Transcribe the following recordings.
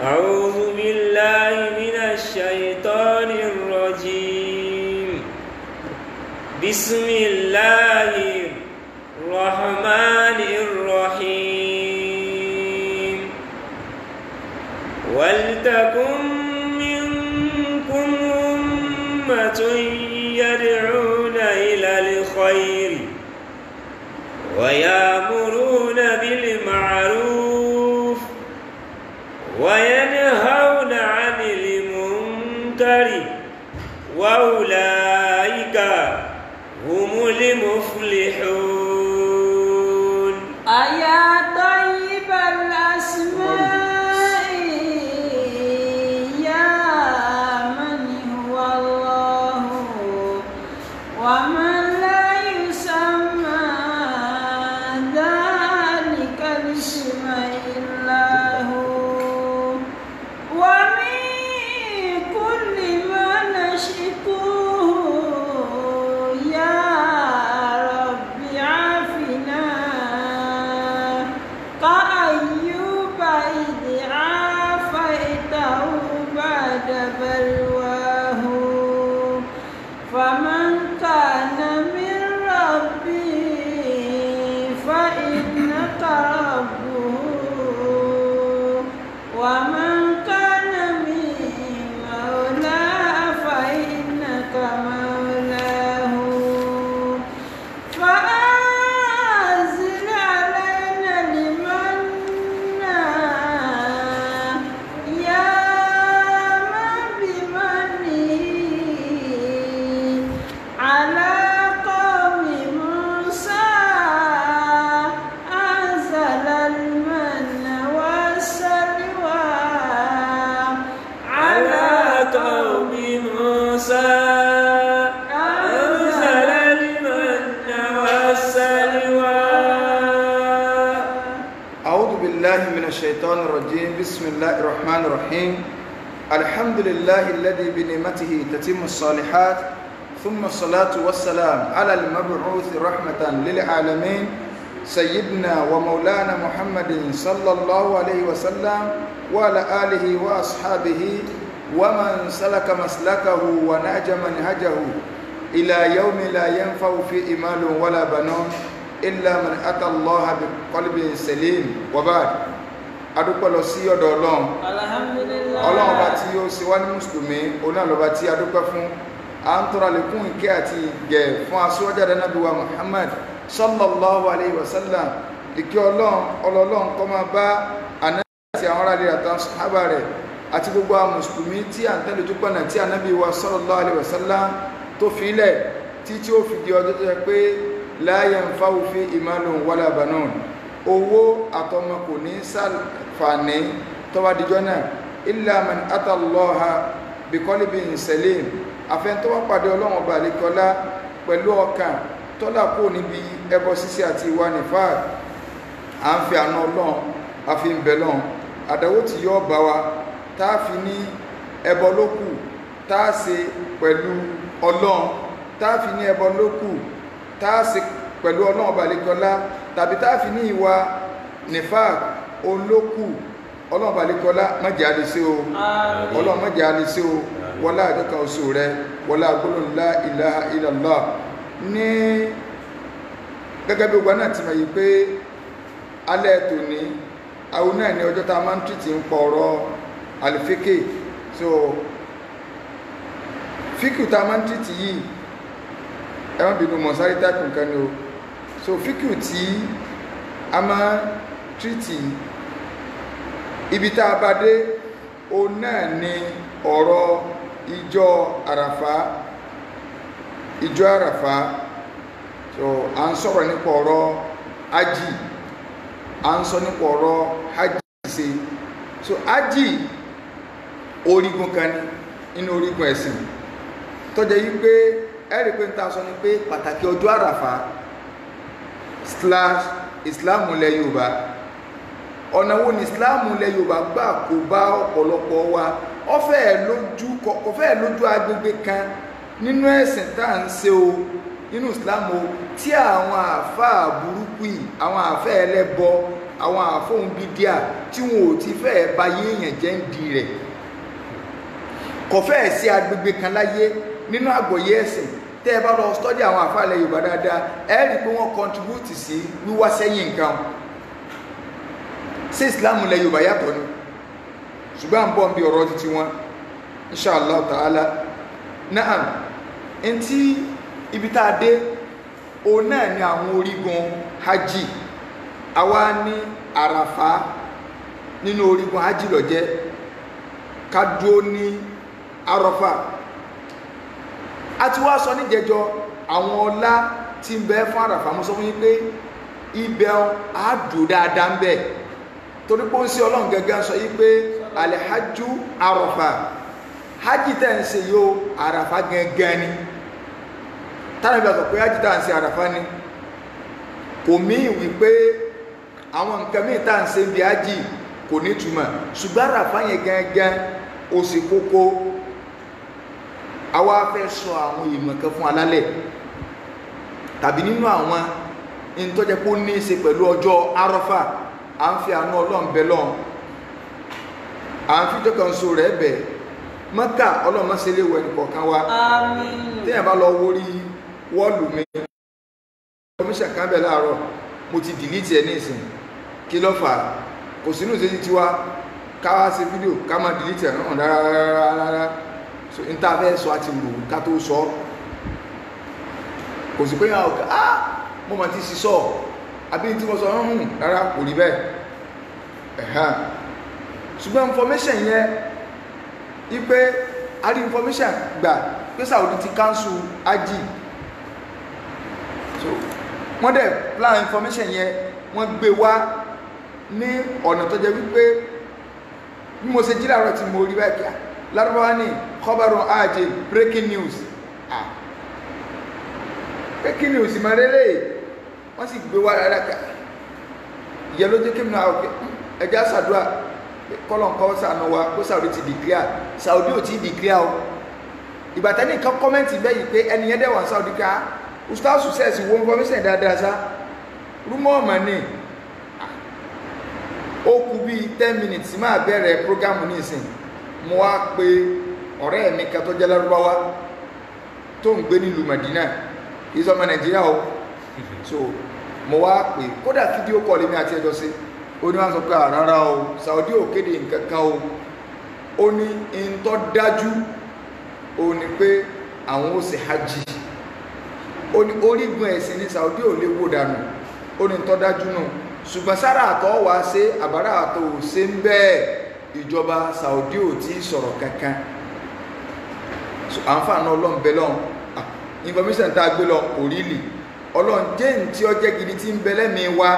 أعوذ بالله من الشيطان الرجيم بسم الله الرحمن الرحيم ولتكن منكم أمة يدعون إلى الخير ويأمرون بالمعروف وينهون عن المنكر وأولئك هم المفلحون. أيا طيب الأسماء يا من هو الله ومن لا يسمى ذلك الاسم إلا هو ومن كل ما نشكوه يا رب عافنا كأيوب إذ عافيته بعد بلواه فمن كان من ربي فإنك ربه ومن كان من مولاه فإنك مولاه فأنزل علينا المنى يا من بمنه على قوم موسى أنزل المن والسلوى على قوم موسى أنزل المن والسلوى. أعوذ بالله من الشيطان الرجيم بسم الله الرحمن الرحيم الحمد لله الذي بنعمته تتم الصالحات ثم الصلاة والسلام على المبعوث رحمة للعالمين سيدنا ومولانا محمد صلى الله عليه وسلم وعلى آله وأصحابه ومن سلك مسلكه ونهج منهجه إلى يوم لا ينفع فيه مال ولا بنون إلا من أتى الله بقلب سليم وبعد adúpẹ́ lọ sí ọ̀dọ̀ Ọlọ́run. Alhamdulillah. Ọlọ́run ọba tí ó ṣe wá ní mùsùlùmí òun náà lọ́ba tí adúpẹ́ fún à ń tọrọ àlékún ìkẹ́ àti ìgẹ̀ fún aṣíwájú Ànábì wa Muhammad sallallahu alayhi wa sallam ìkẹ́ Ọlọ́run kó máa bá Ànábì àti àwọn aráàlú àtàwọn sàhábà rẹ̀ àti gbogbo àwọn mùsùlùmí tí à ń tẹ̀lé ojú pọ̀nà tí Ànábì wa sallallahu alayhi wa sallam tó fi ilẹ̀ tí ó fi di ọjọ́ tó yẹ pé la yanfa'u fihi malun wala banun owó àtọmọ kò ní sàfàní tó bá dijọ́ náà illa man ata Allaha bi qalbin salim àfẹn tó bá pàdé Ọlọ́run ọba àlekọlá pẹ̀lú ọkàn tọ́lá kò níbi ẹbọ ṣíṣe àti ìwà nìfà à ń fi àna Ọlọ́run àfi ń bẹ lọ́run àdánwò tí yóò bá wa tá a fi ní ẹbọ lókù tá a ṣe pẹ̀lú Ọlọ́run tá a fi ní ẹbọ lókù tá a ṣe pẹ̀lú Ọlọ́run ọba àlekọlá tàbí tá a fi ní ìwà nìfà olókù Ọlọ́run ọba àlekọlá má jẹ́ àlèṣe o Ọlọ́run má jẹ́ àlèṣe o wọlá àjọkà oṣù rẹ wọlá gbólóhùn la ilaha illallah ní gẹ́gẹ́ bí ogun náà ti mọ̀ yìí pé alẹ́ tòní àwọn náà ní ọjọ́ tá a máa ń tìtì ń pọ̀ ọ̀rọ̀ àlìfíkè so fíkì tá a máa ń tìtì yìí ẹ̀wọ̀n bínú mọ̀sáré tákùn kan ni o so fíkì tí a máa ń tìtì ibi tá a bá dé o náà ní ọ̀rọ̀ ìjọ àràfá so à ń sọ̀rọ̀ nípa ọ̀rọ̀ ájì à ń sọ nípa ọ̀rọ̀ ájì ṣe so ájì orígun kan ní inú orígun ẹ̀sìn tó jẹ́ yí pé ẹ̀rí pé ń ta sọ ní pé pàtàkì ọjọ́ àràfá / ìsìláàmù ilẹ̀ Yorùbá ọ̀nà wo ni ìsìláàmù ilẹ̀ Yorùbá gbà kó bá ọ̀pọ̀lọpọ̀ wa ó fẹ́ẹ̀ lójú agbègbè kan nínú ẹ̀sìn tá à ń ṣe o nínú ìsìláàmù o tí àwọn àáfàá burúkú yìí àwọn àáfàá ẹlẹ́bọ àwọn àfóhun bídíà tí wọn ò ti fẹ́ bá yéèyàn jẹ́ ń di rẹ̀ kò fẹ́ sí agbègbè kan láyé nínú àgbọ́yé ẹ̀sìn tẹ́ ẹ bá lọ stọ́dí àwọn àfáàlẹ̀ Yorùbá dáadáa ẹ rí pé wọ́n contribute sí wíwá sẹ́yìn nǹkan sí Islam ilẹ̀ Yorùbá yàtọ̀ ni ṣùgbọ́n à ń bọ̀ ń bí ọ̀rọ̀ títí wọn inshallah ta'ala naam ntí ibi tá a dé òun náà ni àwọn orígun hajj àwa ní àràfá nínú orígun hajj ló jẹ́ ká dúró ní àràfá a ti wá sọ níjẹjọ àwọn ọlá tí ń bẹ fún àràfá mo sọ fún yín pé ibẹ̀ á dùn dáadáa ń bẹ torí pé ó ń ṣe ọlọ́run gẹ́gẹ́ sọ yí pé alhajju àràfá hajj tẹ́ ń ṣe yóò àràfá gẹ́gẹ́ ni tánà bí a sọ pé hajj tá à ń ṣe àràfá ni kò mí wípé àwọn nǹkan míì tá à ń ṣe bí hajj kò ní túmọ̀ ṣùgbọ́n àràfá yẹn gẹ́gẹ́ ó sì kókó àwa fẹ́ sọ àwọn ìmọ̀ kan fún alálẹ̀ tàbí nínú àwọn ìtọ́jẹ́ kó ní í ṣe pẹ̀lú ọjọ́ àràfá à ń fi àánú ọlọ́run bẹ lọ́n à ń fi jọ́kan so rẹ̀ bẹ̀ Mẹ́kà ọlọ́run má ṣe lè wọ ẹnìkọ̀ọ̀kan wa Àmín. téèyàn bá lọ wórí wọ́ọ̀lù mi kọmíṣà kan bẹ̀ láàárọ̀ mo ti dìlítì ẹ̀ ní ìsìn kí ló fà á kò sínú ìṣẹ́jú tiwa ká wá ṣe fídíò ká máa dìlítì ẹ̀ hàn rárá so n ta fẹ́ sọ àti rò ká tó sọ kò sí pé yàn ọ̀gá mo mà ti sísọ àbí tí mo sọ rárá kò rí bẹ́ẹ̀ ṣùgbọ́n information yẹn ipe a rí information gbà pé Saudi ti cancel ají so wọ́n dẹ̀ plan information yẹn wọ́n gbé wá ní ọ̀nà tó jẹ́ wípé bí mo ṣe jí láàárọ̀ tí mo rí báyìí lárúbáwá ní khabarun ajil breaking news breaking news ìmọ̀ rere wọ́n sì gbé wá rárá ká ìyẹn ló jẹ́ kí n náà ẹja ṣàdúrà kọ́lọ̀ nǹkan sànù wa kó Saudi ti declare Saudi ò ti declare o ìbàtẹ́ nìkan kọ́mẹ́ntì bẹ́ẹ̀ yìí pé ẹni yẹn dẹ̀wọ̀n Saudi ká ustaz success wo information dáadáa sá rúmọ́ ọ̀mọ̀ ni ó kù bíi 10 minutes máa bẹ̀rẹ̀ program ní ìsìn mo wá pé ọ̀rẹ́ mi kan tó jẹ́ lárúbáwá tó ń gbé nílùú Madina ìsọmọ Nàìjíríà o so mo wá pé kódà fídíò kọ́ọ̀lì mi àti ẹjọ́ sí ó ní wọ́n sọ pé rárá o Saudi ò kéde nǹkan kan o ó ní ìntọ́ dájú ó ní pé àwọn ó ṣe hajj ó ní orígun ẹ̀sìn ní Saudi ò lè wó dànù ó ní ìntọ́ dájú nù ṣùgbọ́n sára àtọ́ wá ṣe àbárà àtọ́ ò ṣe ń bẹ́ẹ̀ ìjọba Saudi ò tí sọ̀rọ̀ kankan àǹfààní ọlọ́run bẹ lọ́n information tá a gbé lọ kò rí lì ọlọ́run jẹ́ ní tí ó jẹ́ gidi tí ń bẹ lẹ́mìí wa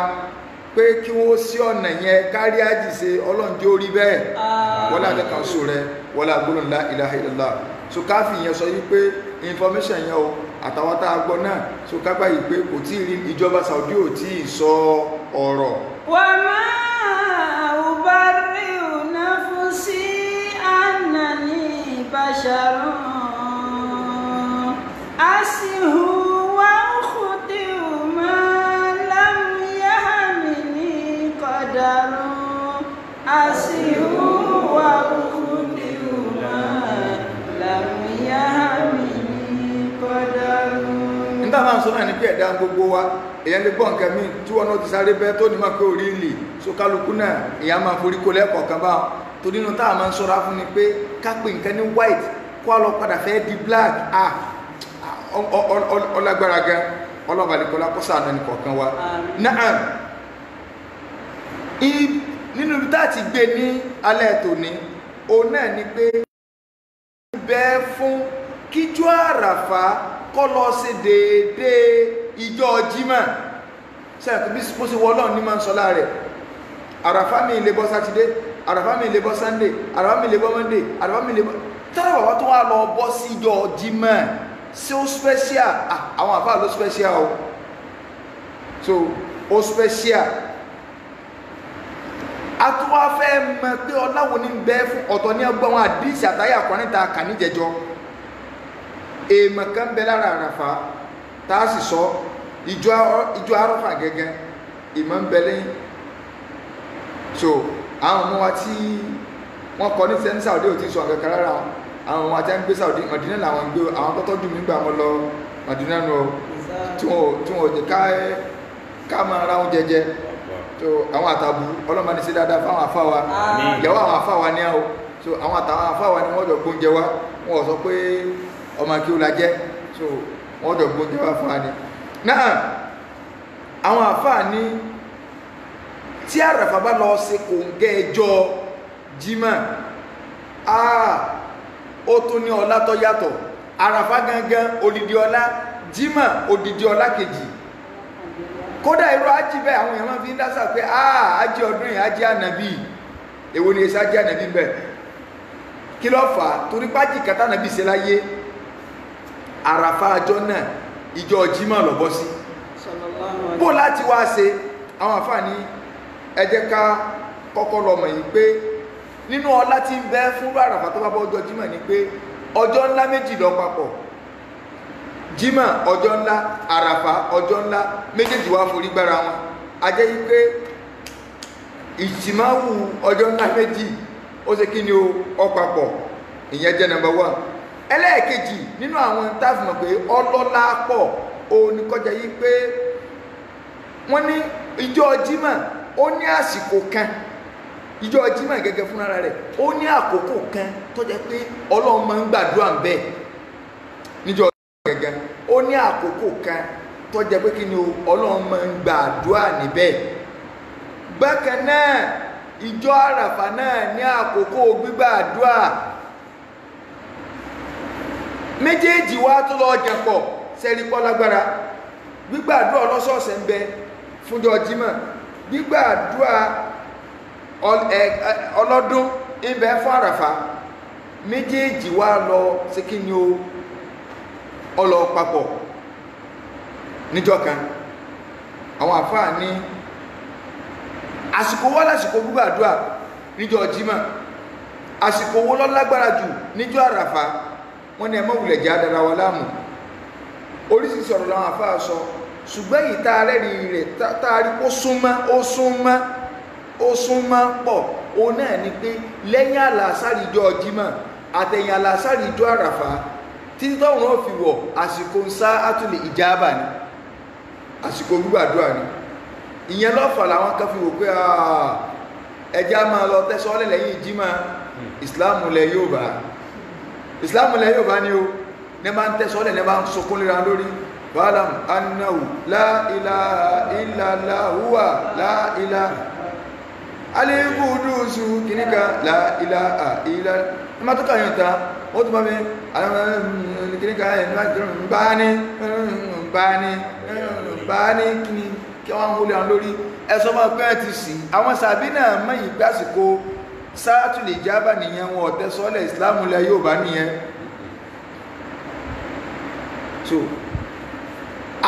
pé kí wọ́n sí ọ̀nà yẹn kárí àjì ṣe ọlọ́run jẹ́ orí bẹ́ẹ̀ wọ́n láti kan so rẹ wọ́n lá gbólóhùn la ilaha illallah so káfí yẹn sọ yí pé information yẹn o àtàwọn tá a gbọ́ náà so kágbá yìí pé kò tí ì rí ìjọba Saudi ò tí ì sọ ọ̀rọ̀. وما أبرئ نفسي أنني بشر أسهو وأخطئ ما لم يهمني قدر أسهو وأخطئ ما لم يهمني قدر. nígbà máa ń sọ náà ní pé ẹ̀dá gbogbo wa èyàn lè gbọ́ nǹkan míì tí wọ́n náà ti sáré bẹ́ tó ní máa pé orí ìlì so kálukú náà èyàn máa forí kó lẹ́ẹ̀kọ̀ọ̀kan bá tó nínú táà máa ń sọ́ra fún ni pé kápẹ́ nǹkan ní white kó a lọ padà fẹ́ di black ọlágbára gan ọlọ́balẹ̀kọ́lá kó sàánà ní kọ̀ọ̀kan wa náà nínú ibi tá ti gbé ní alẹ́ tòní òun náà ni pé bẹ́ẹ̀ fún kíjọ́ àràfá kọ́ lọ sí déédéé ìjọ jímọ̀ sẹ́yìn bí bó ṣe wọ́lọ́ ní máa ń sọ láàrẹ̀ àràfá mi lè bọ́ sátidé àràfá mi lè bọ́ sunday àràfá mi lè bọ́ monday àràfá mi lè bọ́ tẹ́lẹ̀ bàbá tó wá lọ bọ́ sí ìjọ jímọ̀ sí ó special àwọn àfáà ló special o so ó special a tún wá fẹ́ mọ̀ pé ọláwo ní bẹ́ẹ̀ fún ọ̀tọ̀ ní ọgbọ́n àwọn àdíṣì àtàyà àkọ́rìntà kàníjẹjọ èèmọ̀ kan bẹ lára àràfá tá a sì sọ ìjọ àràfá gẹ́gẹ́ ìmọ̀ ń bẹ lẹ́yìn so àwọn ọmọ wa tí wọ́n kọ ní sẹ́ni Saudi ò ti sọ àkẹ́kẹ́ rárá àwọn ọmọ àti ẹgbẹ́ Saudi Madina làwọn gbé àwọn tó tọ́jú mi gbà wọn lọ Madina nù tí wọn ò jẹ ká máa ra oúnjẹ jẹ so àwọn àtàbù ọlọ́mọ ní sí dáadáa fáwọn afáwa ìyàwó àwọn afáwa ní àwọn so àwọn àtàwọn afáwa ni wọ́n jọ gbóúnjẹ wá wọ́n sọ pé ọmọ kí ó la jẹ́ so wọ́n jọ gbóúnjẹ wá fún wa ni náà àwọn àfáà ní tí àràfà bá lọ sí kòǹgẹ́ ẹjọ́ jímà ó tún ní ọlá tó yàtọ̀ àràfà gangan odidi ọlá jímà odidi ọlá kejì kódà irú ájì bẹ́ẹ̀ àwọn èèyàn máa fi ń dásà pé ájì ọdún yìí ájì ànàbí èwo ni èsì ájì ànàbí bẹ́ẹ̀ kí ló fà á torí pájì kàtà ànàbí ṣe láyé àràfà àjọ náà ìjọ jímà lọ bọ́ sí bó láti wá ṣe àwọn àfáàní ẹ jẹ́ ká kọ́kọ́ lọ mọ̀ yìí pé nínú ọlá tí ń bẹ fún àràfà tó bá bọ́ ọjọ́ jímà ni pé ọjọ́ ńlá méjì lọ papọ̀ jímà ọjọ́ ńlá àràfà ọjọ́ ńlá méjèèjì wá forí gbára wọn a jẹ́ yí pé ìtìmáwù ọjọ́ ńlá méjì ó ṣe kí ni ó papọ̀ ìyẹn jẹ́ number 1 ẹlẹ́ẹ̀kejì nínú àwọn táàfìmọ̀ pé ọlọ́lá pọ̀ òun ni kọjá yí pé wọ́n ní ìjọ jímà ó ní àsìkò kan ìjọ jímà gẹ́gẹ́ fún ara rẹ̀ ó ní àkókò kan tó jẹ́ pé Ọlọ́run máa ń gbàdúrà ń bẹ̀ níjọ gẹ́gẹ́ ó ní àkókò kan tó jẹ́ pé kí ni Ọlọ́run máa ń gbàdúrà níbẹ̀ bákan náà ìjọ àràfà náà ní àkókò gbígbàdúrà méjèèjì wá tó lọ jẹpọ̀ sẹ́rípọ́ lágbára gbígbàdúrà ọlọ́sọ̀ọ̀sẹ̀ ń bẹ fúnjọ jímọ̀ gbígbàdúrà ọlọ́dún ń bẹ fún àràfà méjèèjì wá lọ sí kí ni ọlọ papọ̀ níjọ́ kan àwọn àfáà ní àsìkò wá lásìkò gbígbàdúrà níjọ́ jímọ̀ àsìkò wo ló lágbára jù níjọ́ àràfà wọ́n ní ẹ má wulẹ̀ jẹ́ àdára wa láàmú oríṣiríṣi ọ̀rọ̀ làwọn àfáà sọ ṣùgbọ́n yìí tá a rẹ́rì rẹ̀ tá a rí ó súnmọ́ pọ̀ òun náà ni pé lẹ́yìn àlàásárì ìjọ jímọ̀ àtẹ̀yìn àlàásárì ìjọ àràfà títí tọ́wọ́n náà fi wọ̀ àsìkò ń sá àtúlẹ̀ ìjábà ni àsìkò gbígbàdúrà ni ìyẹn lọ́fà làwọn kan fi wò pé ẹjẹ́ á máa lọ tẹ́sọ́ọ́lẹ̀ lẹ́yìn jímọ̀ ìsìláàmù lẹ Yorùbá ni ó ní máa ń tẹ́sọ́ọ́lẹ̀ ní máa ń sọkún lera lórí wàhálàm annahu la ilaha illallah huwa la ilaha alikudusu kìníkà la ilaha illallah ní máa tó kàyàn ta ó tún bá mi kìníkà bá ní kíní kí wọ́n múlẹ̀ àwọn lórí ẹ̀sọ́ máa pẹ́ ti sí àwọn sàbí náà mẹ́yìn gbásìkò sáàtù lè jábà nìyẹn wọn ọ̀tẹ́ sọ́lẹ̀ ìsìláàmù lẹ Yorùbá nìyẹn so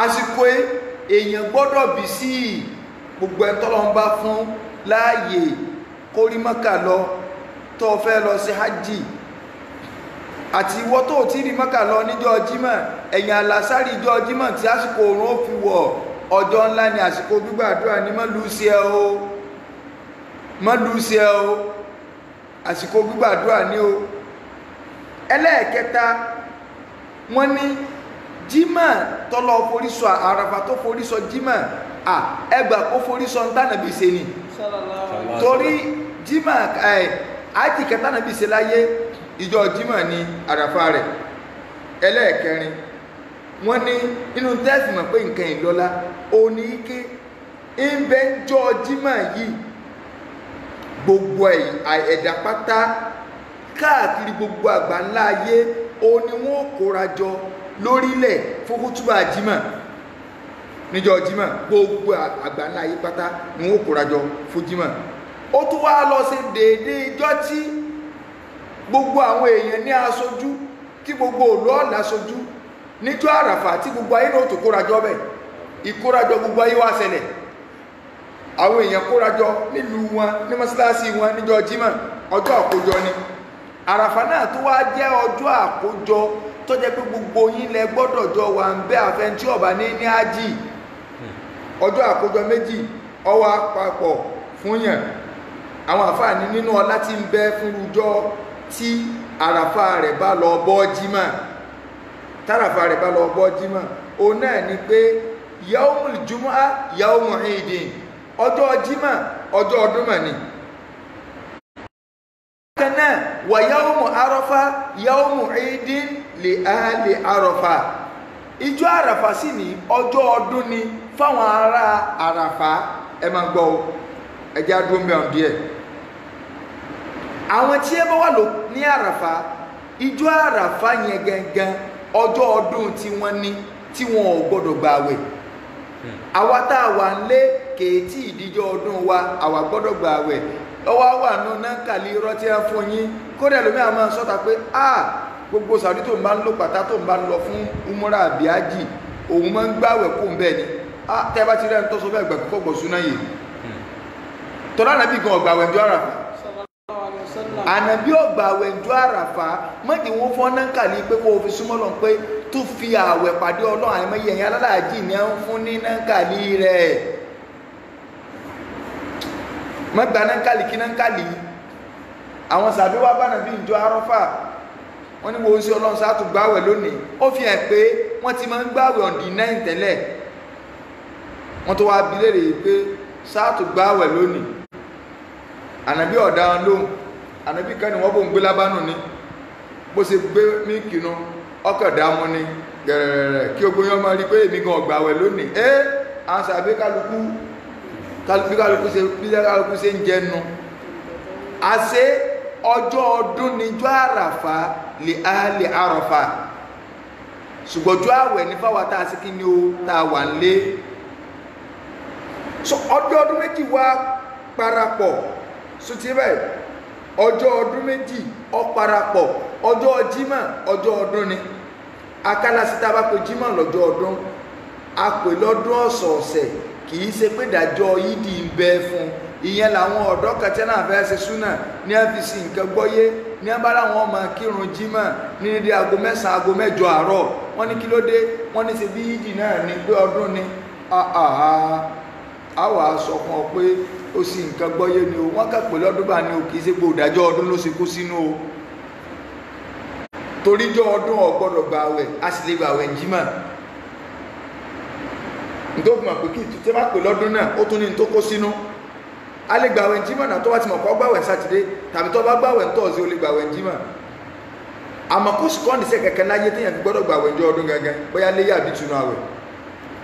àsìkò èèyàn gbọ́dọ̀ bí sí gbogbo ẹ̀ tọ́lọ́ ń bá fún láàyè kórí Mọ́kà lọ tó fẹ́ lọ sí hajj àti ìwọ tó tí rí Mọ́kà lọ níjọ́ jímọ̀ ẹ̀yìn àlàsárì ìjọ jímọ̀ tí àsìkò òun ó fi wọ̀ ọjọ́ ńlá ni àsìkò gbígbàdúrà ní má lùsí ẹ o àsìkò gbígbàdúrà ní o ẹlẹ́ẹ̀kẹta wọ́n ní jímà tọ́lọ forísọ àràfà tó forísọ jímà ẹgbà kó forísọ ń tánàbí ṣe ni torí jímà àti kẹtánàbí ṣe láyé ìjọ jímà ní àràfà rẹ̀ ẹlẹ́ẹ̀kẹrin wọ́n ní inú tẹ́sì mọ̀ pé nǹkan ìlọ́lá òní ike ń bẹ́ ń jọ jímà yìí gbogbo ẹ̀dá pátá káàkiri gbogbo àgbáńlá ayé òní wọ́n kóra jọ lórílẹ̀ fún kútúbà jímà níjọ́ jímà gbogbo àgbáńlá ayé pátá ni wọ́n kóra jọ fún jímà ó tún wá lọ sí déédé ìjọ́ tí gbogbo àwọn èèyàn ní aṣojú tí gbogbo òlú ọ̀là aṣojú níjọ́ àràfà tí gbogbo ayé náà tó kórajọ bẹ̀ ìkórajọ gbogbo ayé wá ṣẹlẹ̀ àwọn èèyàn kórajọ nílùú wọn ní mọ́sálásí wọn níjọ́ jímà ọjọ́ àkójọ ni àràfà náà tó wá jẹ́ ọjọ́ àkójọ tó jẹ́ pé gbogbo yín lẹ gbọ́dọ̀ jọ wà ń bẹ́ àfẹntí ọ̀bà ní ájì ọjọ́ àkójọ méjì ọwọ́ àpapọ̀ fún yàn àwọn àfáàní nínú ọlá tí ń bẹ fún ọjọ́ tí àràfà rẹ̀ bá lọ bọ́ jímọ̀ tàràfà rẹ̀ bá lọ bọ́ jímọ̀ òun náà ni pé yaumul jumu'ah yaumu idin ọjọ́ jímọ̀ ọjọ́ ọdún mọ̀ ni kanáà wà yaumu arafa yaumu idin li ahli arafa ìjọ àràfà sì ní ọjọ́ ọdún ni fáwọn ará àràfà ẹ máa gbọ́ ẹjẹ́ adúró mẹ́rin díẹ̀ àwọn tí ẹ bá wà lò ní àràfà ìjọ àràfà yẹn gangan ọjọ́ ọdún tí wọ́n ní tí wọn ò gbọ́dọ̀ gbààwẹ̀ àwa tá a wà ń lé kèétí ìdíjọ́ ọdún wa àwa gbọ́dọ̀ gbààwẹ̀ ọwọ́ wà nù náà kàlí irọ́ tí wọ́n fún yín kódà lómi àmọ́ sọ́ta pé gbogbo sàrí tó ń bá ń lò pàtà tó ń bá ń lọ fún umura àbí ájì òun máa ń gbààwẹ̀ kó ń bẹ́ẹ̀ ni tẹ́ bá ti rẹ́ ń tọ́sọ bẹ́ẹ̀ gbẹ̀kú kọ́gbọ̀ súná yìí tọ́lá nàbí gan ọ̀gbàwẹ̀ ń jọ àràfà ànàbí ọ̀gbàwẹ̀ ń jọ àràfà mọ́jì wọn fọ́n náà kàlí pé kó o fi súnmọ́ lọ pé tó fi àwẹ̀ pàdé ọlọ́run àìmọ́ yẹ̀yìn alálàájì ni a ń fún ní náà kàlí rẹ̀ mọ́gbà náà kàlí kí náà kàlí àwọn sàbí wá bá nàbí ìjọ àràfà wọ́n ní wo ń sí ọlọ́run sáàtù gbáwẹ̀ lónìí ó fi hàn pé wọ́n ti máa ń gbáwẹ̀ on the 9 tẹ́lẹ̀ wọ́n tó wá bi léèrè pé sáàtù gbáwẹ̀ lónìí ànàbí ọ̀daràn lóhùn ànàbí kan ní wọ́n bó ń gbé lábánù ni bó ṣe gbé mílìkì nu ọkọ̀ dámú ni gẹ̀rẹ̀rẹ̀ kí ogun yọ máa rí pé èmi gan ọ̀gbàwẹ̀ lónìí àwọn sàbí kálukú ṣe ń jẹnu àṣẹ ọjọ́ ọdún níjọ́ àràfà lè áàlè àràfà ṣùgbọ́jọ́ àwẹ̀ ní fáwọn tá a sì kí ni ó tá a wà ń lé so ọjọ́ ọdún méjì wá parapọ̀ so ti bẹ́ẹ̀ ọjọ́ ọdún méjì ó parapọ̀ ọjọ́ jímọ̀ ọjọ́ ọdún ni akálàsíta bá pe jímọ̀ lọ́jọ́ ọdún a pè lọ́dún ọ̀sọ̀ọ̀sẹ̀ kì í ṣe pé ìdájọ́ yídì ń bẹ fún ìyẹn làwọn ọ̀dọ́ kẹtẹ́ náà fẹ́ ṣe súnà ní ẹ́fíìsì nǹkan gbọ́yé ní abára wọn máa kírun jímọ̀ ní dédé aago 9 aago 8 àárọ̀ wọ́n ní kí ló dé wọ́n ní ṣe bí yídì náà ní pé ọdún ni a wà sọ fún ọ pé ó sì nǹkan gbọ́yé ni o wọ́n kà pé lọ́dún bá ní o kì í ṣe pé òdájọ́ ọdún ló ṣe kó sínú o toríjọ́ ọdún ò gbọ́dọ̀ gbààwẹ̀ a sì lè gbààwẹ̀ jímọ̀ nítorí mọ̀ pé kí ìtútẹ́ bá pè lọ́dún náà ó tún ní tó kó sínú a lè gbààwẹ̀ jímọ̀ náà tó bá ti mọ̀ kọ́ gbààwẹ̀ sátidé tàbí tó bá gbààwẹ̀ ń tọ́sí ó lè gbààwẹ̀ jímọ̀ àmọ́ kó sì kọ́ni sẹ́ kẹ̀kẹ́ láyé téèyàn fi gbọ́dọ̀ gbààwẹ̀ ọjọ́ ọdún gangan bóyá léyà àbí túnú àwẹ̀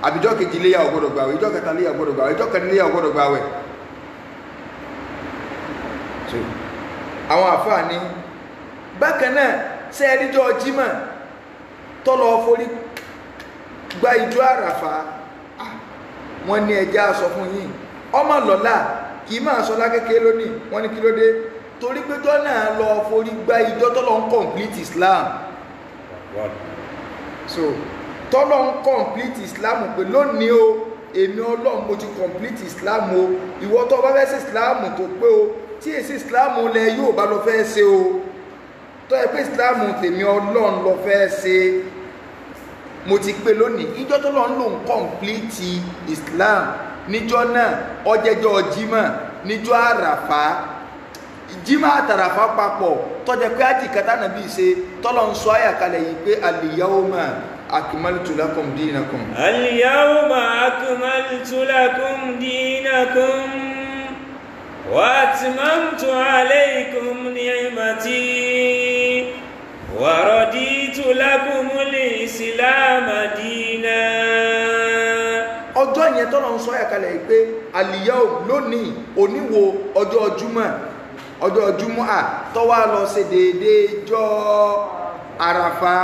àbíjọ́ kejì léyà ò gbọ́dọ̀ gbààwẹ̀ ìjọ́ kẹta léyà ò gbọ́dọ̀ gbààwẹ̀ ìjọ́ kẹrin léyà ò gbọ́dọ̀ gbààwẹ̀ àwọn àfáà ní bákan náà sẹ́ẹ̀ríjọ́ jímọ̀ tọ́lọ forí gba ìjọ àràfà wọ́n ní ẹjá sọ fún yín ọmọ lọ́lá kìí máa sọ lákékè lónìí wọ́n ní kí ló dé torí pé tọ́ náà lọ forí gba ìjọ tọ́lọ ń complete Islam so tọ́lọ ń complete Islam pé lónìí o èmi Ọlọ́run mo ti complete Islam o ìwọ tó bá fẹ́ sí Islam tó pé o tí èsì Islam lẹ yóò bá lọ fẹ́ ṣe o tó ẹ pé Islam tèmi Ọlọ́run lọ fẹ́ ṣe mo ti pé lónìí ìjọ tó lọ ń lò ń kọ̀m̀plìtì Islam níjọ́ náà ọjẹ́jọ́ jímọ̀ níjọ́ àràfà jímọ̀ àtàràfà papọ̀ tọ́jẹ́ pé àjìkátà nàbí ṣe tọ́lọ ń sọ àyàkalẹ̀ yìí pé al-yawma akmaltu lakum dinakum al-yawma akmaltu lakum dinakum wa atmamtu alaykum ni'mati wa raditu lakumul islama dina ọjọ́ yẹn tọ́lọ ń sọ àyàkalẹ̀ pé al-yawm lónìí oníwo ọjọ́ jùmọ́ tọ́wà lọ sí dédé jọ àràfà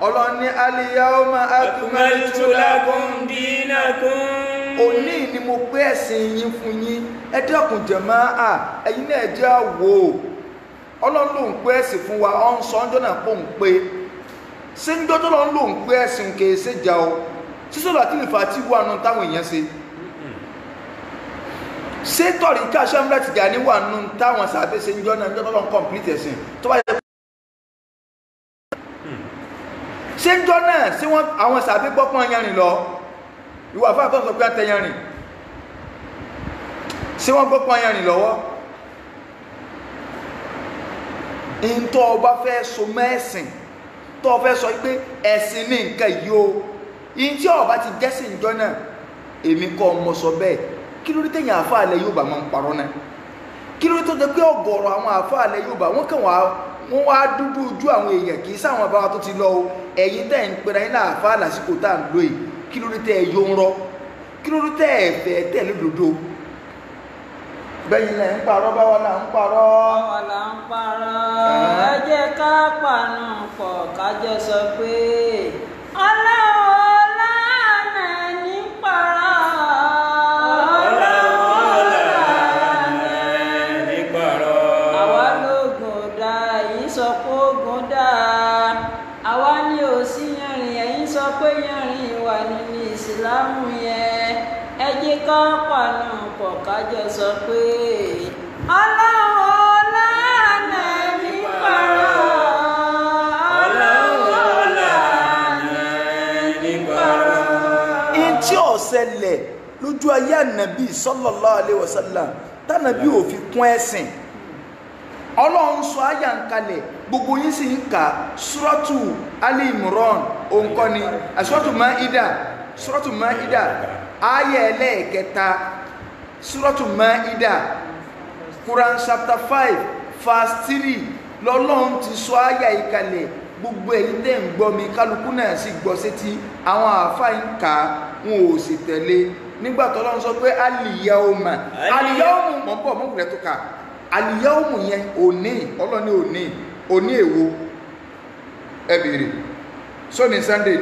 ọlọ́ni al-yawma akmaltu lakum dinakum òní ni mo pé ẹ̀sìn yín fún yín ẹ dákun jàmáà ẹ̀yin náà jẹ́ àwò Ọlọ́run ló ń pé ẹ̀sìn fún wa ọ́n sọ ọjọ́ náà pò ń pé ṣé ń dọ́tọ́ lọ́n ló ń pé ẹ̀sìn kèé ṣe jà o sísọ́lá tí ìfà tí wà nù táwọn èèyàn ṣe ṣé tọ̀rí ká ṣẹ́múlẹ̀ ti jà ní wà nù táwọn sàbẹ̀ ṣe ń jọ́ náà dọ́tọ́ lọ́n complete ẹ̀sìn tó bá yẹ ṣé ń jọ́ náà sí wọ́n àwọn sàbẹ̀ gbọ́pọ́n yanrìn lọ ìwà fún àtọ́sọ pé àtẹyanrìn sí wọ́n gbọ́pọ́n yanrìn lọ́wọ́ in tó bá fẹ́ so mẹ́sìn tó fẹ́ sọ pé ẹ̀sìn ní nǹkan yìí o in tí ó bá ti jẹ́sìn ìjọ náà èmi kọ́ mọ sọ bẹ́ẹ̀ kí ló rí tẹ̀yìn àfáà ilẹ̀ Yorùbá máa ń parọ́ náà kí ló rí tó jẹ́ pé ọ̀gọ̀rọ̀ àwọn àfáà ilẹ̀ Yorùbá wọ́n wá dúdú ojú àwọn èèyàn kì í sáwọn àbáwá tó ti lọ o ẹ̀yin tẹ̀ ń pera yín láàfáà lásìkò tá à ń lò yìí kí ló rí tẹ̀ ẹ yó ń rọ́ kí ló rí tẹ̀ ẹ fẹ́ tẹ̀ lódodo bẹ́yìn lẹ̀ ń parọ́ báwa là ń parọ́. báwa là ń parọ́ ẹ jẹ́ ká pàánù pọ̀ kájọ sọ pé ọlọ́run lánà ní parọ́. ọlọ́run lánà ní parọ́. àwa lóògùn dá èyí sọ pé oògùn dá àwa ní òsì yanrìn ẹ̀yin sọ pé yanrìn wà nínú ìsìlámù yẹn ẹ jẹ́ ká pàánù pọ̀ kájọ sọ pé ọlọ́run lánà ní parọ́. ọlọ́run lánà ní parọ́. in tí ó ṣẹlẹ̀ lójú ayé ànàbí sallallahu alaihi wasallam tánàbí ò fi kún ẹ̀sìn ọlọ́run sọ àyà ń kalẹ̀ gbogbo yín sì ń kà suratu Ali Imran òǹkọ́ni suratu Maida ayà ẹlẹ́ẹ̀kẹta suratu Maida Quran chapter 5 verse 3 lọ́lọ́run ti sọ àyà ìkalẹ̀ gbogbo ẹ̀yin tẹ́ ń gbọ́ mi kálukú náà sì gbọ́ sétí àwọn àáfàá ń kà á wọn ò sì tẹ̀lé nígbà tó lọ́run sọ pé al-yawma mọ̀ ń bọ̀ mọ́kùnrin tó kà al-yawmu yẹn òní ọlọ́ni òní èwo ẹ bèrè sóní Sunday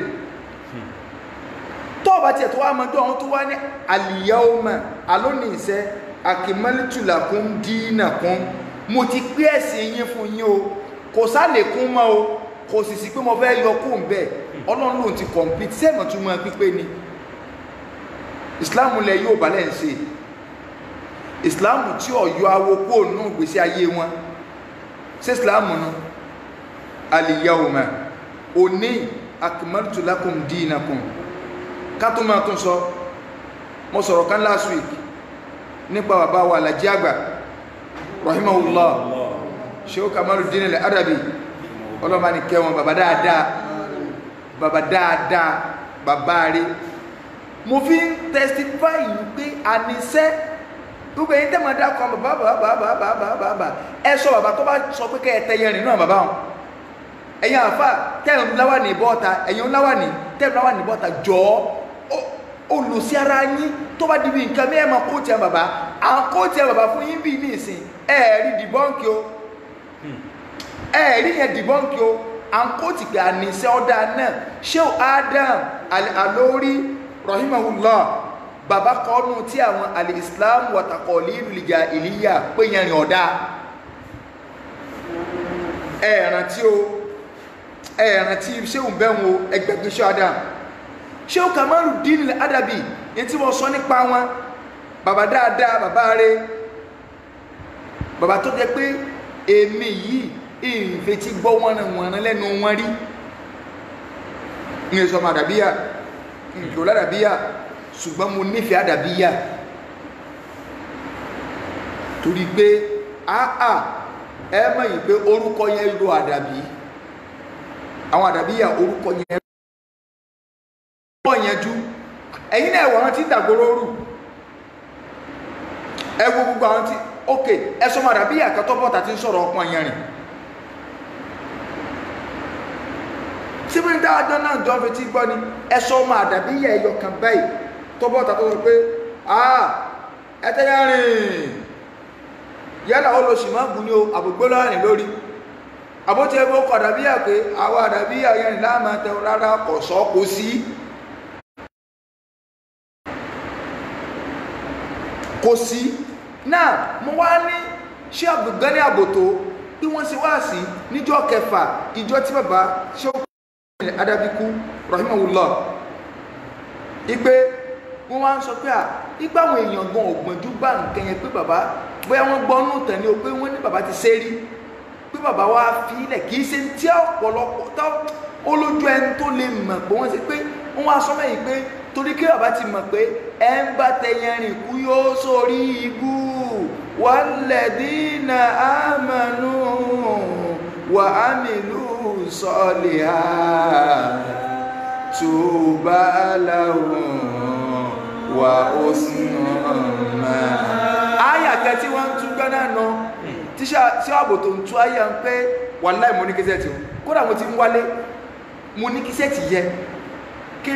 tọ́ọ̀bá tiẹ̀ tó wá mọ́jọ́ àwọn tó wá ní al-yawma alónìí iṣẹ́ akmaltu lakum dinakum mo ti pé ẹ̀sìn yín fún yín o kò sálẹ̀kún mọ́ o kò sì sí pé mo fẹ́ yọ kó ń bẹ̀ ọlọ́run lòun ti complete sẹ́mọ̀ tún mọ́ pípé ni ìsìláàmù lẹ yóò bá lẹ́ ń ṣe ìsìláàmù tí ọ̀yọ́ awo kó nù gbèsè ayé wọn ṣé ìsìláàmù nu al-yawma òní akmaltu lakum dinakum ká tó máa tún sọ mo sọ̀rọ̀ kan last week nípa bàbá wa Alhaji àgbà rahimahullah Sheikh Kamaluddin al-Adabi ọlọ́mà ní kẹwọn bàbá dáadáa bàbá rí mo fi ń testify yìí pé àníṣẹ́ gbogbo èyí tẹ́ máa dákọ̀ bàbá ẹ sọ bàbá tó bá sọ pé kẹ́ ẹ tẹ́yẹ rìn náà bàbá wọn ẹ̀yin àfà tẹ́ẹ̀rùn láwà ní bọ́ọ̀ta ẹ̀yin láwà ní tẹ́ẹ̀rùn láwà ní bọ́ọ̀ta jọ̀ọ́ olùsí ara yín tó bá dìbì nǹkan mẹ́ẹ̀ máa kóòtì ẹ̀ bàbá àwọn kóòtì ẹ̀ bàbá fún yín bí ní ìsìn ẹ̀ẹ̀rí dìbọ́ǹkì o ẹ̀ẹ̀rí yẹn dìbọ́ǹkì o àwọn kóòtì pé àníṣẹ́ ọ̀dà náà Sheikh Adam Al-Alori rahimahullah bàbá kọ́nù tí àwọn al-Islam wa taqalidul jahiliyya pé yẹn rìn ọ̀dà ẹ̀ẹ̀ràn tí Sheikh bẹ́ẹ̀ ẹgbẹ̀gbẹ̀ Sheikh Adam Sheikh Kamaluddin al-Adabi ní tí wọ́n sọ nípa wọn bàbá dáadáa bàbá rẹ̀ bàbá tó jẹ́ pé èmi yìí ìfẹ́ tí gbọ́ wọn lẹ́nu wọn rí ní ìsọmọ àdàbíyà ìjò ládàbíyà ṣùgbọ́n mo nífẹ̀ẹ́ àdàbíyà torí pé ẹ mọ̀ yìí pé orúkọ yẹn ro àdàbí àwọn àdàbíyà orúkọ yẹn yẹnjú ẹ̀yin náà ẹ̀wọ̀n tí dàgbòrò rù ẹgbò gbogbo àwọn tí ok ẹsọmọ àdàbíyà àkàtọ́bọ̀tà tí ń sọ̀rọ̀ ọkùn àyànrìn tí bí ń dáadọ́ náà jọ fi tí gbọ́ ni ẹsọmọ àdàbíyà ẹyọ kan báyìí tọ́bọ̀tà tó sọ pé ẹtẹ́yàrìn yálà ó lo sì máa gùn ní o àbùgbó lọ́rìn lórí àbótí ẹgbẹ́ ọkọ̀ àdàbíyà pé àwọn àdàbíyà yẹn láàmà tẹ rárá ọ̀sọ́ kò sí kò sí náà mo wá ní Sheikh Abdulgani Àbòtó bí wọ́n ṣe wá sí níjọ́ kẹfà ìjọ tí bàbá Sheikh Adabi kú rahimahullah ìpé wọ́n wá ń sọ pé ìgbà àwọn èèyàn gan ọ̀gbọ̀njú bá nǹkan yẹn pé bàbá bóyá wọ́n gbọ́ nù tẹ̀ ní o pé wọ́n ní bàbá ti ṣe rí pé bàbá wa fi ilẹ̀ kìí ṣe tí ọ̀pọ̀lọpọ̀ tó olójú ẹni tó lè mọ̀ pé wọ́n ṣe pé wọ́n wá sọ mẹ́yìn pé torí kí bàbá ti mọ̀ pé ẹ ń bá tẹyẹrin kú yóò sórí ibú walladina amanu وعملوا الصالحات طوبى لهم وحسن مآب. àyà kan tí wọ́n ń tú gbọ́nà náà tíṣà sí ààbò tó ń tú àyà ń pé wàláì mo ní kíṣẹ́ tí ó kódà mo ti ń wálé mo ní kíṣẹ́ tí yẹ kí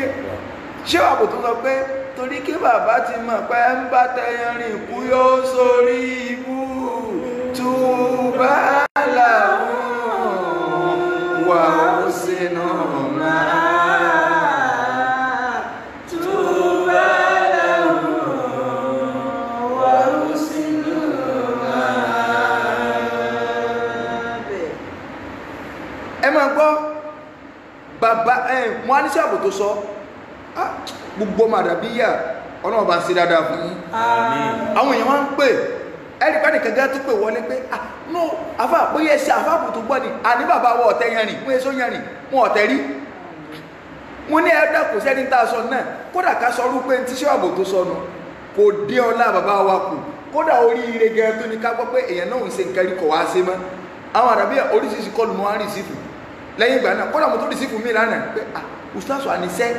ṣé ààbò tó sọ pé torí kí bàbá ti mọ̀ pé ń bá tẹyàn rìn kú yóò sórí ibú túbà làwọn wà ó sínú máa. ẹ máa gbọ́ bàbá mo á ní sáàbò tó sọ gbogbo màdàbíyà ọlọ́run bá ń ṣe dáadáa fún yín àwọn èèyàn wá ń pè ẹ̀rí pẹ́ nìkan gá tó pè wọlé pé no àfà bóyá ẹsẹ̀ àfàbò tó gbọ́ ni àní bàbá wọ ọ̀tẹ̀ yẹn rìn wọ́n èso yẹn rìn wọ́n ọ̀tẹ̀ rí mo ní ẹ̀dá kò sẹ́ni tá a sọ náà kódà ká sọ rúpé tí sáàbò tó sọ nù kò dé ọlá bàbá wa kù kódà oríire gẹ́gẹ́ tó ní ká gbọ́ pé èèyàn náà ń ṣe nǹkan rí kọ̀ wá ṣe mọ́ àwọn àdàbíyà oríṣiríṣi kọlù mọ́ àrí sífù lẹ́yìn ìgbà náà kódà mo tó rí sífù mí lánàá pé ustaz àníṣẹ́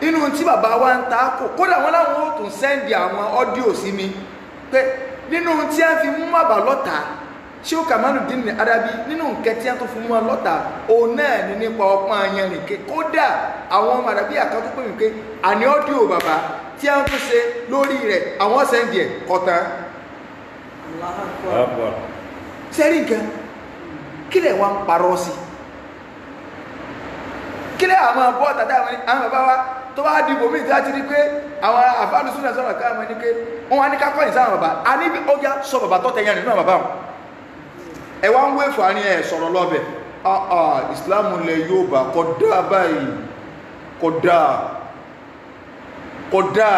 inú tí bàbá wa ń ta kò kódà wọn láwọn ó tún sẹ́ndì àwọn ọ́díò sí mi pé nínú tí a fi mú àbá lọ́ta ṣé ó Kamaluddin ní Adabi nínú nǹkan tí a tó fi mú ọ lọ́ta òun náà ní nípa ọpọ́n ayanrìn ké kódà àwọn ọmọ àdàbíyà kan tó pè mí pé àní ọ́díò bàbá tí a ń tún ṣe lórí rẹ̀ àwọn sẹ́ndì ẹ̀ kọ̀tàn sẹ́rí nǹkan kí lẹ̀ wá ń parọ́ sí kí lẹ̀ àwọn bọ́ tàbí àwọn bàbá wa tó bá dìbò mí tí a ti rí pé àwọn àfáàlù súnà sọ̀rọ̀ káàmù ní pé wọ́n wá ní kákọ́ ìsáwọn bàbá a ní ó yá sọ bàbá tó tẹ̀yàn nínú bàbá wọn ẹ wá ń wé fún àárín ẹ̀ sọ̀rọ̀ lọ́bẹ̀ ìsìláàmù ilẹ̀ Yorùbá kódà báyìí kódà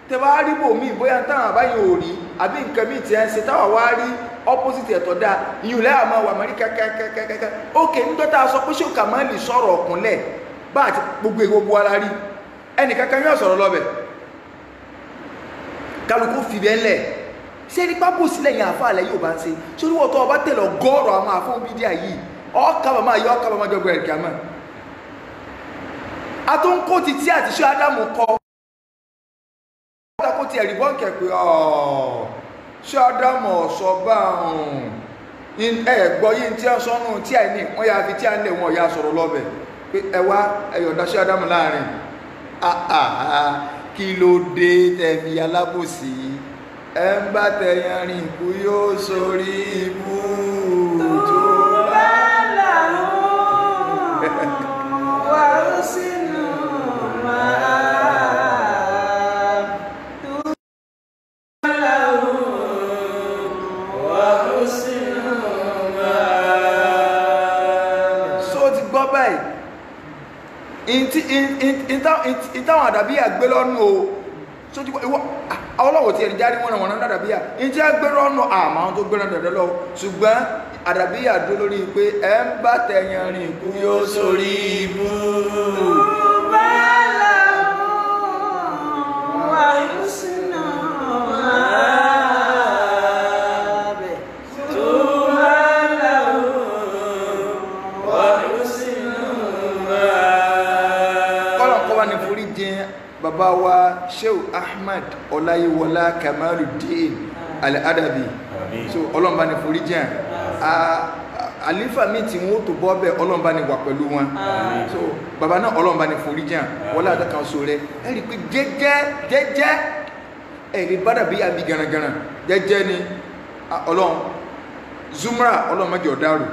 tẹwà rí bò mí bóyá táwọn àbáyé ò rí àbí nǹkan mí tí ẹ ń ṣe táwọn wá rí opposite ẹ̀tọ́ dáa ìyún lẹ́yà máa wà mọ́rí kẹ́kẹ́kẹ́kẹ́kẹ́ ókè nígbàtà sọ pé ṣé ò Kàmáàlì sọ̀rọ̀ ọ̀kúnlẹ̀ bá àti gbogbo ara rí ẹnì kankan yóò sọ̀rọ̀ lọ́bẹ̀ kálukú fìbẹ́ ńlẹ̀ ṣé ní pápó sílẹ̀ yẹn àfa àlẹ́ yóò bá ń ṣe sórí wọ́tọ́ ọba tẹ̀lọ gọ́ọ̀rọ̀ àwọn àfọ́n bídíà yìí ọ̀kàbàmá yọ ọ̀kàbàmá jọgbọ̀ ẹ̀rì kàmá atúnkó ti tí àti ṣé Ádámù kọ́ kó ti ẹ̀rí bọ́ǹkẹ̀ pé ṣé Ádámù ọ̀sọ́ bá ẹ̀gbọ́ yìí tí a sọ́nù tí a ní wọ́n yà fi tí a ń lè wọ́n yà sọ̀rọ̀ lọ́bẹ̀ pé ẹwà ẹ̀yọ̀dá ṣé Ádámù láàrin kí ló dé tẹ̀mí alábòsí ẹ ń bá tẹ̀yàn rìn kú yóò sórí ibú tó bá làwọn wà ó sínú máa. ìtàwọn àdàbíyà gbé lọ́nù o sójú ìwọ ọlọ́wọ̀ tí ẹni járí wọ́n náà àdàbíyà ìtí a gbé lọ́nù àmà tó gbé náà dẹ̀dẹ̀ lọ ṣùgbọ́n àdàbíyà dó lórí pé ẹ ń bá tẹ̀yàn rìn kú yóò sórí ibú bàbá wa Sheikh Ahmad Ọláyíwọlá Kamaluddin Al-Adabi so ọlọ́mbà ní forí jẹ́ àlífà mi tí wọ́n tó bọ́ bẹ́ ọlọ́mbà ní wà pẹ̀lú wọn so bàbá náà ọlọ́mbà ní forí jẹ́ wọlá àdákan so rẹ ẹ̀rí pé jẹ́jẹ́ ẹ̀rí bádà bí àbí garagara jẹ́jẹ́ ni ọlọ́run Zumra ọlọ́mọdé ọ̀dárù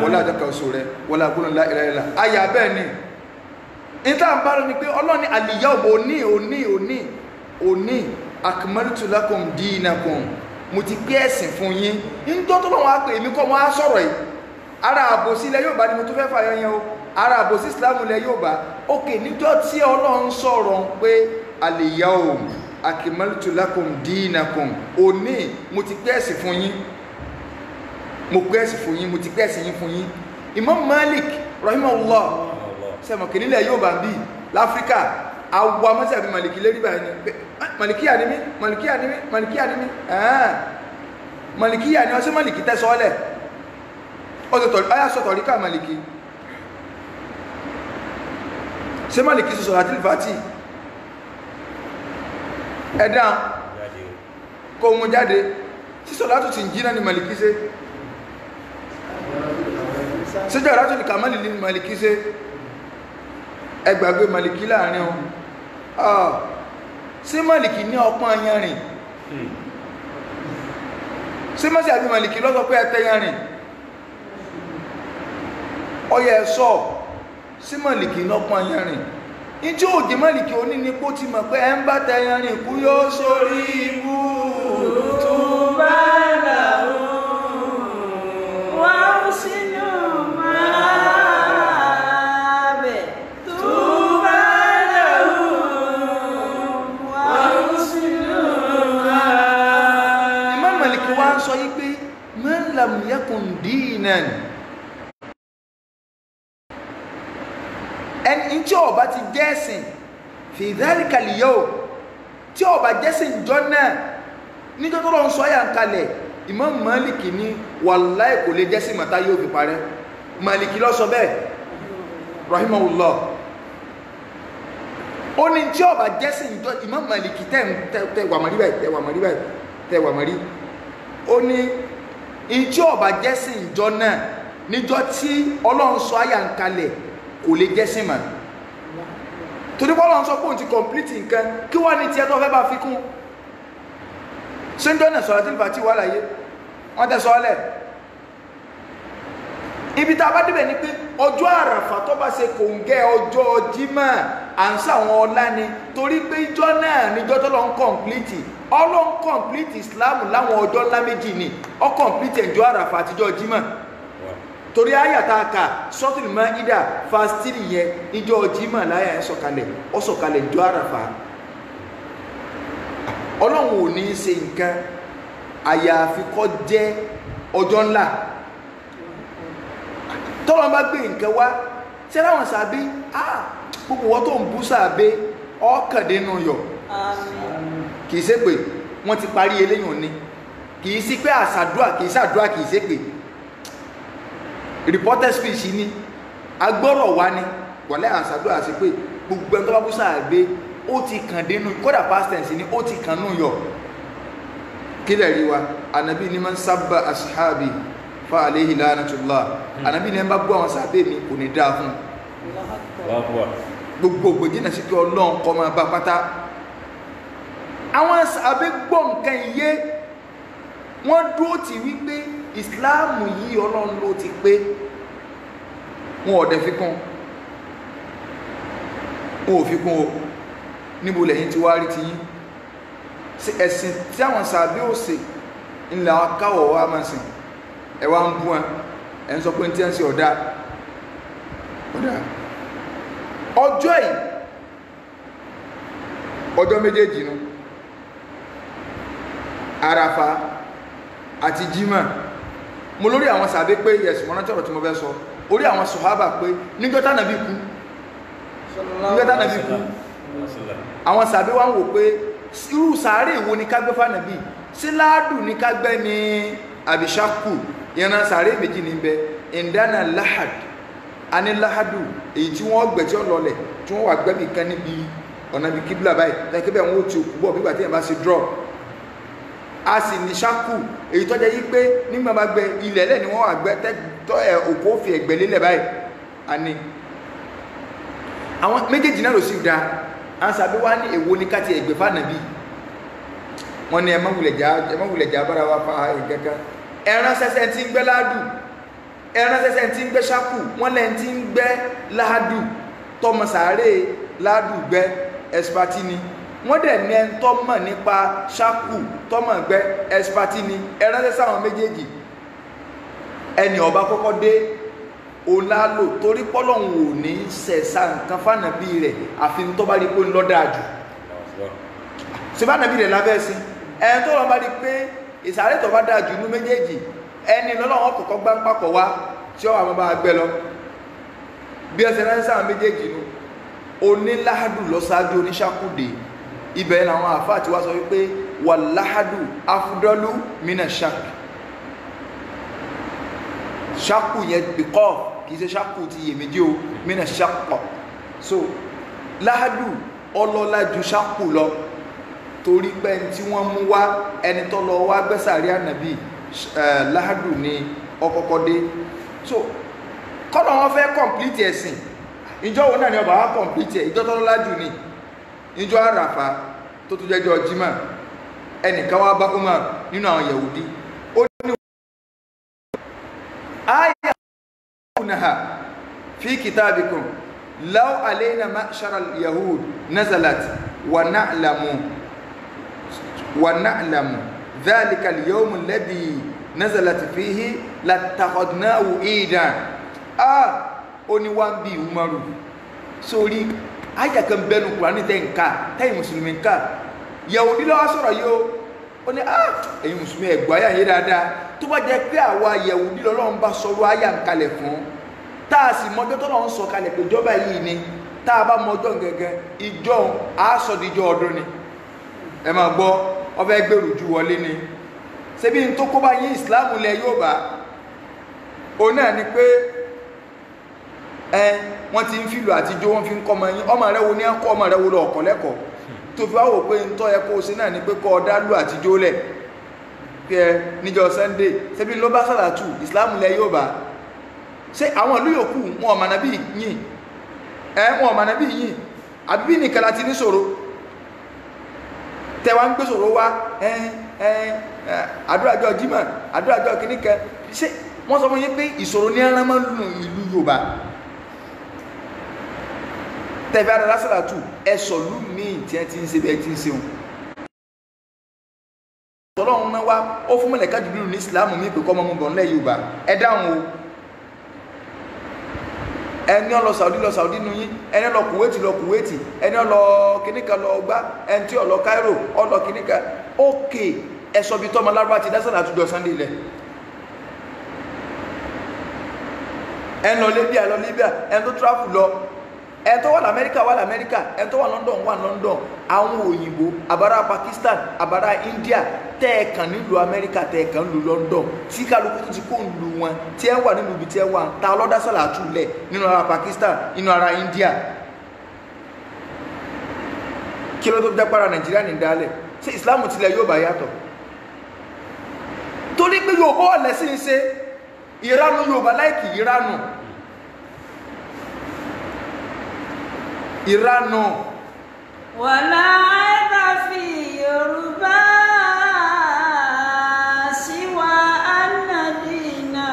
wọlá àdákan so rẹ wọlá àgbónà láìláìlá ayà bẹ́ẹ̀ ni ìta ń bára ní pé ọlọ́ni al-yawma òní akmaltu lakum dinakum mo ti pé ẹ̀sìn fún yín ń tó tó lọ́wọ́ pé èmi kọ́ wọ́n á sọ̀rọ̀ yìí ara àbòsí ilẹ̀ Yorùbá ni mo tó fẹ́ fà yẹn o ara àbòsí Islam ilẹ̀ Yorùbá òkè níjọ́ tí Ọlọ́run sọ̀rọ̀ pé al-yawma akmaltu lakum dinakum òní mo ti pé ẹ̀sìn fún yín mo ti pé ẹ̀sìn yín fún yín Imam Malik rahimahullah sẹ́mọ̀ kì nílẹ̀ yóò bá ń bí láfíríkà àwọ̀ amọ́sí àbí màlìkì lérí báyìí ní màlìkíyà ní mí màlìkíyà ní ọsí màlìkì tẹ́sọ́ọ́lẹ̀ aya sọ tọ̀ríkà Màlìkí ṣé Màlìkí sọ Salatul Fati ẹ̀dá kò mú jáde sí Salatu Tinjina ni Màlìkí ṣe sí Jawharatul Kamali ni Màlìkí ṣe ẹgbàgbé Màlìkí láàrin ohun sí Màlìkí ní ọpọ́n ayanrin sí mọ́sí àbí Màlìkí lọ́sọ pé ẹtẹ́ yanrin ọyẹ ẹ̀ṣọ́ sí Màlìkí ní ọpọ́n ayanrin ìjọ òjì Màlìkí oní ní kó ti mọ̀ pé ẹ ń bá tẹ yanrin kú yóò sórí ibú tó bá làwọn wá sínú máa bẹ̀ tó bá làwọn wá sínú máa. Imam Màlìkí wá ń sọ yí pé man lam yakun dinan ẹni tí ó bá ti jẹ́sìn fi dhalika al-yawm tí ó bá jẹ́sìn jọ náà níjọ́ tó lọ ń sọ ayà ń kalẹ̀ Imam Màlìkí ní wàláhì kò lè jẹ́sìn mọ̀tá yóò fi parẹ́ Màlìkí ló sọ bẹ́ẹ̀ rahimahullah ó ní tí ó bá jẹ́sìn jọ Imam Màlìkí tẹ́wà mọ̀rí ó ní tí ó bá jẹ́sìn jọ náà níjọ́ tí Ọlọ́run sọ ayà ń kalẹ̀ kò lè jẹ́sìn mọ̀ torí bọ́lọ́run sọ pé òun ti complete nǹkan kí wá ní tiẹ̀ tó fẹ́ bá fi kún ṣéńjọ́ náà Salatul Fati wà láyé wọ́n tẹ́ sọ́ọ́lẹ̀ ibi tá a bá débẹ̀ ni pé ọjọ́ àràfà tó bá ṣe kò ń gẹ́ ọjọ́ Jímọ̀ à ń sàwọn ọlá ni torí pé ìjọ náà níjọ́ tó lọ ń complete Ọlọ́run complete Islam láwọn ọjọ́ ńlá méjì ni ó complete ẹjọ́ àràfà àtijọ́ Jímọ̀ torí ayàtà ká Suratul Maida verse 3 yẹn ìjọ Jímọ̀ láyà ẹ̀ sọ̀kalẹ̀ ìjọ àràfà Ọlọ́run ò ní ṣe nǹkan àyàfi kó jẹ́ ọjọ́ ńlá tọ́lọ́ bá gbé nǹkan wá ṣé láwọn sàbí gbogbo wọ́n tó ń bú sàbí ọkàndínú yọ kìí ṣe pé wọ́n ti parí eléyìn òní kìí sí pé àṣàdúà kìí ṣàdúà kìí ṣe pé reporter speech ni agbọ́rọ̀ wá ní wọlé àṣàdúà sí pé gbogbo ẹni tó bá bú sàbí ó ti kàn dínú kódà past tense ni ó ti kàn nú yọ kí lè rí wa Ànábì ní man sabba ashabi fa alayhi lanatullah Ànábì ní bá bú àwọn sàbí mi kò ní dáa fún gbogbo gbèjìnà sí kí Ọlọ́run kọ́ máa bá pátá àwọn sàbí gbọ́ nǹkan iye wọ́n dúró ti wípé ìsìláàmù yìí Ọlọ́run ló ti pé wọn ọ̀dẹ̀ fi kún wọn ò fi kún o níbo lẹ́yìn tí wá rí ti yín ẹ̀sìn tí àwọn sàbí ò ṣe ńlá káwọ̀ wá máa sìn ẹwà ń bú wọn ẹ̀ ń sọ pé tí ẹ̀ ń ṣe ọ̀dá ọjọ́ yìí ọjọ́ méjèèjì nù Àràfà àti Jímọ̀ mo lórí àwọn sàbí pé yẹ̀sùn mọ́ná tọ̀rọ̀ tí mo fẹ́ sọ orí àwọn sàhábà pé níjọ́ tánàbí kú àwọn sàbí wá ń wò pé irú sàárè wo ni ká gbé fánàbí sí láàdù ní ká gbé ní àbíṣákù ìran sàárè méjì ní bẹ ìdáná láhàd a ní láhàdù èyí tí wọ́n gbẹ̀ tí ó lọlẹ̀ tí wọ́n wà gbẹ́bì kan níbi ọ̀nà bí kíbla báyìí lẹ́kẹ́bẹ̀ wọ́n ó ti òkú bọ̀ bígbà tí ẹ̀ bá ṣe drop a sì ní ṣákù èyí tọ́jẹ́ yí pé nígbà bá gbẹ ilẹ̀ lẹ́ ni wọ́n wà gbẹ́ tọ́ ẹ̀ òkú ó fi ẹ̀gbẹ́ lélẹ̀ báyìí a ní àwọn méjèèjì náà ló sì dá a sàbí wá ní èwo ní káti ẹ̀gbẹ́ fánàbí wọ́n ní ẹ má wulẹ̀ jà bára wa fa ìkẹ́kẹ́ ẹran sẹ́sẹ́ tí ń gbẹ́ láàdù ẹran sẹ́sẹ́ tí ń gbẹ́ ṣákù wọ́n lẹ́ tí ń gbẹ́ láàdù tọmọ sàárè láàdù gbẹ́ ẹ̀sìpátì ni wọ́n dẹ̀ ní ẹni tọ́mọ̀ nípa ṣákù tọ́mọ̀ gbẹ́ ẹ̀sìpátì ni ẹran sẹ́sẹ́ àwọn méjèèjì ẹni ọba kọ́kọ́ dé olálò torí pọ́lọ́hun ò ní sẹ̀sà nǹkan fánàbí rẹ̀ àfi tó bá rí pé ń lọ́dà jù sí fánàbí rẹ̀ lábẹ́ sí ẹni tó lọ bá rí pé ìsàrẹ́ tó bá dáa jù ní méjèèjì ẹni lọ́lọ́wọ́ kọ̀kọ́ gbá ń pàkọ̀ wá tí ó àwọn bá gbẹ́ lọ bí ẹsẹ̀ rẹ̀ sáà méjèèjì nù oníláhàdù lọ sáájú oníṣàkúdé ibẹ̀ làwọn àfáà ti wá sọ wípé wà láhàdù afúdọ́lú mínà ṣák ṣákù yẹn bìkọ́ kìí ṣe ṣákù ti iyèméjì o mìíràn ṣákọ̀ so láhádù ọlọ́lá ju ṣákù lọ torí pé tí wọ́n mú wá ẹni tó lọ wá gbẹ́sàrí ànàbí láhádù ní ọkọ̀kọ́ dé so kọ́nà wọn fẹ́ complete ẹ̀sìn ìjọ wo náà ni ọba wá complete ẹ̀ ìjọ tó lọ́lá jù ní ìjọ àràfà tó tó jẹ́jọ́ jímà ẹnìkan wá bá Umar nínú àwọn Yahudi ó ní ayé naha fi kitabikum law alayna ma'shara al-yahud nazalat wa na'lamu dhalika al-yawm alladhi nazalat fihi lattakhadnahu idan ó ní wá bí Umaru sórí ayé kan bẹnu Kùránì tẹ́ nǹka tẹ́yìn mùsùlùmí nǹka Yahudi lọ́wọ́ sọ̀rọ̀ yóò ó ní ẹ̀yin mùsùlùmí ẹ̀gbọ́ ayé yé dáadáa tó bá jẹ́ pé àwa Yahudi lọ́lọ́run bá sọ̀rọ̀ ayé àǹkalẹ̀ fún tá a sì mọjọ́ tó lọ́n sọ kalẹ̀ pé ìjọba yìí ni tá a bá mọjọ́ gẹ́gẹ́ ìjọ àásọdíjọ́ ọdún ni ẹ máa gbọ́ ọbẹ̀ gbèrú ju wọlé ni ṣebí n tó kó bá yín ìsìláàmù lẹ yóò bá o náà ni pé wọ́n ti ń fìlù àtijọ́ wọ́n fi ń kọ́ ọmọ yín ọmọ rẹ wo ní ẹ̀kọ́ ọmọ rẹ wo lọ ọ̀kọ́ lẹ́kọ̀ọ́ tó fi wá wò pé ń tọ́ ẹ kó o sí náà ni pé kọ́ ọ dá lù àtijọ́ lẹ̀ pé níjọ́ Sunday ṣebí ló bá sàlàtù ìsìláàmù lẹ yóò bá ṣé àwọn ìlú yòókù wọn ọmọ nàbí yìn wọn ọmọ nàbí yìn àbí nìkan láti ní ṣòro tẹwà ń gbé ṣòro wá àdúràjọ Jímọ̀ àdúràjọ kìnnìkan ṣé wọ́n sọ fún yín pé ìṣòro ní ẹran máa ń lù ìlú Yorùbá tẹ̀fẹ́ àdàlá sàlàtù ẹ̀sọ̀ lù míì tí ẹ ti ń ṣe bẹ́ẹ̀ tí ń ṣeun tọ́lọ́run náà wá ó fún mọ̀lẹ́ká jùlọ ní ìsìláàmù mi pé kọ́ ọmọ mu bọ̀ nílẹ̀ Yorùbá ẹ dáhùn o ẹni ó lọ Saudi nu yín ẹni ó lọ Kuwaiti ẹni ó lọ kìnnìkan lọ gbá ẹni tí ó lọ Cairo ó lọ kìnnìkan ókè ẹ̀sọ́ bí tọ́mọ lárúbá ti dásán àtújọ Sunday ilẹ̀ ẹni lọ Libya ẹni tó travel lọ ẹni tó wà l'Amẹ́ríkà ẹni tó wà London àwọn òyìnbó àbárá Pakistan àbárá India tẹ́ẹ̀kan nílùú Amẹ́ríkà tẹ́ẹ̀kan nílùú London tí kálukú ti kó nílùú wọn tí ẹ wà nílùú ibi tí ẹ wà ta ọlọ́dá sàlátù lẹ̀ nínú ara Pakistan nínú ara India kí ló tó jápára Nàìjíríà ní dálẹ̀ sí Ìsìláàmù tilẹ̀ yóò bá yàtọ̀ torí pé yóò bọ́ ọ̀lẹ́ sí ṣe ìranu Yorùbá láìkì ìranu wàlá ẹ̀bà fi Yorùbá síwá ànàdínà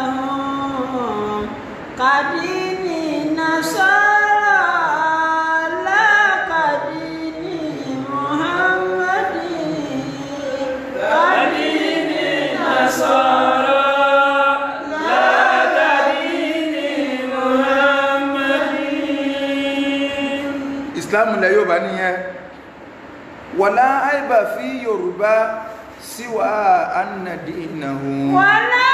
kàdínì Nasara lákàdínì Muhammadi kàdínì Nasara lákàdínì Muhammadi. Ìsìláàmù lẹ yóò bá níyẹn wàlá àìbà fi Yorùbá síwá ànàdínàhù wàlá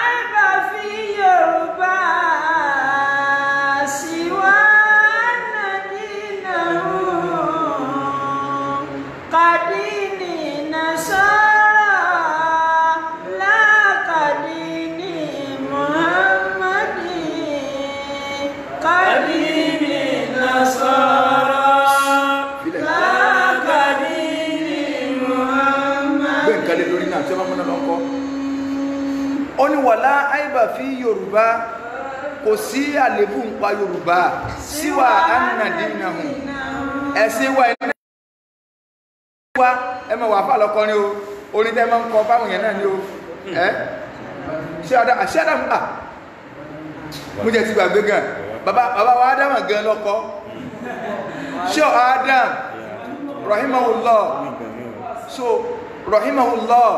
àìbà fi Yorùbá síwá ànàdínàhù kàdínì Nasara lákàdínì Muhammadi kàdínì Nasara. Ó ní wàlá àìbà fi Yorùbá kò sí àlébù ń pa Yorùbá síwà ànàdínàhù ẹ̀sìn wa ẹ̀mẹ́ wá ẹmọ wà fà lọ́kọrin o orin tẹ́ mọ́ ń kọ fáwọn èèyàn náà ni o ṣé Adam mú jẹ́ ti gbàgbé gan bàbá wa Adam gan lọ́kọ ṣé Adam rahimahullah so rahimahullah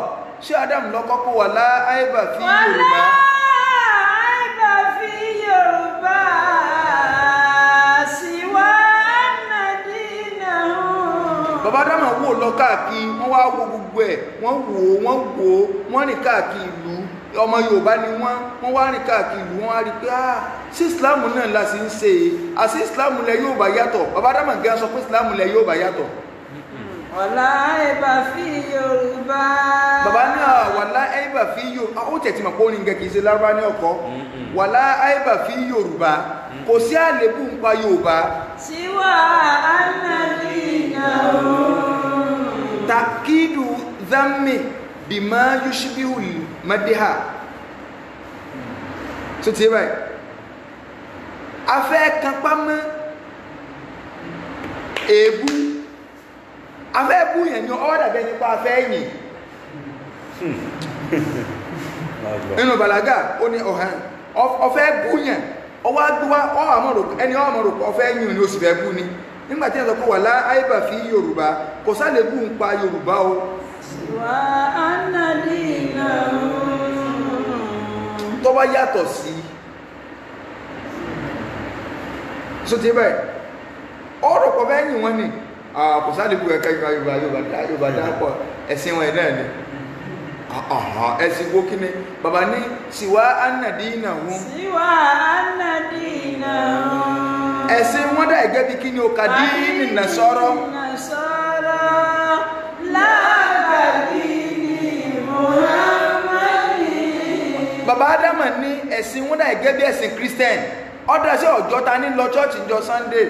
ṣé Adam lọ́kọ́ kó wà láàáìbà fi Yorùbá àìbà fi Yorùbá síwá ànàdínàhù. bàbá Adam wò lọ káàkiri wọ́n wá wo gbogbo ẹ̀ wọ́n rìn káàkiri ìlú ọmọ Yorùbá ni wọ́n wá rìn káàkiri ìlú wọ́n wá rí pé sí Ìsìláàmù náà la sì ń ṣe àti Ìsìláàmù lẹ Yorùbá yàtọ̀ bàbá Adam gan sọ pé Ìsìláàmù lẹ Yorùbá yàtọ̀ wàlá ẹ̀bà fi Yorùbá. bàbá ní wàlá ẹ̀bà fi Yorùbá ó tẹ̀ tí mà pọ́ ní nǹkan kìí ṣe lárúbá ní ọkọ̀ wàlá ẹ̀bà fi Yorùbá kò sí àlébù ń pa Yorùbá. síwá annadina takidu dhammi bima yushbihu madiha so tí báyìí afẹ́ kan pamọ́ èébú afẹ́ bú yẹn ni ọwọ́ dàbẹ́ nípa afẹ́ yìn nínú balaga ó ní ọ̀hán ọfẹ́ bú yẹn ọwọ́ agbúwá ẹni ọmọrò ọfẹ́ yìn ni ó sì fẹ́ bú ni nígbàtí ẹ̀sọ́ pé wà láàáìbà fi Yorùbá kò sálẹ̀ bú ń pa Yorùbá o síwá annadina tó bá yàtọ̀ sí so tí báyìí ọ̀rọ̀ pọ̀ bẹ́ẹ̀ yìn wọ́n ni kò sálẹ̀ bú ẹ̀ka Yorùbá dápọ̀ ẹ̀sìn wọn náà ni ẹ̀sìn wo kí ni bàbá ní síwá annadina wọn síwá annadina ẹ̀sìn wọ́n dà ẹ̀gẹ́ bí kí ni o kàdínì Nasara láàkàdínì Muhammadi. bàbá Ádámà ní ẹ̀sìn wọ́n dà ẹ̀gẹ́ bí ẹ̀sìn Christian ọ̀dà sí ọjọ́ ta ní lọ chọ́ọ̀chì jọ Sunday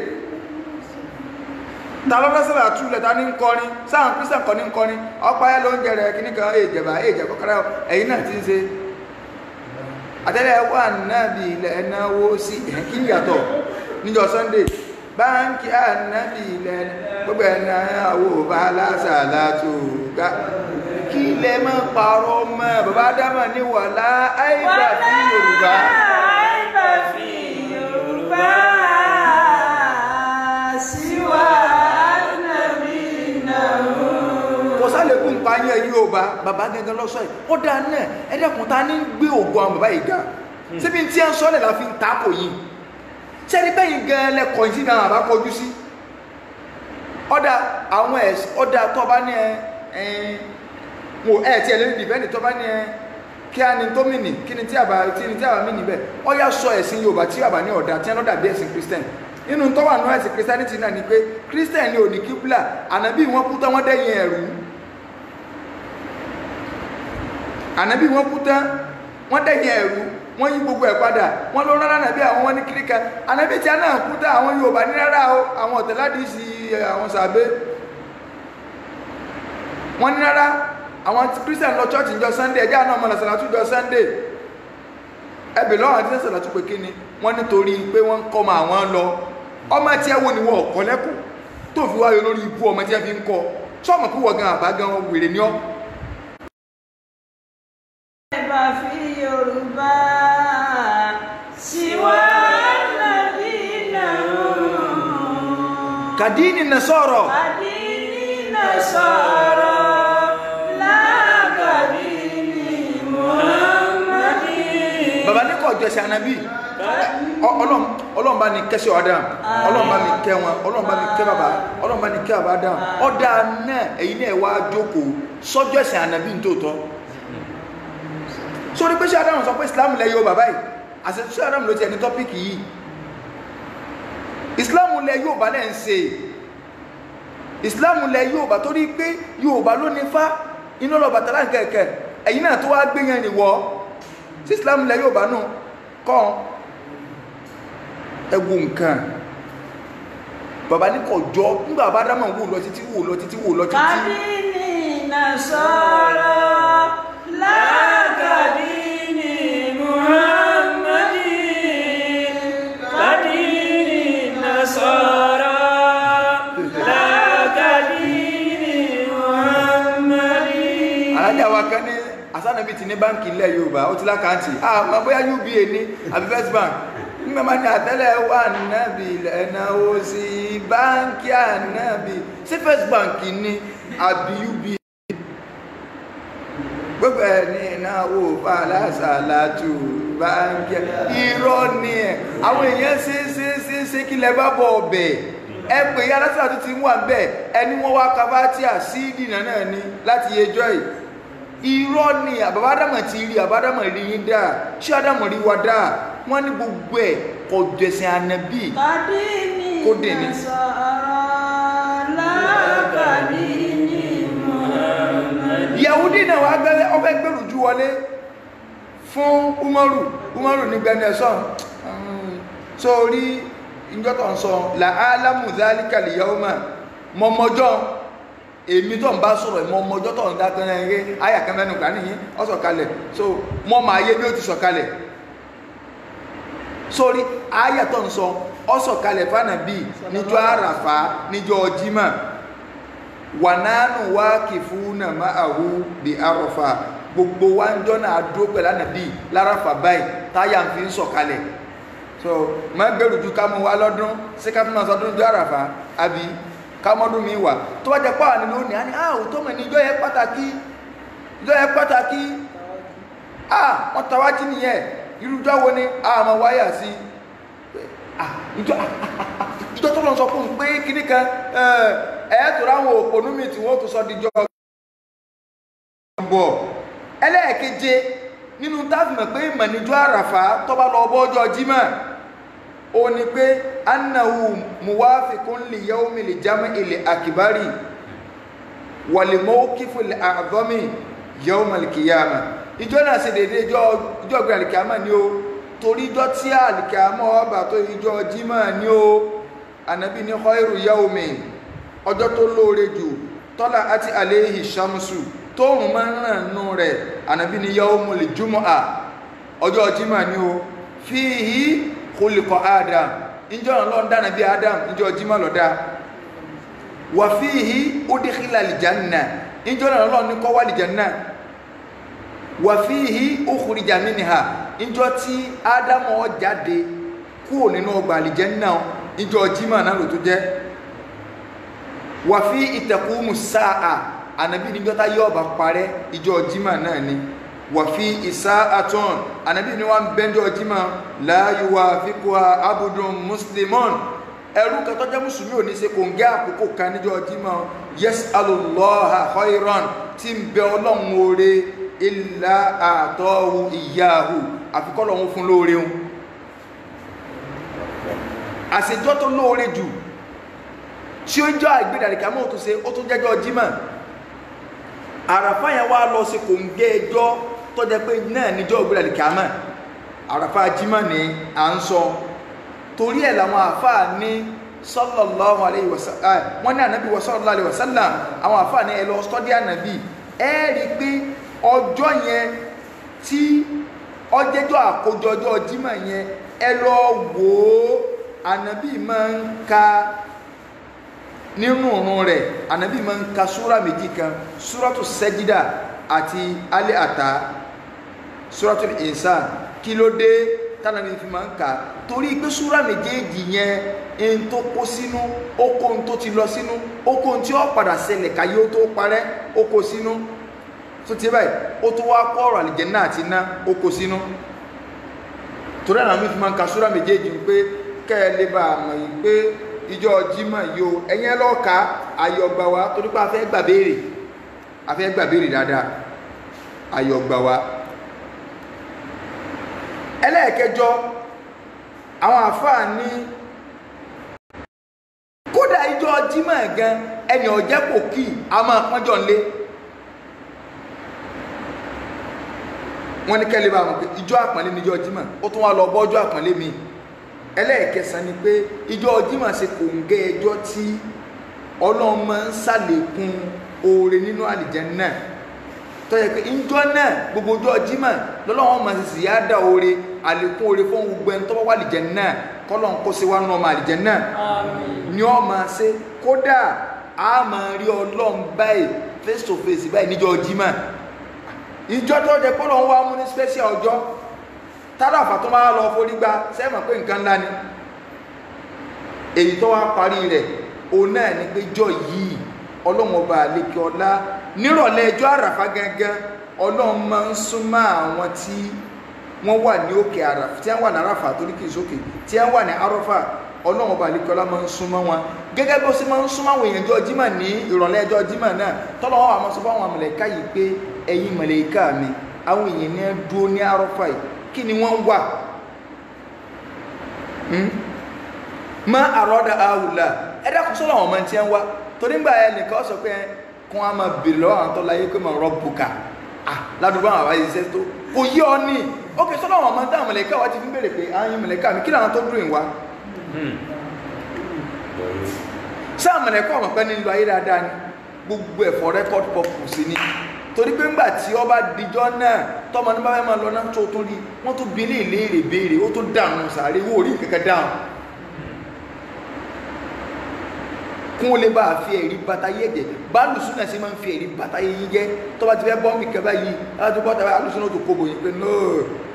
ta lọ́dọ́ sí àtúlẹ̀ ta ní ń kọrin sáwọn Christian kọ́ ní ń kọrin ọ̀pá ẹ̀ ló ń jẹrẹ kíní kan èjẹ̀bà kọ́kọ́rọ́ ẹ̀yìn náà ti ń ṣe àtẹ́lẹ̀ wà náà bí ilẹ̀ ẹ̀náwó sí kí yàtọ̀ níjọ Sunday báńkì ànábì ilẹ̀ gbogbo ẹ̀nà àwò bá lásàlá tó ga kí ilẹ̀ mọ́ parọ́ mọ́ bàbá Ádámà ní wàlá àìbà fi Yorùbá àìbà fi Yorùbá síwá annadina kò sálẹ̀kùn ń pa yẹn Yorùbá bàbá gẹ́gẹ́ lọ́sọ̀ yìí ó dáa náà ẹ̀dẹ́kùn ta ní gbé ògùn àwọn bàbá yìí ga síbi tí ẹ̀ ń sọ́lẹ̀ la fi ń takò yìí sẹ́ni bẹ́yìn gan lẹ́kọ̀ọ́ sí náà àbá kọjú sí ọ̀dà àwọn ẹ̀sìn ọ̀dà tó bá ní tí ẹ̀ lórí dìbẹ́ndì tó bá ní kí á ní tó mìnì kí ni tí àbá mìnì bẹ́ẹ̀ ọ yá sọ ẹ̀sìn Yorùbá tí àbá ní ọ̀dà tí ẹ̀ lọ́dà bí ẹ̀sìn Christian nínú tó wà ní ẹ̀sìn Christianity náà ni pé Christian ni òní kíbla ànábì wọn kú tán wọ́n dẹ́yìn ẹ̀rú ànábì wọn kú tán wọ́n dẹ́yìn ẹ̀rú wọ́n yí gbogbo ẹ̀ padà wọ́n ló rárá nàbí àwọn wọn ní kíríkà ànábì tí a náà kú tá àwọn Yorùbá ní rárá o àwọn ọ̀tẹ̀ládìsí àwọn sàbẹ́ wọ́n ní rárá àwọn Christian lọ church ìjọ Sunday ẹjá náà mọ̀ lọ́sàlátù ìjọ Sunday ẹbẹ̀ lọ́wọ́ àti sẹ́sàlátù pé kí ni wọ́n nítorí pé wọ́n kọ́ ma àwọn lọ ọmọ tí ẹ wo ni wọ́n ọ̀kọ́ lẹ́kọ̀ọ́ tó fi wáyé lórí ibú ọmọ tí ẹ fi ń kọ́ sọ́ọ̀mù kú wọ̀gán àbágan wèrè ní ọ́ ẹ̀bà fi Yorùbá síwá annadina kàdínì Nasara láàkàdínì Muhammadi. bàbá ní kọ̀ jẹ́sẹ̀ ànábì Ọlọ́run bá ní kẹ́sẹ̀ Adam Ọlọ́run bá mi kẹ́ wọn Ọlọ́run bá mi kẹ́ bàbá Ọlọ́run bá ní kẹ́ bàbá Adam ọ̀dà náà ẹ̀yin náà wá jókòó sọ́jọ́ ẹ̀sẹ̀ ànábì ní tòótọ́ sórí pé ṣé Adam sọ pé Islam lẹ Yorùbá báyìí àti ṣé Adam ló ti ẹni tọ́pìkì yìí Islam lẹ Yorùbá lẹ́ ń ṣe Islam lẹ Yorùbá torí pé Yorùbá ló ní fá iná lọ bàtàlá kẹ̀kẹ́ ẹ̀yin náà tó wá gbé yẹn nìwọ́ sí Islam lẹ Yorùbá náà kọ́ ẹgbù nǹkan bàbá ní kọjọ́ nígbà bá dámà wò lọ títí kàdínì Nasara láàkàdínì Muhammadi. kàdínì Nasara láàkàdínì Muhammadi. alájà wa kan ní asánàbí ti ní báńkì ilẹ̀ Yorùbá ó ti lákàntì àmọ́ bóyá UBA ní àbí First Bank nígbàmá ní àtẹ́lẹ̀ wà náàbì ẹ̀nàwó sí báńkì ànábì sí First Bank ní àbí UBA gbogbo ẹni ìnáwó fàlásàlátù báńkì irọ́ ni ẹ̀ àwọn èèyàn ṣe kí lẹ bá bọ̀ ọ̀bẹ̀ ẹ pè yá lásìlátù ti ń wà bẹ́ẹ̀ ẹni wọ́n wá kafátíà sí ìdìnà náà ní láti yẹjọ́ yìí irọ́ ni àbábá Ádámù ti rí àbádámù rí yín dáa ṣé Ádámù rí wa dáa wọ́n ní gbogbo ẹ̀ kọjọsìn ànábì kó dè ní. láàkàdínì Yahudi náà wá gbẹ́lẹ́ ọfẹ́ gbẹ̀rù jú wọlé fún Umaru ní gbẹ̀nẹ̀ sọ́n so rí ìjọ́tọ̀ ń sọ la'alamu dhalika al-yawma mọ́mọ́jọ́ èmi tó ń bá sọ̀rọ̀ mọ́mọ́jọ́ tó ń dákẹ́rẹ́ eré ayàkẹ́mẹ́nu kà níyí ọ sọ̀kalẹ̀ so mọ́ máa yé bí ó ti sọ̀kalẹ̀ sórí ayàtọ̀ ń sọ ọ sọ̀kalẹ̀ fánàbí níjọ́ àràfà níjọ́ jímà wà nánú wá kì fún náà máa àwú bí àrọ̀fà gbogbo wa ń jọ́nà àdó pẹ̀lú ànàbí láràfà báyìí táyà ń fi ń sọ̀kalẹ̀ so má gbèrú ju ká mú wa lọ́dún sí ká fún ma sọdún jọ àràfà àbí ká mọ́dún mi wà tó bá jẹ pàwà nínú ní a ní òótọ́ mọ̀ ní ìjọ yẹ pàtàkì wọ́n tàwájí nìyẹn irújọ́ wo ni àmọ́ wáyà sí ìjọ tó lọ sọ fún pé kíní kan ẹ̀ẹ́tò ráwọn òpónú mi tí wọ́n tó sọ díjọ́ bọ̀ ẹlẹ́ẹ̀keje nínú táfìmọ̀ pé ìmọ̀ níjọ́ àràfà tó bá lọ bọ́jọ́ jímọ̀ ó ní pé annahu muwafiqun li yawmi li jam'i li akbari wa li mawqifi li a'zami yawm al-qiyamah ìjọ náà ṣe dédé ìjọ gbé al-qiyamah ní o torí ìjọ tí al-qiyamah ọba tó ìjọ jímọ̀ ní o ànábì ní khairu yawmi ọjọ́ tó lóore jù tọ́lá àti alayhi shamsu tóòrùn máa ń ràn nù rẹ̀ ànábì ní yawmul jumu'ah ọjọ́ jímọ̀ ní o fihi khuliqa Adam ìjọ náà dáná bí Adam ìjọ jímọ̀ lọ́dá wa fihi udkhila al-janna ìjọ náà lọ́ ní kọ́ wà al-janna wa fihi ukhrija minha ìjọ tí Adam ó jáde kúrò nínú ọgbà al-janna ìjọ jímọ̀ náà ló tó jẹ́ wa fihi taqumu as-sa'a ànábì níjọ́ tá yóò bá parẹ́ ìjọ jímọ̀ náà ni wà fi isa'atun ànábì ní wọ́n bẹ́njọ́ jímọ̀ la yuwafiquha abdun muslimun ẹrú kan tó jẹ́ mùsùlùmí ò ní ṣe kò ń gẹ́ àkókò kan níjọ́ jímọ̀ yas'alullaha khairan tí ń bẹ ọlọ́run oore illa a'tahu iyyahu àfikọ́ lọ́run fún lóore un àṣejọ́ tó lóore jù tí ó jọ àgbédàríkà mọ́ tó ṣe ó tún jẹ́jọ́ jímọ̀ àràfá yẹn wá lọ sí kò ń gé ẹjọ́ tó jẹ́ pé náà níjọ́ àgbédàríkà mọ́ àràfá jímọ̀ ní à ń sọ torí ẹ̀ làwọn àfáà ní sallallahu alayhi wa sallam wọ́n ní ànábì wa sallallahu alayhi wa sallam àwọn àfáà ní ẹ lọ stọ́dí ànábì ẹ rí i pé ọjọ́ yẹn tí ọjẹ́jọ́ àkójọjọ́ jímọ̀ yẹn ẹ lọ wò ó ànábì máa ń ka nínú òrùn rẹ̀ ànábì máa ń ka súra méjì kan súratu sẹ́jídà àti alẹ́ àtà súratul insan kí ló dé tánàbí fi máa ń kà torí pé súra méjèèjì yẹn ń tó kó sínú oko ń tó ti lọ sínú oko tí ó padà ṣẹlẹ̀ káyé ó tó parẹ́ ó kó sínú tó ti báyìí ó tó wá kọ́ ọ̀rọ̀ àlìjẹ́nnà àti iná ó kó sínú torí ànábì fi máa ń ka súra méjèèjì pé kẹ́ ẹ lè bá a mọ̀ yìí pé ìjọ jímọ̀ yóò ẹ̀yẹn lọ́ọ̀ká ayọ̀gbà wa torí pé a fẹ́ gbà béèrè dáadáa ayọ̀gbà wa ẹlẹ́ẹ̀kẹjọ àwọn àfáà ní kódà ìjọ jímọ̀ gan ẹni ọ̀jẹ́ kò kí a máa pọ́njọ́ nlé wọ́n ní kẹ́lẹ́ bá wọn pé ìjọ àpọ́nlé níjọ jímọ̀ ó tún wá lọ bọ́jọ́ àpọ́nlé mi ẹlẹ́ẹ̀kẹsàn ni pé ìjọ jímọ̀ ṣe kò ń gẹ́ ẹjọ́ tí Ọlọ́run máa ń ṣàlékún oore nínú àlìjánnà tó yẹ pé ìjọ náà gbogbo ọjọ́ jímọ̀ lọ́lọ́wọ́n máa ṣe sì yá dá oore àlékún oore fún gbogbo ẹni tó bá wà àlìjánnà kọ́lọ́n kó ṣe wá nù ọmọ àlìjánnà ni ọ máa ṣe kódà a máa rí Ọlọ́run báyìí face to face báyìí níjọ jímọ̀ ìjọ tó jẹ kọ́lọ́n wá mú ní special ọjọ́ tára àfà tó máa lọ forí gba sẹ́mọ̀ pé nǹkan ńlá ni èyí tó wá parí rẹ̀ òun náà ní pé jọ yìí Ọlọ́run ọba àlékè ọlá nírọ̀lẹ́ ẹjọ́ àràfà gangan Ọlọ́run máa ń súnmọ́ àwọn tí wọ́n wà ní òkè àràfà tí wọ́n wà ní àràfà torí kìí sókè tí wọ́n wà ní àràfà Ọlọ́run ọba àlékè ọlá máa ń súnmọ́ wọn gẹ́gẹ́ bí ó sì máa ń súnmọ́ àwọn èèyàn ẹjọ́ jímọ̀ ní ìrọ̀lẹ́ ẹjọ́ jímọ̀ náà tọ́lọ́ wọn àmọ́ sọ fún àwọn mọ̀lẹ́ká yìí pé ẹ̀yin mọ̀lẹ́ká mi àwọn èèyàn ní dúró ní àràfà yìí kí ni wọ́n wà má àrọ́dà àwùlà ẹ̀dá kò sọ́lọ̀ àwọn ọmọ tí wọ́n wá torí gbà ẹ nìkan sọ pé kún á máa bèèrè lọ́wọ́ àwọn tó láyé pé mọ̀ rabbuka ládùúgbò àwọn àwáyé iṣẹ́ tó kò yí ọ ní ókè sọ́dọ̀ àwọn ọmọ táwọn mọ̀lẹ́kà wá ti fi bèèrè pé àyìn mọ̀lẹ́kà mi kí làwọn tó dúró ìwá sáà mọ̀lẹ́kà ọmọ pẹ́ nílò ayé dáadáa ni gbogbo ẹ̀fọ́ record purpose ni torí pé ńgbà tí ọba dijọ́ náà tọmọ ní bábẹ́ máa lọ náà tó tún rí wọ́n tó bí ilé ìléèrè béèrè ó tó dànù sàárè wó orí kẹ̀kẹ́ dáhùn kún ó lè bá fi ẹ̀rí bàtà yé jẹ bá lùsùn náà sí máa ń fi ẹ̀rí bàtà yé yín jẹ tọ́ba ti fẹ́ bọ́m̀bì kẹfà yìí láti bọ́ tàbí alùsùn náà tó kóbo yìí pé nóò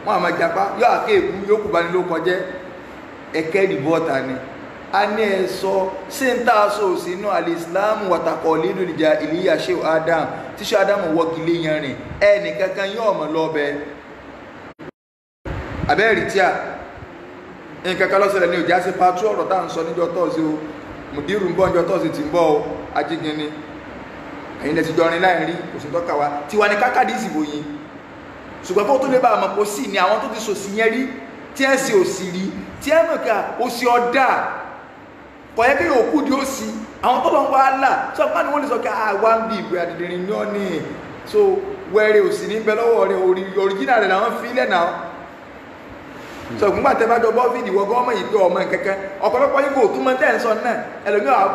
wọ́n àmà japa yóò àké èkú yóò kù bá ní ló kọjẹ́ ẹ̀kẹ́ rìbọ́ta ni a ní ẹ sọ sí ń tà sọ sínú alìsílámù wàtàkọ̀ nínú ìjà ìlíyà ṣe Adam tí ṣe Adam wọ́gilé yan rìn ẹnì kankan yóò mọ̀ lọ́bẹ̀ abẹ́rì tí a nǹkan kan lọ́sẹ̀lẹ̀ ní òjá sí pàtó ọ̀rọ̀ tá à ń sọ níjọ́ tọ́sí o mùdírù ń bọ́ níjọ́ tọ́sí ti ń bọ́ o ajígin ni ẹ̀yin lẹ́ti jọrin láì rí kò sí tọ́ka wa tiwa ni kákàdí ìsìbò yìí ṣùgbọ́n kó tó lè bá àmọ́ kó sì ní àwọn tó ti sòsì yẹn rí tí ẹ̀ sì òsì rí tí ẹ̀ mọ̀ ká òsì ọ̀dà kọ̀yẹ́ kí yóò kú di ó sí àwọn tó lọ ń wá là sọ pé wọ́n lè sọ pé àwa ń bí ìwé àdìdìrín ní ọ́nì so wẹ́rẹ́ òsì ní bẹ lọ́wọ́ rẹ̀ òrìjínà rẹ̀ làwọn fi lẹ̀ náà so nígbà tẹ́ bá jọ bọ́ fídì wọ́n gọ́ọ̀mọ̀ yìí pé ọmọ kẹ́kẹ́ ọ̀pọ̀lọpọ̀ yìí kò túmọ̀ tẹ́ ń sọ náà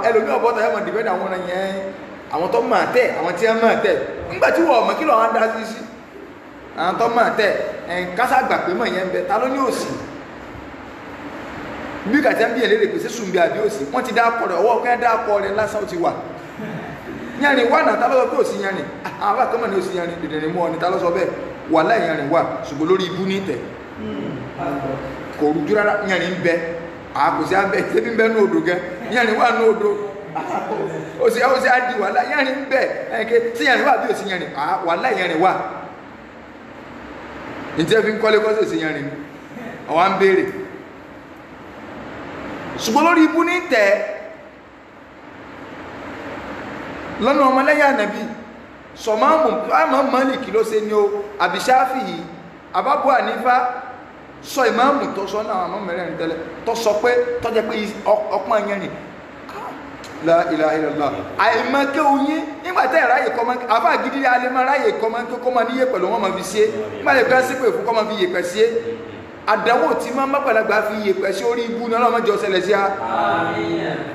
ẹlòmí ọ̀bọ̀tà ẹ̀mọ̀ dìbẹ́dà àwọn ọ̀nà yẹn àwọn tó máa tẹ̀ àwọn tí wọ́n máa tẹ̀ nígbà tí wọ́n ọmọ kí lọ́wọ́ á dá sí sí àwọn tó máa tẹ̀ kásá gbà pé mọ̀ yẹn ń bẹ ta ló ní òsì bí kàtí ń bí ẹ̀ lérè pèsè sùn bí àbí òsì wọ́n ti dákọ̀ rẹ̀ ọwọ́ kẹ́ dákọ̀ rẹ̀ lásán ti wà yẹrin wà náà tálọ́sọ pé òsì yẹrin àwọn àkọ́mọ̀ ní òsì yẹrin dìdìrín mú ọ ní tálọ́sọ bẹ́ẹ̀ wà láì yẹrin wà ṣùgbọ́n lórí ibú ní tẹ̀ kò rújú rárá yẹrin ń bẹ àkòsí abẹ tẹ́bí ń bẹ ní odò gẹ yẹrin wà ní odò òsì àdì wà láì yẹrin ń bẹ ẹ̀kẹ́ sí yẹrin wà bí òsì yẹrin wà láì yẹrin wà ìjẹ́ fi ń kọ́lé kọ́sí òsì yẹrin àwọn ń béèrè ṣùgbọ́n lórí ibú ní tẹ́ lọ́nà ọmọlẹ́yà nàbí sọ̀mọ́mù àmọ́ Málíkì ló ṣe ní o àbí Ṣáfi'í àbábọ̀ Ànífà sọ ìmáàmù tó sọ náà àmọ́ mẹ́rẹ̀ẹ̀rin tẹ́lẹ̀ tó sọ pé tó jẹ́ pé ọpọ́n yẹn ni la ilaha illallah àìmọ́kẹ́ oyin nígbàtẹ́ ìráyè kọmọ àbá gidi alẹ́mọ́ ráyè kọmọ níyè pẹ̀lú wọn ma fi ṣe nígbàtẹ́ pẹ́ sí pé fún kọmọ fi yè pẹ̀ sí àdánwò tí máa mọ́pẹ̀lẹ́gbà fi yè pẹ̀ sí orí ibú ní ọlọ́mọdé ọ̀sẹ̀lẹ̀ sí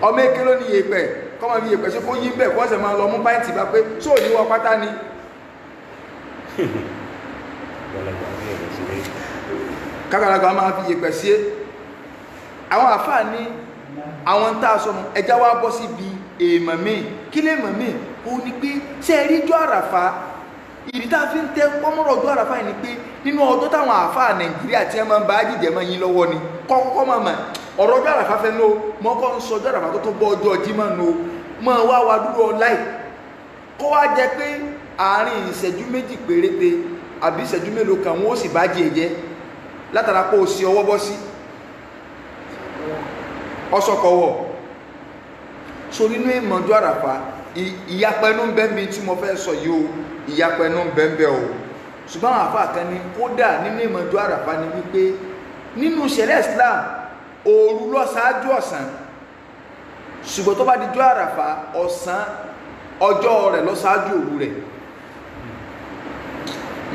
ọmọ èké ló ní yè pẹ̀ kọmọ fi yè pẹ̀ sí kó yí bẹ̀ kọ́ sẹ̀ máa lọ mú pàìntì bá pé sóò ní wọ pátá ni kákàlágbà máa fi yè pẹ̀ sí àwọn àfáà ní àwọn tá a sọ mọ ẹjá wá bọ́ síbi èèmọ̀ míì kí lè mọ̀ míì ó ní pé ṣe rí jọ́ àràfà ìdí tá a fi ń tẹ pọ́mọ́rọ̀ ọjọ́ àràfà yìí ni pé nínú ọjọ́ táwọn àfáà Nàìjíríà tí wọ́n máa ń bá jíjẹ́ mọ́ yín lọ́wọ́ ni kọ́kọ́ máa mà ọ̀rọ̀ ọjọ́ àràfà fẹ́ ló mọ́kọ́ ń sọ ọjọ́ àràfà tó tó bọ́ ọjọ́ Jímọ̀ nù mọ́ wá wa dúró ọláì kó wá jẹ pé àárín ìṣẹ́jú méjì péréte àbí ìṣẹ́jú mélòó kan wọ́n ó sì bá jẹ jẹ látara pé ó sì ọwọ́ bọ́ sí ọsọkọwọ so nínú ìmọ̀jú àràfà ìyapẹnu bẹ́ẹ̀mí tí mo fẹ́ sọ yìí o ìyapẹnu bẹ́ẹ̀bẹ́ o ṣùgbọ́n àwọn àfáà kan ní kódà nínú ìmọ̀jú àràfà ni wípé nínú ṣẹ̀ríà Islam òru ló ṣáájú ọ̀sán ṣùgbọ́n tó bá di jọ́ àràfà ọ̀sán ọjọ́ rẹ̀ ló ṣáájú òru rẹ̀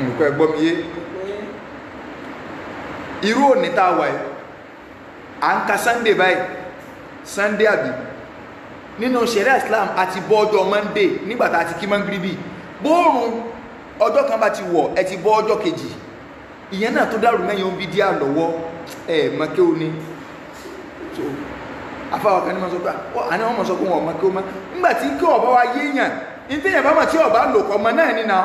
nǹkan ẹ̀gbọ́n mi yé irú òní tá a wà yìí à ń ka Sunday báyìí Sunday àbí nínú ṣẹ̀ríà Islam àti bọ́ ọjọ́ Monday nígbàtà àti kí Magribi bóòrùn ọjọ́ kan bá ti wọ̀ ẹ ti bọ́ ọjọ́ kejì ìyẹn náà tó dárò mẹ́yìn omi díà lọ́wọ́ mọ́kẹ́ o ní so afáwọ̀ kan ní ma sọ pé àní wọ́n mọ̀ sọ pé wọ́n mọ́kẹ́ o mọ́ nígbàtí kí ọba wa yéèyàn ní tẹ́yàn bá mọ̀ tí ọba lò kọ́ ọmọ náà nínà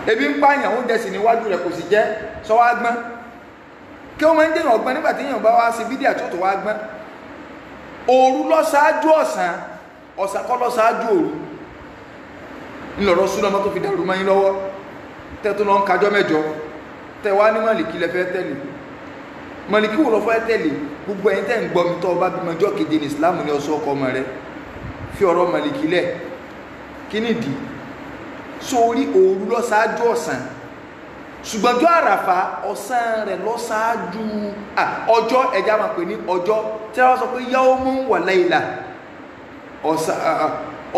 ebi ń pààyàn oúnjẹ sì níwájú rẹ̀ kò sì jẹ́ sọ wá gbọ́n kí wọ́n máa ń dènà ọgbọ́n nígbàtí èèyàn bá wá sí bídíà tó tó wá gbọ́n òru lọ ṣáájú ọ̀sán ọ̀sán kọ́ lọ ṣáájú òru ńlọrọ̀ súnà mọ́ tó fi dàrú mọ́ yín lọ́wọ́ tẹ́ tó lọ ń kájọ́ mẹ́jọ tẹ́ wá ní Málíkì lẹ fẹ́ tẹ̀lé Málíkì wò lọ fẹ́ tẹ̀lé gbogbo ẹ̀yin tẹ́ ń gbọ́ mi tọ́ ọba bímọ ọjọ́ keje ní Islam ní ọsọ ọkọ ọmọ rẹ fi ọ̀rọ̀ Málíkì lẹ̀ kí nìdí sórí òru lọ ṣáájú ọ̀sán ṣùgbọ́n ọjọ́ àràfà ọ̀sán rẹ̀ lọ ṣáájú ọjọ́ ẹja máa pè ní ọjọ́ tí wọ́n sọ pé yawmun wa layla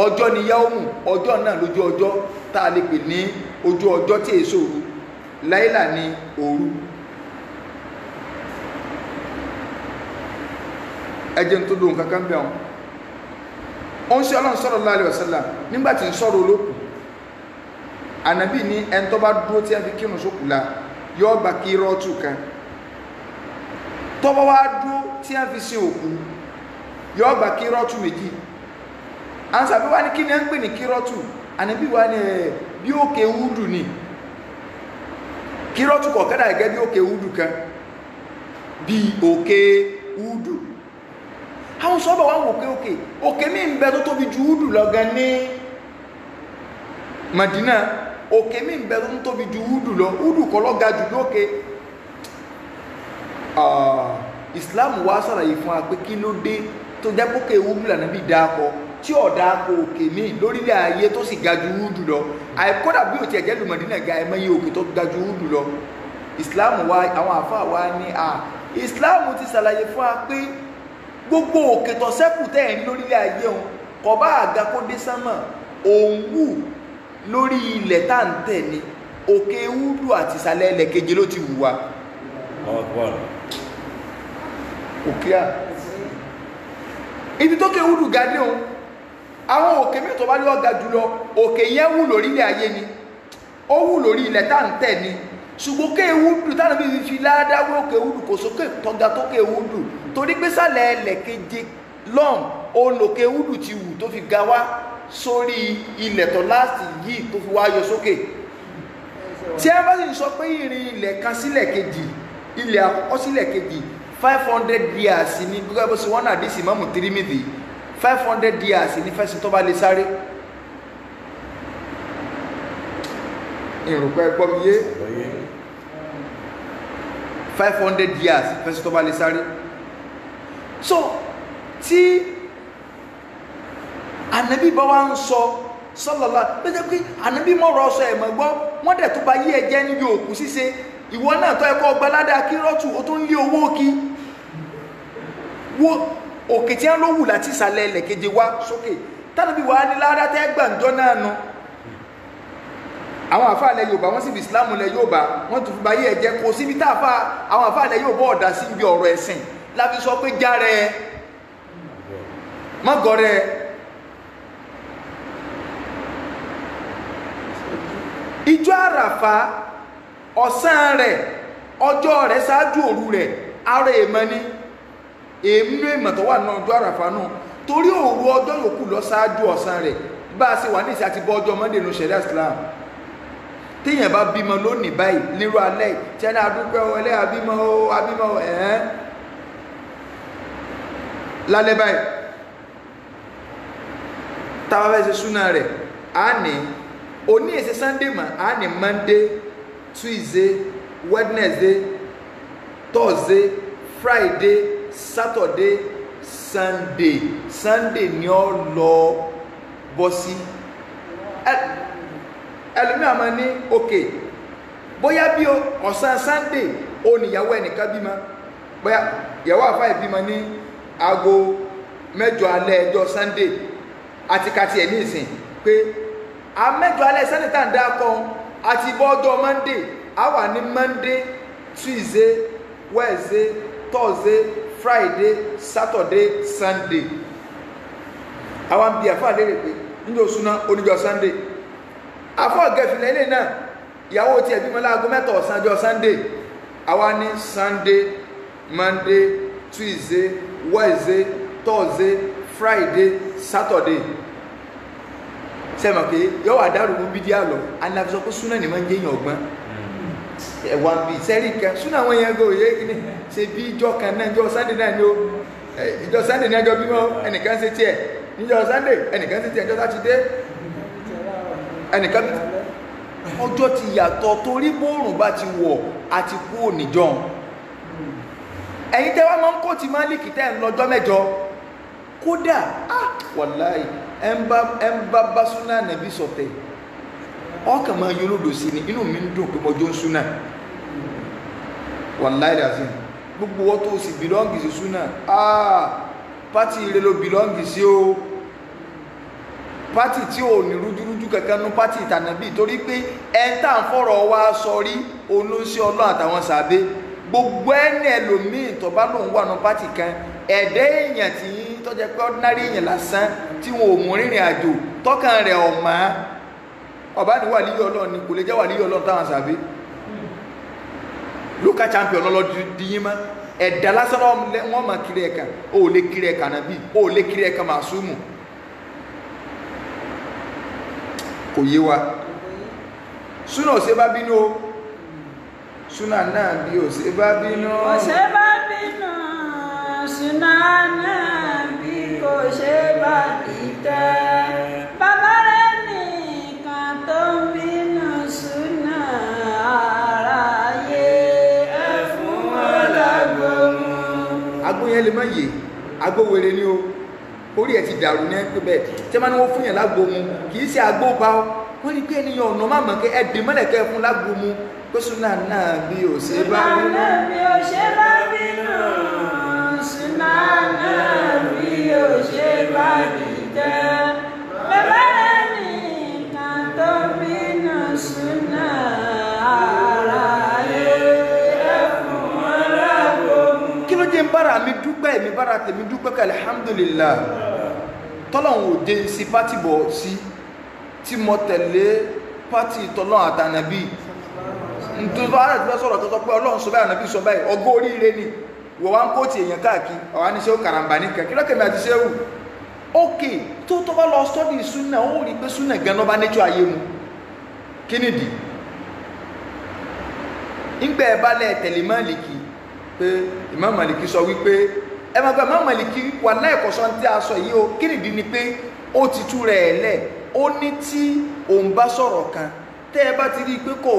ọjọ́ ni yaumu, ọjọ́ náà lójú ọjọ́ tá a lè pè ní ojú ọjọ́ tí èso òru, láìlà ní òru. ẹjẹ́ tó lóhun kankan bẹ̀ wọn. ó ń ṣe Ọlọ́run sallallahu alaihi wasallam nígbàtí ń sọ̀rọ̀ olókùn, ànàbí ní ẹni tó bá dúró tí a fi kírun sókùlá yóò gbà kí rọ́ọ̀tù kan, tó bá wá dúró tí a fi sin òkú yóò gbà kí rọ́ọ̀tù méjì. ansa bí wá ní kí ni a ń pè ní kí rọ́ọ̀tù, ànàbí wá ní bí òkè wúdù ni, kí rọ́ọ̀tù kọ̀ọ̀kẹ́dà gẹ́gẹ́ bí òkè wúdù kan, bí òkè wúdù. àwọn sọ́bà wá ń wò pé òkè mí ń bẹ tó tóbi ju wúdù lọ gan ní Madina, òkè mí ń bẹ tó tóbi ju wúdù lọ, wúdù kọ́ lọ ga jù lókè. Islam wá sàlàyé fún wa pé kí ló dé tó jẹ́ pókè wúdù lànà bí dákọ tí ọ̀dà kọ òkè mí lórílẹ̀ ayé tó sì ga ju wúdù lọ, àìkọ́dà bí òtí ẹ̀jẹ̀ lu Madina ga ẹ̀mẹ́yẹ òkè tó ga ju wúdù lọ. Islam wá, àwọn àfáà wá ní Islam ti sàlàyé fún wa pé gbogbo òkè tó ṣẹ́kù tẹ́ẹ̀ ní lórílẹ̀ ayé òun kò bá àga kó dé sánmà, òun wù lórí ilẹ̀ tá ń tẹ̀ ní òkè wúdù àti ìsàlẹ̀ ilẹ̀ keje ló ti wù wá. òkè à ibi tó ké wúdù ga dé òun, àwọn òkè mẹ́tọ̀ bá lé ọ̀gá jùlọ, òkè yẹn wù lórí ilẹ̀ ayé ni, ó wù lórí ilẹ̀ tá ń tẹ̀ ní, ṣùgbọ́n ké wúdù táwọn bí fi ládáwé òkè wúdù kò sókè tọ́ga tó ké wúdù, torí pé sàlẹ̀ ilẹ̀ keje lọ́m olókè wúdù ti wù tó fi ga wá sórí ilẹ̀ tó láti yìí tó fi wá yọ sókè. tí a bá sì sọ pé ìrìn ilẹ̀ kan sílẹ̀ kejì, ilẹ̀ àkọ́kọ́ sílẹ̀ kejì 500 years ní gbogbo bó ṣe wọ́n náà dí sí mọ́mù Tirmidhi, 500 years ní fẹ́sìn tó bá lè sáré. ìrùpẹ́ gbọ́ mi yé 500 years fẹ́sìn tó bá lè sáré. so tí ànábì bá wá ń sọ sọlọ́lá pẹ́jẹ́ pé ànábì mọ̀rọ̀ ọ̀sọ̀ ẹ̀mọ̀ gbọ́ wọ́n dẹ̀ tó bá yí ẹ̀jẹ̀ níbi òkú ṣíṣe, ìwọ náà tọ́ ẹ̀kọ́ gbaládà kírọ́tù ó tó ń lé owó kí wo òkè tí wọ́n ló wù láti ìsàlẹ̀ ilẹ̀ keje wá sókè, tánàbí wà ní ládàtẹ́ gbàǹjọ́ náà nu. àwọn àfáà ilẹ̀ Yorùbá wọ́n sì fi Islam ilẹ̀ Yorùbá wọ́n tún fi bá yí ẹ̀jẹ̀ kò síbi tá àwọn àfáà ilẹ̀ Yorùbá ọ̀dà sí ibi ọ̀rọ̀ ẹ̀sìn láfi sọ pé járe mọ́gọ́rẹ́. ìjọ àràfà ọ̀sán rẹ̀ ọjọ́ rẹ̀ ṣáájú òru rẹ̀ ara èèmọ̀ ni èémú èèmọ̀ tó wà náà ọjọ́ àràfà náà, torí òru ọjọ́ yòókù lọ ṣáájú ọ̀sán rẹ̀. bá a ṣe wà ní ìsìn àti bọ́ ọjọ́ Monday nù ṣẹ̀ríà Islam, téèyàn bá bímọ lónìí báyìí nírú alẹ́ tí ẹni adúpẹ́ ọlẹ́ abímọ lálẹ́ báyìí táwa fẹ́ ṣe súnà rẹ̀ á ní òní èsì Sunday mà á ní Monday, Tuesday, Wednesday, Thursday, Friday, Saturday, Sunday ni ó lọ bọ́ sí. ẹlòmíà máa ní òkè bóyá bí ọ̀sán Sunday ó níyàwó ẹnìkan bímọ, bóyá ìyàwó àfáà ìbímọ ní aago 8 alẹ́ ẹjọ́ Sunday àti kàtì ẹ̀ ní ìsìn pé àmẹ́jọ alẹ́ Sunday tá ń dákọ́ àti bọ́jọ́ Monday a wà ní Monday, Tuesday, Wednesday, Thursday, Friday, Saturday, Sunday. àwọn bí àfáà lérè pé níjọ́ òsúná oníjọ́ Sunday, àfáà gẹ̀fìlẹ̀ ilé náà ìyàwó tí ẹ̀bí mọ́lá aago 7 ọ̀sán ọjọ́ Sunday, àwa ní Sunday, Monday, Tuesday, Wednesday, Thursday, Friday, Saturday. sẹ́mọ̀ pé yọ́ wà dárò mú bídí àlọ́ aláfisọ́ kó súnà ní máa ń jẹ́ èèyàn ọgbọ́n ẹ̀wà bí sẹ́rí kan súnà wọn yẹn gò yé ní ṣe bí ìjọ kan náà ìjọ Sunday náà ni ó ìjọ Sunday ní ẹjọ́ bímọ ẹnìkan ṣe tiẹ̀ níjọ Sunday ẹnìkan ṣe tiẹ̀ ìjọ Sátidé ẹnìkan ọjọ́ ti yàtọ̀ torí bóòrùn bá ti wọ̀ àti kú òníjọ́. ẹ̀yin tẹ́ wá máa ń kó ti Málíkì tẹ́ ń lọ́jọ́ mẹ́jọ kódà wàláì ẹ ń bá bá súnà nàbí sọ̀tẹ̀ ọkàn máa yọlódò sí ni inú mi ń dùn pé mọjọ́ ń súnà wàláì lásìn gbogbo wọ́n tó sì bìlọ́ǹgì sí súnà pátì ire ló bìlọ́ǹgì sí o pátì tí ò ní rújúrújú kankan nú pátì ìtànàbí torí pé ẹ̀ńtà ń fọ̀rọ̀ wá sọ rí olóńsí ọlọ́run àtàwọn sàbẹ́ gbogbo ẹni ẹlòmíì tó bá lòun wà nú pátì kan ẹ̀dẹ́ èèyàn tí tó jẹ́ pé ordinary èèyàn lásán tí wọn ò mú rìnrìn àjò tọ́kàn rẹ̀ ọ̀mà ọba ní wà líyọ̀ ọlọ́run ni kò lè jẹ́ wà líyọ̀ ọlọ́run táwọn sàbẹ́ local champion ọlọ́dún mọ́ ẹ̀dá lásán wọ́n mọ̀ kiri ẹ̀ka ó lè kiri ẹ̀ka nàbí ó lè kiri ẹ̀ka màsúmù kò yé wa súnà ò ṣe bá bínú o súnà náà bí ò ṣe bá bínú kò ṣe bá bínú súnà náà bí kò ṣe bá dìtẹ̀ bàbá rẹ̀ nìkan tó ń bínú súnà aráyé ẹ fún ọlágbómù. agbóyẹn lè má yé agbówere ni o orí ẹ̀ ti dàrú ní ẹgbẹ́ bẹ́ẹ̀ tí wọ́n ní wọ́n fún yẹn lágbo mu kì í ṣe àgbo bá ọ wọ́n ní pé ènìyàn ọ̀nà má mọ̀ kẹ́ ẹ̀dín mọ́lẹ̀kẹ́ fún lágbo mu pé súnà náà bí ò ṣe bá bínú. súnà náà bí ò ṣe bá bínú súnà náà bí ò ṣe bá dìtẹ̀ bàbá rẹ̀ nìkan tó bínú súnà aráyé ẹ fún ọlágbómù. kí ló jẹ́ ń bára mi dúpẹ́ mi bára tèmi dúpẹ́ kẹ́ alhamdulillah tọ́lọ́hun ò dé sí pátì bọ̀ sí tí mo tẹ̀lé pátì tọ́lọ́hun àtànàbí nítorí ààrẹ tí wọ́n sọ̀rọ̀ tó sọ pé ọlọ́run sọ báyìí ànàbí sọ báyìí ọgọ́ oríire ni wọ́n wá ń kó ti èèyàn káàkiri ọ̀wá ní ṣe ó karambà ní kẹ́ kí lọ́kẹ̀mí àti ṣe wù ókè tó tọ́ bá lọ sọ́dí súnà ó rí pé súnà gan lọ́ba nẹ́tọ́ ayé mu kí nìdí ńgbẹ́ ẹ bá lẹ̀ tẹ̀lé Málìkì pé Imam Málìkì sọ wípé ẹ máa gba Imam Málìkì wà láìkọ̀sọ́ tí a sọ yìí o kí nìdí ni pé ó ti tú rẹ̀ lẹ̀ ó ní tí òun bá sọ̀rọ̀ kan tẹ́ ẹ bá ti rí i pé kò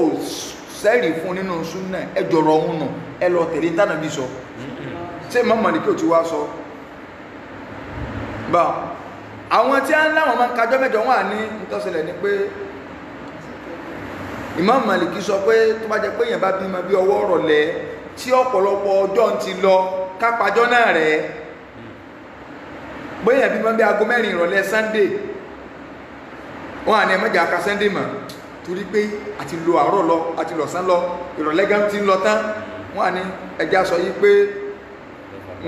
sẹ́rì fún nínú súnà ẹ jọ̀rọ̀ òun nù ẹ lọ tẹ̀lé tánàbí sọ ṣé Imam Málìkì ò ti wá sọ bá àwọn tí a ń láwọn máa ń kájọ́ mẹ́jọ wọn à ní ìtọ́sílẹ̀ ni pé Imam Málìkì sọ pé tó bá jẹ́ pé èèyàn bá bímọ bí ọwọ́ rọ̀lẹ́ tí ọ̀pọ̀lọpọ̀ ọjọ́ ti lọ kápájọ́ náà rẹ̀ bóyá bímọ bí aago mẹ́rin ìrọ̀lẹ́ Sunday wọn à ní ẹ̀mọ́jà aka Sunday mọ̀ torí pé àti lo àárọ̀ lọ àti lọ̀sán lọ ìrọ̀lẹ́ gan ti ń lọ tán wọn à ní ẹja sọ yí pé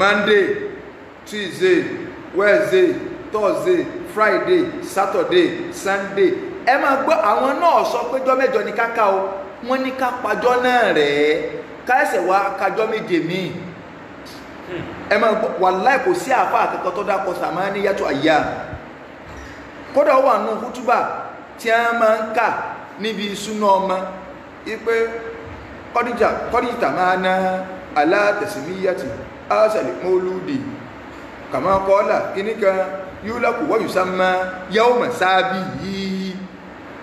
Monday Tuesday Wednesday Thursday Friday Saturday Sunday ẹ máa gbọ́ àwọn náà sọ pé jọ́ mẹ́jọ ní káká o wọ́n ní ká pàjọ́ náà rẹ̀ káẹsẹ̀ wá kájọ́ méje míì ẹ máa gbọ́ wàláì kò sí àfa àkẹ́kọ̀ọ́ tó dákọ̀ sàmá ní yàtọ̀ àyà kódà ó wà nù kútúbà tí a máa ń kà níbi ìsúná ọmọ ipe kọ́díjà máa ná alátẹ̀símíyàtì àṣàlẹ̀ mọ́lúdì kàmá kọ́ọ́là kíníkan yúlákù wọ́yù sámá yawma sábì yìí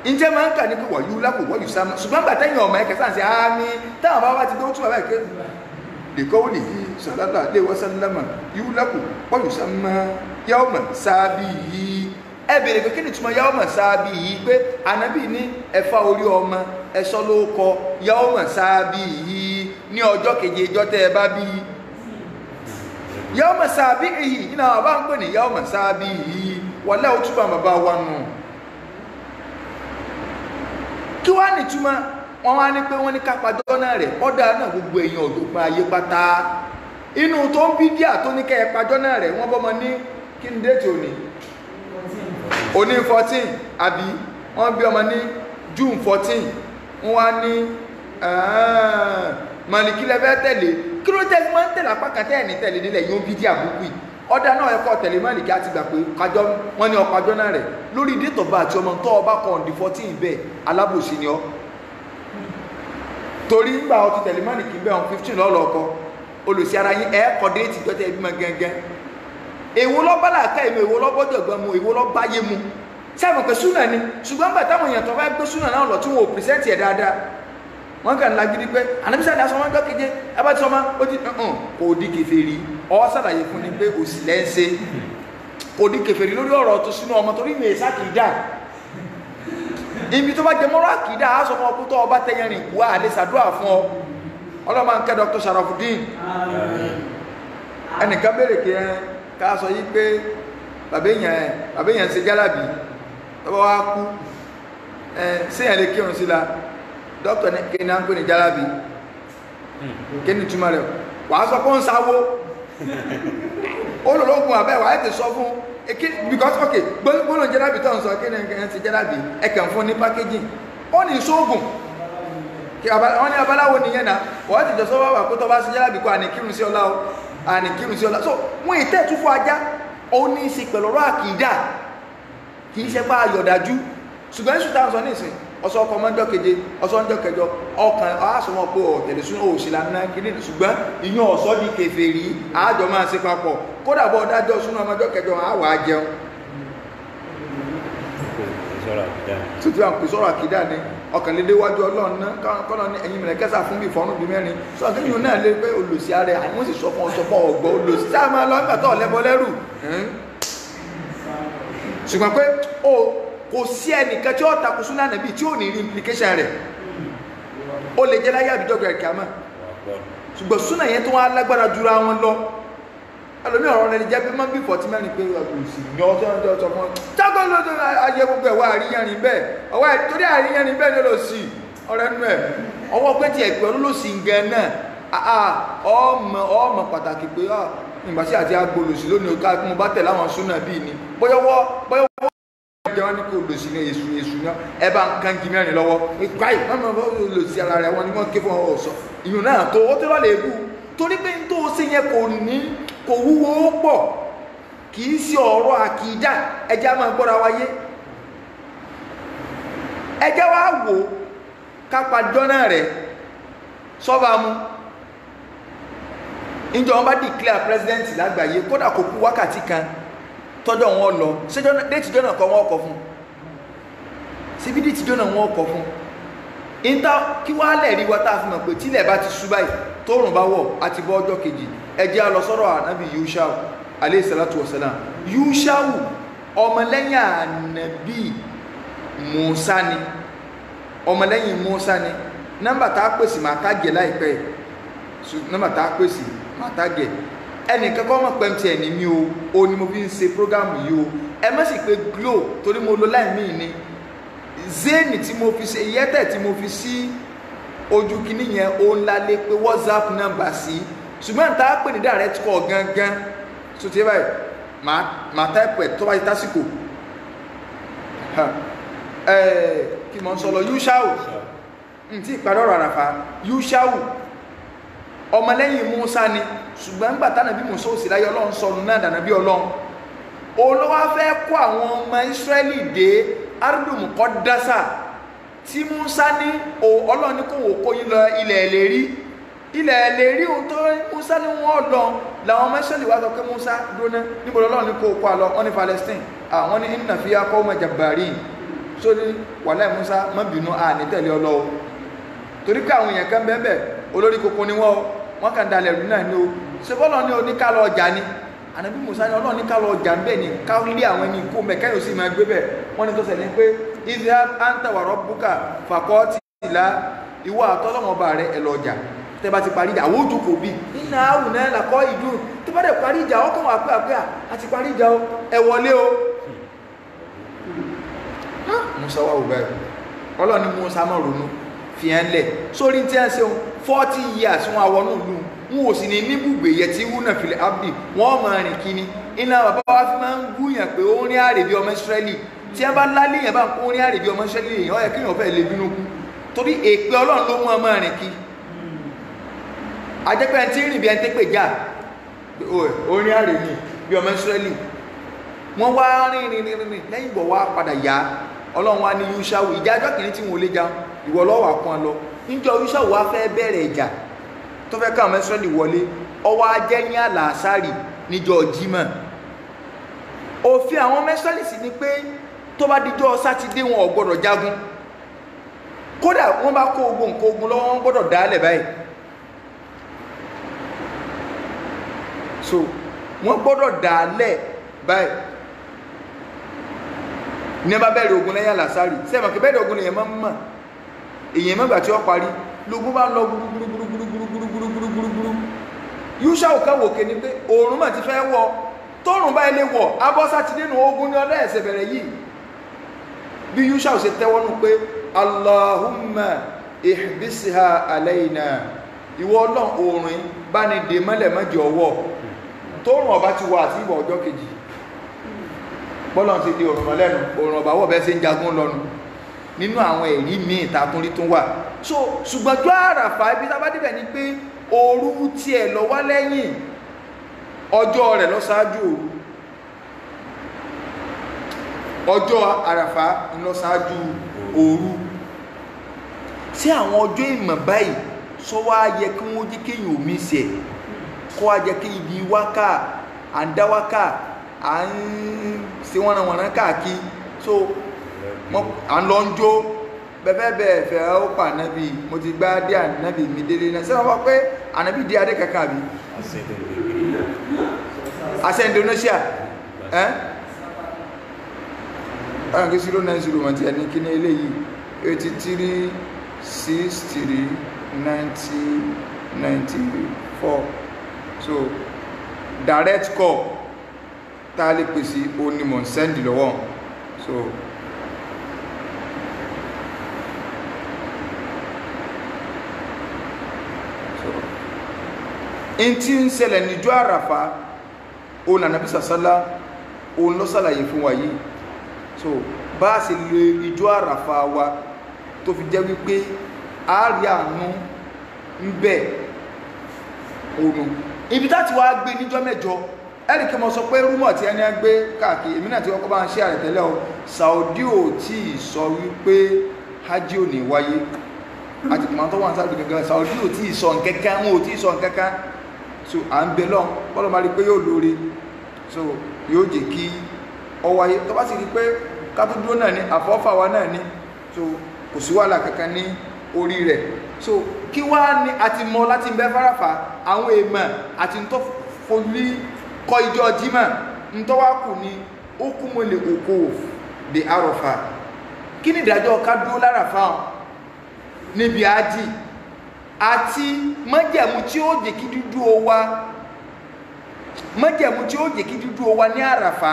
ìjẹ́ máa ń kà ní pé wọ̀ yúlákù wọ́yù sámá ṣùgbọ́n gbà tẹ́yìn ọmọ ẹ̀kẹ́ sáà sí àmì táwọn bá wá ti tó túnbà báyìí ké lèkọ́ lè yí sallallahu alaihi wasallam yúlákù wọ́yù sámá yawma sábì yìí ẹ bèèrè pé kí ni túnmọ̀ yawma sábì yìí pé ànábì ní ẹ̀fà orí ọmọ ẹ̀sọ́ ló kọ yawma sábì yìí ní ọjọ́ keje ìjọ tẹ́ ẹ bá bí yawma sábì yìí iná wà bá ń pè ní yawma sábì yìí wọlé ó túbọ̀ àmàbá wa nù kí wá ní túmọ̀ wọn wá ní pé wọ́n ní kápájọ́ náà rẹ̀ ọ̀dà náà gbogbo èèyàn ọ̀dọ́gba ayé pátá inú tó ń bí díà tó ní kẹ́ ẹ pàjọ́ náà rẹ̀ wọ́n bọ́mọ ní kí ni déètì òní 14 àbí wọ́n bí ọmọ ní June 14 wọ́n wá ní Màlìkí lẹ́fẹ́ tẹ̀lé kí ló tẹ́ wọ́n ń tẹ̀lé apá kan tẹ́ ẹ̀ ní tẹ̀lé nílẹ̀ yóò bí díà búkú yìí ọ̀dà náà ẹ̀kọ́ tẹ̀lé Màlìkí àti gbà pé kájọ́ wọ́n ní ọpàjọ́ náà rẹ̀ lórí date of birth ọmọ tó ọba kan di 14 bẹ́ẹ̀ alábòsí ni ọ́ torí nígbà ọtí tẹ̀lé Màlìkí bẹ́ẹ̀ 15 lọ́lọ́kọ́ olùsí ara yín ẹ̀ẹ́kọ́ déètì jọ́tẹ̀ ẹbí mọ́ gẹ́gẹ́ èwo lọ bá làákà èmi èwo lọ bọ́jọ̀ gbọ́n mu èwo lọ báyé mu sẹ́wọ̀n pé súnà ni ṣùgbọ́n gbà táwọn èèyàn tó bá gbé súnà náà lọ tí wọn ò pìrìsẹ́ǹtì ẹ̀ dáadáa wọ́n kàn lágídí pé ànábísà ni aṣọ wọn gbọ́ keje ẹ bá ti sọ ma ó ti kò di kèfèrí ọ sàlàyé fún ni pé òsì lẹ́ ń ṣe kò di kèfèrí lórí ọ̀rọ̀ tó sínú ọmọ torí mi èsà kìí dà ibi tó bá jẹ mọ́rọ́ àkìdá á sọ fún ọkú tó ọba tẹyẹrin ìkú àlè sàdúrà fún ọ ọlọ́mọ ń kẹ́ Dr. Sharafudeen ẹnìkan béèrè kí ẹ ká sọ yí pé bàbá èèyàn ṣe jálàbí ọba wa kú síyàn lè kírun sí la dókítà ní kí ni à ń pè ní jalabi kí ni túmọ̀ rẹ̀ wàá sọ pé ó ń sáwó olùlógún àbẹ́ wàá ti sọ fún because ok gbọ́nà jalabi tó ń sọ kí ni ẹ̀ ti jalabi ẹ̀kẹ́ fún ní packaging ó ní sóògùn wọ́n ní abaláwo nìyẹn náà wọ́n ti jọ sọ́wọ́ wà kó tọ́ bá sí jalabi kó àníkírun sí ọlá o àníkírun sí ọlá so wọ́n ìtẹ́ tún fún ajá ó ní í ṣe pẹ̀lú ọ̀rọ̀ àkìdá kì í ṣe pá ayọ̀dájú ṣùgbọ́n ní ṣùtà sọ nísìn ọsọ ọkọ̀ ọmọdé keje ọsọ ọjọ́ kẹjọ ọkàn aṣọwọ́ pé ọ̀tẹ̀lẹ̀ sún òṣìlá náà kìíní ṣùgbọ́n ìyún ọ̀sọ́ di kèfèrí àjọ máa ṣe papọ̀ kódà bọ́ ọdájọ́ súnú ọmọdé kẹjọ àwà jẹun tuntun àwọn pèsè ọ̀rọ̀ àkìdá ni ọkàn lédè wájú ọlọ́run náà kọ́nà ní ẹ̀yìn mìíràn kẹsà fún bí fọ́nù bí mẹ́rin sọ àkíyàn náà lé pé olùsí ààrẹ àwọn sì sọ fún ọsọpọ̀ ọgbọ́ olùsí sáà máa lọ nígbà tó ọ̀lẹ́bọ lẹ́rù ṣùgbọ́n pé kò sí ẹnìkan tí ó takò súnà nàbí tí ó ní rí implication rẹ̀ ó lè jẹ́ láyé àbíjọ́ gẹ̀rẹ̀ kìámà ṣùgbọ́n súnà yẹn tó wá lágbára jura wọn lọ ẹlòmí ọ̀rọ̀ rẹ̀ jẹ́ pé máa ń bí fọ̀tí mẹ́rin pé òsì ní ọjọ́ ọjọ́ fún jágọ́ lọ́jọ́ ayé gbogbo ẹ̀wọ́ àríyànrin bẹ́ẹ̀ ọwọ́ torí àríyànrin bẹ́ẹ̀ ló sì ọ̀rẹ́ nú ẹ̀ ọwọ́ pé tí ẹ̀pẹ́ olólùsì gẹ̀ náà ọmọ pàtàkì pé ìgbàsí àti agbólòsì lónìí ó ká mo bá tẹ̀ láwọn súnà bíi ni bóyọ́wọ́ jẹ́ wọ́n ní kò lòsì ní èṣù náà ẹ bá ń kan jí mẹ́rin lọ́wọ́ ìgbáyì mọ́mọ́ lòsì ara rẹ̀ wọ́n ni wọ́n ké fún ọ̀sọ̀ ìyún náà tó ó tẹ́lọ́ lè bú torí pé tó ṣe yẹn kò wúwo pọ̀ kì í sí ọ̀rọ̀ àkìdá ẹjá máa gbọ́ra wáyé ẹjá wá wò kápa jọ́nà rẹ̀ sọ́ba mú ìjọ wọn bá declare president lágbàáyé kódà kò kú wákàtí kan tọ́jọ́ wọn lọ ṣé déètì jọ́nà kan wọ́n kọ fún síbí déètì jọ́nà wọn kọ fún ìta kí wá lẹ̀rí wa tá a fi mọ̀ pé tílẹ̀ bá ti ṣú báyìí tóòrùn bá wọ̀ àti bọ́ ọjọ́ kejì ẹ jẹ́ a lọ sọ́rọ̀ ànábì Yúṣàù alayhi salatu wassalam Yúṣàù ọmọlẹ́yìn ànábì Mùsá ni ọmọlẹ́yìn Mùsá ni nọ́mbà tá a pèsè máa ká jẹ láìpẹ́ nọ́mbà tá a pèsè máa tá gẹ̀ ẹnì kankan mọ̀ pẹ́ntì ẹ̀ ní mi o ni mo fi ń ṣe prógámù yìí o ẹ má sì pé Glo torí mo lo láì míì ni zeni tí mo fi ṣe yẹ́tẹ̀ tí mo fi sí ojú kìíní yẹn o ńlá lé pé WhatsApp nọ́mbà sí ṣùgbọ́n tá a pè ní direct call gangan so tí ẹ báyìí máa táìpù ẹ̀ tó bá ti tásìkò kí mo ń sọ lọ Yúṣàù tí ìparí ọ̀rọ̀ àràfà Yúṣàù ọmọlẹ́yìn Mùsá ni ṣùgbọ́n nígbà tánàbí Mùsá òsì láyé ọlọ́run sọnù náà dànàbí ọlọ́run olówó fẹ́ kó àwọn ọmọ Ísírẹ́lì dé Ardu Muqaddasa tí Mùsá ní ọlọ́run ní kò wò kó yín lọ ilẹ̀ ìlérí ohun tó Mùsá ní wọ́n lọ làwọn ọmọ Ísírẹ́lì wá sọ pé Mùsá dúró níbo ọlọ́run ní kò kó àlọ́ wọn ní Palestine àwọn ní inna fiha qawman jabbarin so ní wàláì Mùsá má bínú ní tẹ̀lé ọlọ́wọ́ torí pé àwọn èèyàn kan bẹ́ẹ̀ olórí kòkó ni wọ́n kàn dalẹ̀ rú náà ní o ṣe bọ́lọ̀ ní oníkálọ̀ ọjà ni ànábì Mùsá ní ọlọ́run níkálọ̀ ọjà ń bẹ̀ ní káwílé àwọn ẹni kó mẹ́kẹ́yìn sí máa gbé bẹ̀ wọ́n ní tó ṣẹlẹ̀ pé idhhab anta wa rabbuka faqatila ìwọ àtọ́lọ́mọba rẹ̀ ẹ̀ lọ ọjà tẹ́ bá ti parí ìjà àwọn òjò kò bí nínú àrùn náà làkọ́ ìdú tó bá dẹ̀ parí ìjà ọkàn wà pé àpé àti parí ìjà ẹ wọlé o Mùsá wà wò báyìí ọlọ́run ní Mùsá máa ronú fi hàn lẹ̀ sórí tí a ṣe 40 years wọn àwọn náà lù wọn ò sì ní níbùgbé yẹ tí wúnà fìlẹ̀ abdi wọn máa rìn kíní iná bàbá wa fi máa ń gúnyàn pé ó rí àrè bí ọmọ Ísírẹ́lì tí a bá lálé yẹn bá ń kó rí àrè bí ọmọ Ísírẹ́lì èèyàn ó yẹ kéèyàn fẹ́ lè bínú kú torí èpè ọlọ́run ló mú ọmọ rìn kí ajẹ́pẹ́ ẹni tí ń rìn bí ẹni tẹ́ pè já ó rí àrè ní bí ọmọ Ísírẹ́lì wọ́n wá rìn lẹ́yìn ìgbọ̀ wá padà yá ọlọ́run wá ní Yúṣàù ìjájọ́ kìíní tí wọ́n lè já ìwọ lọ́wọ́ àpọn lọ níjọ Yúṣàù wá fẹ́ bẹ̀rẹ̀ ìjà tó fẹ́ káwọn Ísírẹ́lì wọlé ọwọ́ ajẹ́ ní àlàásárì níjọ Jímọ̀ òfin àwọn Ísírẹ́lì sì ni pé tó bá dijọ́ sátidé wọn ò gbọ́dọ̀ jagun kódà wọ́n bá kó ogun nǹkan ogun lọ́wọ́ wọn gbọ́dọ̀ dálẹ̀ báyìí so wọ́n gbọ́dọ̀ dálẹ̀ báyìí ní ẹ bá bẹ̀rẹ̀ ogun lẹ́yìn àlàásárì sẹ́mọ̀ kí bẹ̀rẹ̀ ogun lèyàn máa ń mọ̀ èyàn mẹ́gbà tí ó parí lógún bá lọ gbúrúgbúrúgbúrúgbúrúgbúrúgbúrú Yúṣàù káwò ké ní pé oòrùn mà ti fẹ́ wọ̀ tóòrùn bá ilé wọ̀ abọ́ sátidé nù ogun ní ọdọ́ ẹ̀sẹ̀ bẹ̀rẹ̀ yìí bí Yúṣà ò ṣe tẹ́wọ́nù pé Allahumma ihbisha alayna ìwọ Ọlọ́run oòrùn bá ní dè mọ́lẹ̀ mọ́jọ ọwọ́ tó rùn ọba ti wà sí ìwọ̀ ọjọ́ kejì bọ́lọ̀n ti di òrùn mọ́lẹ́nu òrùn ọba wọ́ bẹ́ẹ̀ sí ń jagun lọ́nu nínú àwọn ẹ̀rí míì ìtàkùnrí tó wà so ṣùgbọ́njọ́ àràfà ibi tábá débẹ̀ ni pé òru tiẹ̀ lọ wá lẹ́yìn ọjọ́ rẹ̀ lọ ṣáájú òru ọjọ́ àràfà ń lọ ṣáájú òru sí àwọn ọjọ́ ìmọ̀ báyìí sọ wá yẹ kí wọ́n jí kéyìn omi ṣẹ̀ kọ́ wá jẹ́ kí ibi wákà à ń dá wákà à ń ṣe wọ́nàwọ̀nà káàkiri so à ń lọ ń jó bẹ́ẹ̀ fẹ́ ó pa ànábì mo ti gbá dé ànábì mi délé náà sẹ́wọ́n wọ́n pé ànábì dé adé kankan àbí àṣẹ Indonesia ẹ̀rọ kí 090 wọ́n ti ẹni kí ní eléyìí 83 63 90 94 so direct call tá a lè pèsè onímọ̀ send lọ́wọ́ so in tí ń ṣẹlẹ̀ níjọ́ àràfà òun Ànábì sàsálà òun ló ṣàlàyé fún wa yìí so bá a sì lè ìjọ́ àràfà wa tó fi jẹ́ wípé a rí àánú ń bẹ̀ òun ibi tá ti wá gbé níjọ́ mẹ́jọ ẹ̀rìkì mọ́ sọ pé rúmọ̀ tí ẹni gbé káàkiri èmi náà tí wọ́n kọ́ bá ń ṣe àrẹ̀ tẹ́lẹ̀ o Saudi ò tí ì sọ wípé hajj ò ní wáyé àti kìmọ̀ tó wà ní Saudi gangan Saudi ò tí ì sọ nkẹ́kẹ́ wọn ò tí ì sọ nkẹ́kẹ́ so à ń bẹ lọ́n bọ́lọ̀ máa rí pé yóò lóore so yóò jẹ́ kí ọ wáyé tó bá sì rí pé kátó náà ní àfọ́fà wa náà ní so kò sí wàhálà kankan ní orí rẹ̀ so kí wá ní àti mọ láti bẹ farafa àwọn èèmọ̀ àti tó forí kọ ìjọ jímọ̀ ntọ́wá kù ní ókúmọ̀lẹ̀ òkò de àrọ̀fà kí ni ìdájọ́ ká dúró láràfà níbi ájì àti májẹ̀mú tí ó jẹ́ kí dúdú wa májẹ̀mú tí ó jẹ́ kí dúdú wa ní àràfà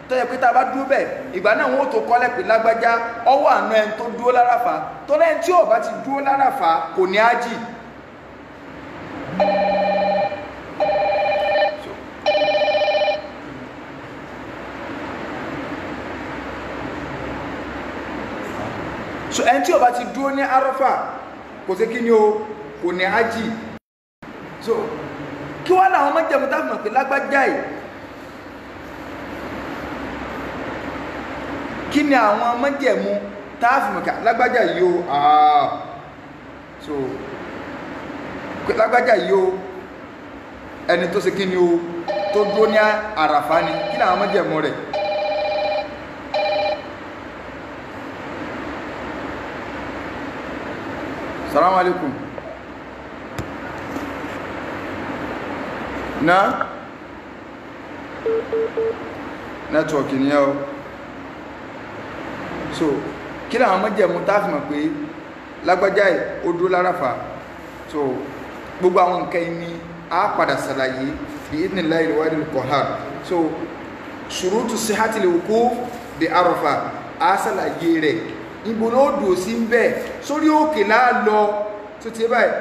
tó yẹ pé tá a bá dúró bẹ́ẹ̀ ìgbà náà wọ́n tó kọ́lẹ̀ pé lágbájá ọwọ́ àna ẹni tó dúró láràfà tó lẹ́yìn tí ó bá ti dúró láràfà kò ní ájì so ẹni tí ó bá ti dúró ní àràfà kò sí kí ni o kò ní ájì so kí wọ́n láwọn májẹ̀mú tá a mọ̀ pé lágbájá yìí kí ni àwọn májẹ̀mú tá a fi mọ̀ ká lágbájá yìí o so lágbájá yìí o ẹni tó ṣe kí ni o tó dúró ní àràfà ni kí ni àwọn májẹ̀mú rẹ̀ salamu alaikum na network ni yau so kí ni àwọn májẹ̀mú tá a fi mọ̀ pé lágbájá ẹ̀ ó dúró láràfà so gbogbo àwọn nǹkan ní a padà ṣàlàyé bí idhnillahi al-wahidil qahhar so ṣurutu sihhatil wuquf bi Arafah a ṣàlàyé rẹ̀ ibo ló dùn sí ń bẹ́ẹ̀ sórí òkè láàlọ́ tó ti báyìí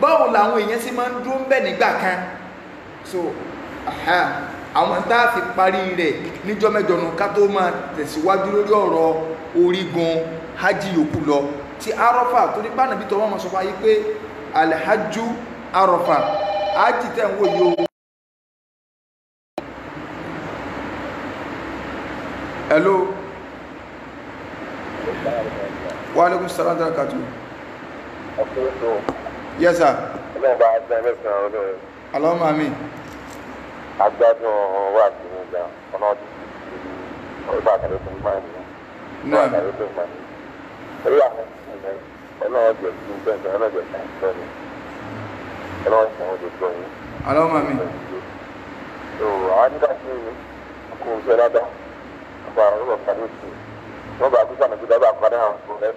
báwo làwọn èèyàn sì máa ń dúró ń bẹ̀ nígbà kan so àwọn tá a fi parí rẹ̀ níjọ́ mẹ́jọ nù ká tó máa tẹ̀síwájú lórí ọ̀rọ̀ orígun hajj yòókù lọ ti Arafah tó ní bánàbí tó wọ́n mọ̀ sọ fáyé pé alhajju Arafah hajj tẹ̀ ń wò yóò hello wa alaikum salam wa barakatuh yes sir Allahumma amin agbádùn wà sí nígbà ọ̀nà ọ̀rọ̀ àkàrẹ́ fún máàmù náà àkàrẹ́ fún máàmù orí àwọn ọ̀nà ọ̀jẹ̀ tí ó bẹ̀rẹ̀ ọ̀nà ọ̀jẹ̀ tí ó bẹ̀rẹ̀ ọ̀nà ọ̀jẹ̀ tí ó bẹ̀rẹ̀ Allahumma amin àwọn nígbà tí kò fẹ́ dáadáa àbá ọ̀rọ̀ pàdé sí wọ́n bá gbígbà nàgbé dábàá padà àwọn ọ̀rẹ́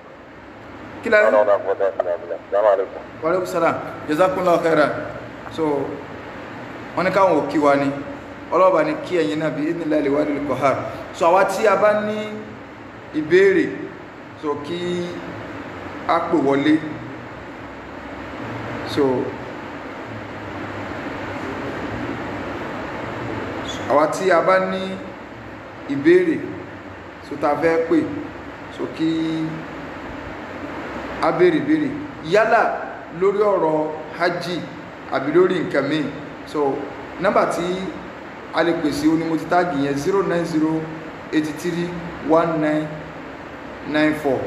kí la ọ̀nà ọ̀nà ọ̀nà assalamu alaikum wa alaikum salam jazakumullahu khairan so wọ́n ní káwọn òkí wa ní ọlọ́ọ̀bá ní kí ẹ̀yin náà bí idhnillahi al-wahidil qahhar so àwa tí a bá ní ìbéèrè so kí a pè wọlé so àwa tí a bá ní ìbéèrè so ta fẹ́ pè so kí a béèrè béèrè yálà lórí ọ̀rọ̀ hajj àbí lórí nǹkan míì so nọ́mbà tí a lè pè sí oní mo ti táàgì yẹn 090831994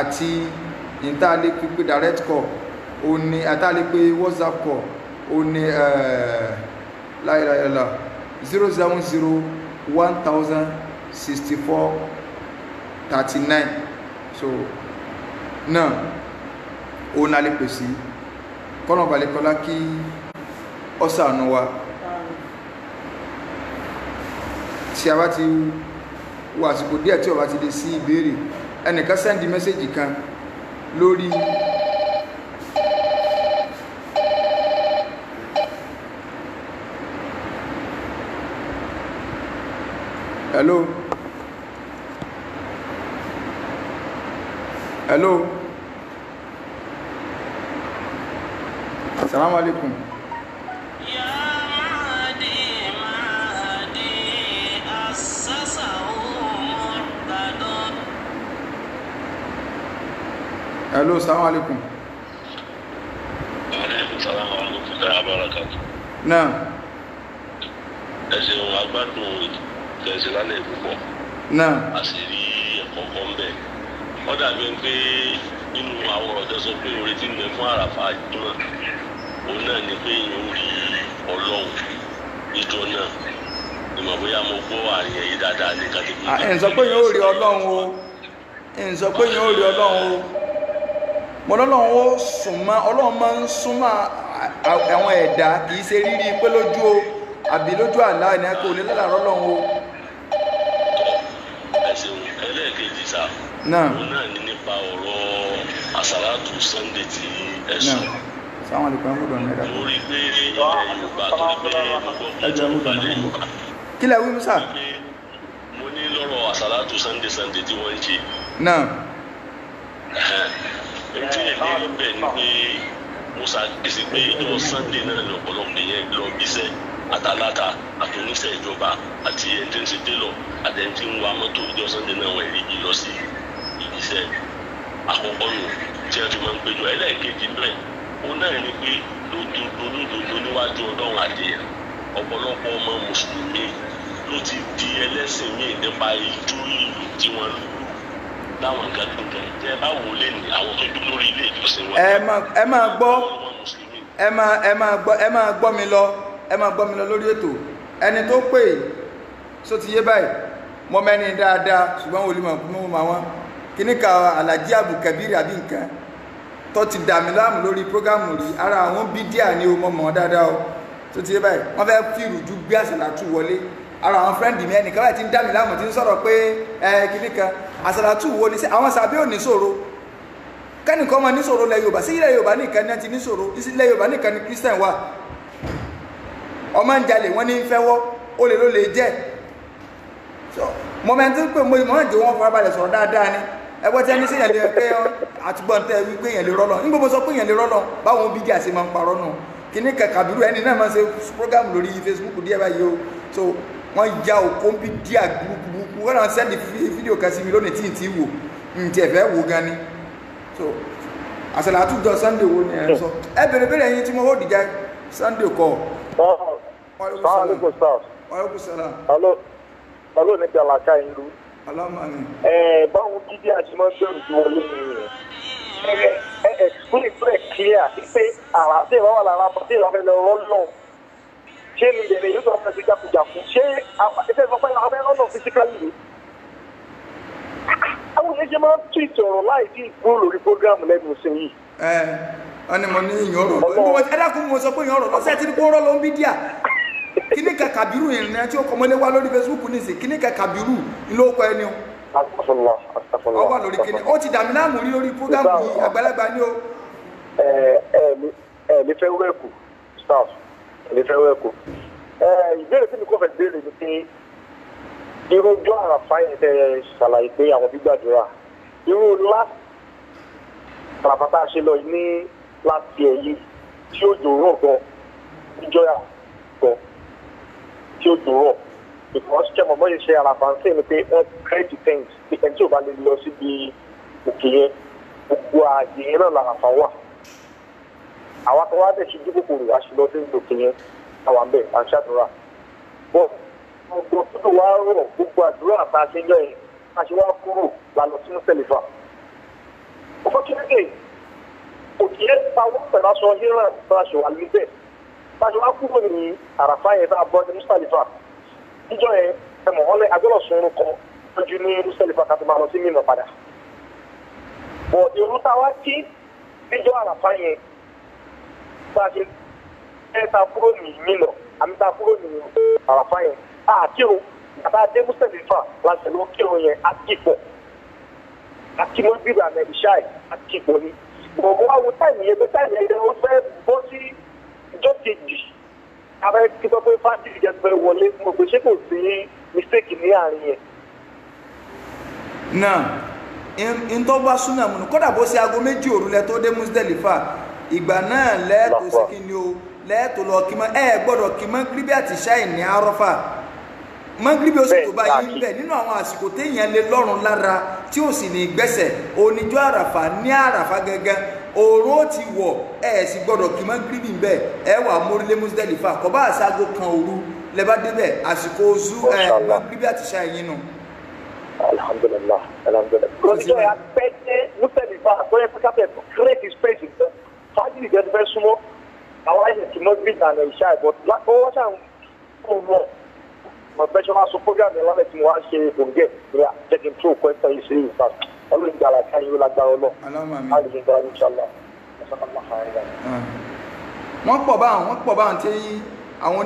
àti ìta lè pè direct call oní àtà lè pè WhatsApp call oní láìláìlá 070106439 so náà òun la lè pè sí kọ́nà balẹ̀kọ́lá kí ọ̀sánú wa tí a bá ti wà àsìkò díẹ̀ tí ó bá ti lè sí ìbéèrè ẹnìkan sẹ́ndì mẹ́sẹ̀jì kan lórí hello hello assalamu alaikum hello assalamu alaikum Assalamu alaikum wa barakatuh. náà Ẹ ṣeun agbádùn tẹ̀sí lálẹ́ púpọ̀. náà Àṣírí ẹ̀kọ́ kan bẹ̀. Wọ́n dàbí pé nínú àwọn ọ̀dọ́ sọ pé orí tí ń bẹ fún àràfà jùmọ̀. Òun náà ni pé yóò rí Ọlọ́run níjọ náà. Ìmọ̀ bóyá mo gbọ́ àárín ẹ̀yìn dáadáa ní kátìkù. ẹ̀ ń sọ pé yóò rí Ọlọ́run o ẹ̀ ń sọ pé yóò rí Ọlọ́run o mo lọ́lọ́run ó súnmọ́ Ọlọ́run máa ń súnmọ́ àwọn ẹ̀dá kì í ṣe rírí pé lójú o àbí lójú àlá ẹni kò ní lọ́la Ọlọ́run o. Ẹ ṣeun ẹlẹ́ẹ̀kejì sá. náà Òun náà ni nípa ọ̀rọ̀ àsàlátù Sunday tí ẹ náà sọ. sáwọn àlùkò ẹ̀mọ́dọ̀ ní ẹ̀dá Mo rí i pé ilẹ̀ Yorùbá tó ní pé mo gbọ́ pé ẹjọ́ Yorùbá ẹ̀mọ́dọ̀ lè ní Yorùbá. kí lẹ wí musa Mo ní lọ́rọ̀ àsàlátù Sunday tí wọ́n ń ṣe. náà Èyí tí èmi rí bẹ́ẹ̀ ni pé mo ṣàkíyèsí pé ìjọ Sunday náà ní ọ̀pọ̀lọpọ̀ yẹn lọ bíṣẹ́ àtàláta àtúnṣe ìjọba àti ẹni tí ń ṣe télọ̀ àti ẹni tí ń wa mọ́tò ìjọ Sunday náà wọ̀ èrìgì lọ sí ibiṣẹ́ àkọ́kọ́ nù tí ẹ fi máa ń péjọ ẹlẹ́ẹ̀kejì bẹ́ẹ̀ òun náà ni pé lódodo níwájú Ọlọ́run àdéhùn ọ̀pọ̀lọpọ̀ ọmọ mùsùlùmí ló ti di ẹlẹ́sìn míì nípa ijó ìlú tí wọ́n lù láwọn kankan jẹ báwo lè ní àwọn tó dúró lórí ilé ìjọsìn wọn. ẹ máa gbọ́ ẹ máa gbọ́ mi lọ lórí ètò ẹni tó pè só ti yé báyìí mọ mẹ́ni dáadáa ṣùgbọ́n wòlíì mọ̀ fún mọ́ wọn kíní ka Alhaji Abdulkabir àbí nǹkan tó ti dàmí láàmú lórí prógámù rí ara àwọn bídíà ni o mọ̀ dáadáa o só ti yé báyìí wọ́n fẹ́ fi ìrùjú gbé àsàlátù wọlé ara àwọn fẹ́ǹdì mi ẹnìkan báyìí ti ń dá mi láàmú ti ń sọ̀rọ̀ pé kíní kan àsàlátù wo ni àwọn sàbí ò ní ṣòro kẹ́nìkan máa ní ṣòro ilẹ̀ Yorùbá sí ilẹ̀ Yorùbá nìkan ní ti ní ṣòro ilẹ̀ Yorùbá nìkan ní Christian wà ọmọ ń jalè wọ́n ní ń fẹ́wọ́ ó lè ló lè jẹ́ mọ́mẹ́ntì pé mo ìmọ̀ ìdí wọn farabalẹ̀ sọ̀rọ̀ dáadáa ni ẹgbẹ́ tí ẹni sí èèyàn lè pé àtúgbọ̀n tẹ́ wípé èèyàn lè rọ́lọ́ nígbà mo sọ pé èèyàn lè rọ́lọ́ báwọn bídí àti máa ń parọ́ nù kíní Kàbírù ẹni náà máa ń ṣe program lórí Facebook díẹ̀ báyìí o so wọ́n ya òkó ń bí díà gbúgbúgbú wọ́n náà sẹ́ndì fídíò kan sí mi lónìí tí ì tí wò ní ti ẹ̀fẹ́ wò gan ni so àsàlátù jọ Sunday wo ni ẹ sọ ẹ bèrè bèrè ẹyin tí mo hó dìjà Sunday kọ. Aleykum salaam. Alo ní Jalaka ìlú. Alámàmì. Báwo gidi àti máa ń bẹ̀rù tí wọ́n lé nìyẹn. Explain very clear pé àrà tí ìwà wà lára tí ìwà fẹ́ lọ rọ́lọ́. Ṣé ní ìdẹ̀rẹ̀ yóò sọ fẹ́ sí jákujàku? Ṣé ẹsẹ̀ sọ pé àwọn fẹ́ rọ́lọ́ physically ni? Àwọn oníṣẹ́ máa ń tweet ọ̀rọ̀ láì sí ìgbó lórí prógrámù lẹ́nu ìsìn yìí. Wọ́n ní mo ní ìyàn ọ̀rọ̀ lọ. Ẹ dákun mo sọ pé ìyàn ọ̀rọ̀ lọ. Ṣé ẹ ti ní kó rọ́ lọ ń bí díà? Kíní ka Kàbírù ìrìnà tí ó kọmọlé wá lórí Facebook nìsí kíní ka Kàbírù ló kọ ẹni o. Ọ wà lórí kíní. Ó ti dàmí láàmú rí lórí prógámù yìí àgbàlagbà ni o. Ní fẹ́ wẹ́ẹ̀kù staff ní fẹ́ wẹ́ẹ̀kù. Ìbéèrè tí mi kò fẹ́ béèrè ni pé irú ọjọ́ àràfá yẹn tẹ́ ṣàlàyé pé àwọn gbígbàdúrà irú last àràfá tá a ṣe lọ ní láti ẹ̀yí tí ó dòrò gan níjọ́yà gan tí ó dòrò because kẹ́mọ̀ mọ́ ṣe àràfá ń sèmi pé wọ́n create things pé ẹni tí ò bá lè lọ síbi òkè yẹn gbogbo ààyè yẹn náà làràfá wà àwa kan wá dẹ̀ ṣe dúkòkòrò àṣìlọ sí òkè yẹn àwọn bẹ́ẹ̀ à ń ṣàdúrà bọ́ gbogbo tó wá rọ̀ gbogbo àdúrà tá a ṣe yọ yẹn a ṣe wá kúrò lálọ sínú tẹlifà opportunity òkè yẹn ta wọ́n pẹ̀lú aṣọ híran tó a ṣe wà níbẹ̀ tá a ṣe wá kúrò ní àràfá yẹn tá a bọ́ ní mustalifa níjọ yẹn ẹmọ ọlẹ agbọ́dọ̀ sunrun kan lójú ní mustalifa ká tó máa lọ sí mímọ́ padà bọ̀ irú tá a wá kí níjọ àràfá yẹn bá a ṣe ta kúrò ní mímọ́ àmì ta kúrò ní àràfá yẹn àkírun bàbá adé mustalifa láti lọ kírun yẹn àkìpọ̀ àkìmọ́ bíbá mẹ́rìṣáì àkìpọ̀ ni gbogbo àwọn táìmù yẹn pé táìmù yẹn ó fẹ́ bọ́ sí ìjọ kejì abẹ́ kí wọ́n pé fásitì jẹ́ fẹ́ wọlé mo pè ṣé kò sí mistake ní àárín yẹn. náà ntọ́ bá súnà múnú kódà bó ṣe aago 2 òru lẹ tó dé Muzdalifa ìgbà náà lẹ́ẹ̀tọ́ sí kí ni o lẹ́ẹ̀tọ́ lọ kí mọ́ gbọ́dọ̀ kí Magribi àti ṣáì ní Àrọ́fà Magribi ó sì tó bá yín bẹ̀ nínú àwọn àsìkò téèyàn lè lọ́rùn lára tí ó sì ní gbẹ́sẹ̀ oníjọ́ àràfà ní àràfà gẹ́gẹ́ òòrùn ó ti wọ̀ sì gbọ́dọ̀ kí Magribi ń bẹ̀ wà mórílé Muzdalifa kọ́ bá àṣàgò kan òru lẹ bá débẹ̀ àsìkò oṣù Magribi àti ṣáì yín nù. alhamdulillah alhamdulillah. lọ́jọ́ yà pẹ́ẹ́tẹ́ Muzdalifa àtọ́yẹ pẹ́kápẹ́ create space fájìlì jẹ́ fẹ́ súnmọ́ àwọn àìsàn tí Magribi àná ìṣá ẹ̀bọ̀ ó wọ́n ṣàn kó lọ mo fẹ́ ṣe máa sọ program yẹn lálẹ́ tí mo wá ṣe òǹgẹ̀ ní àjẹkìn tó kọ́ ẹ̀ta yìí sí ìfà ọlọ́run gbàrà káyọ̀ yóò lágbára ọlọ́ àlùyé gbàrà inshallah. wọ́n pọ̀ báwọn tí àwọn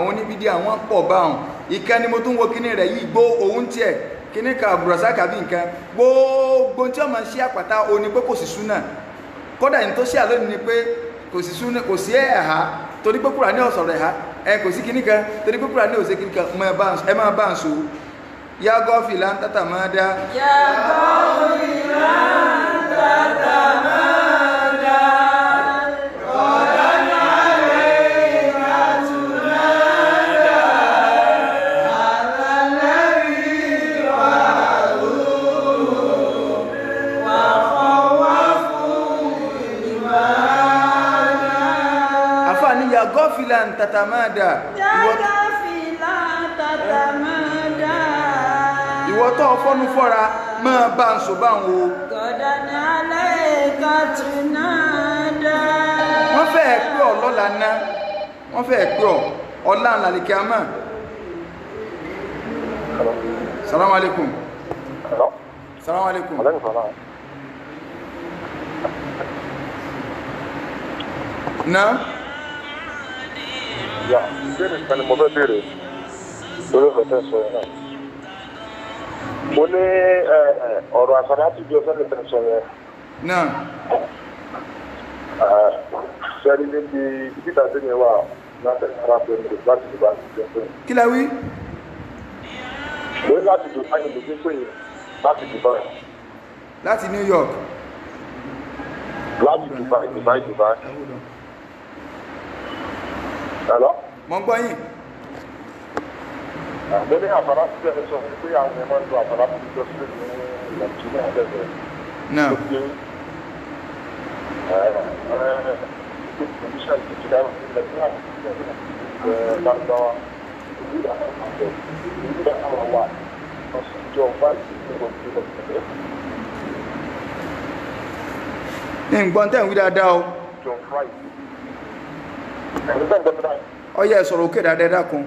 oníbídíà wọ́n pọ̀ báwọn ìkànnì mo tún wo kíní rẹ̀ yìí gbó òun tiẹ̀ kíní ka burasa kàbí nǹkan gbogbo tí ọmọ ṣí àpàtà o ní pé kò sí súnà kódà ní tó ṣe àlónìí ni pé kò sí súnà kò sí ẹ̀há torí pé Kùránì ọ̀sọ̀rọ̀ ẹ̀há kò sí kíní kan torí pé Kùránì òsè kíní kan ẹ máa bá ń so yá gọ́ọ̀fì là ń tàtà máa dá. yá gọ́ọ̀fì là ń tàtà máa dá ọ̀dà ní àlẹ́ ìràtúnádà àtàlẹ́bí wà lóòrò wà fọwọ́ fún ìbáradà. àfààní yá gọ́ọ̀fì là ń tàtà máa dá. ìwọ tó fọ́nú fọ́ra máa bá ń so bá ń wo. gọ̀dá ní alẹ́ ìka tún náà dá. wọ́n fẹ́ pé ọ lọ́la ná wọ́n fẹ́ pé ọ ọ̀la ńlàlẹ̀kẹ́ àmà. salamu alaikum. salamu alaikum. na. ya ìbéèrè kan ni mo fẹ́ béèrè lórí ọ̀rọ̀ tẹ́ sọ yẹn náà. mo ní ọ̀rọ̀ àṣà láti bí ọ̀sẹ̀ lè tẹ̀ sọ yẹn. náà. sẹ́ni níbi ìdíjà tí mi wà láti ara pé mi láti Dubai ti jẹ́ pé. kí la wí. mo ní láti Dubai ni mo ti pè é láti Dubai. láti New York. láti Dubai. Hello? mo ń gbọ́ yín. mo ní àfàlà tí ẹ sọ pé àwọn ẹ̀ máa ń lo àfàlà tó jọ sílẹ̀ ní Nàìjíríà lẹ́sẹ̀. náà. ní nǹkan tẹ̀ ń wí dáadáa o. ọyẹ sọ̀rọ̀ òkè dáadáa dákun.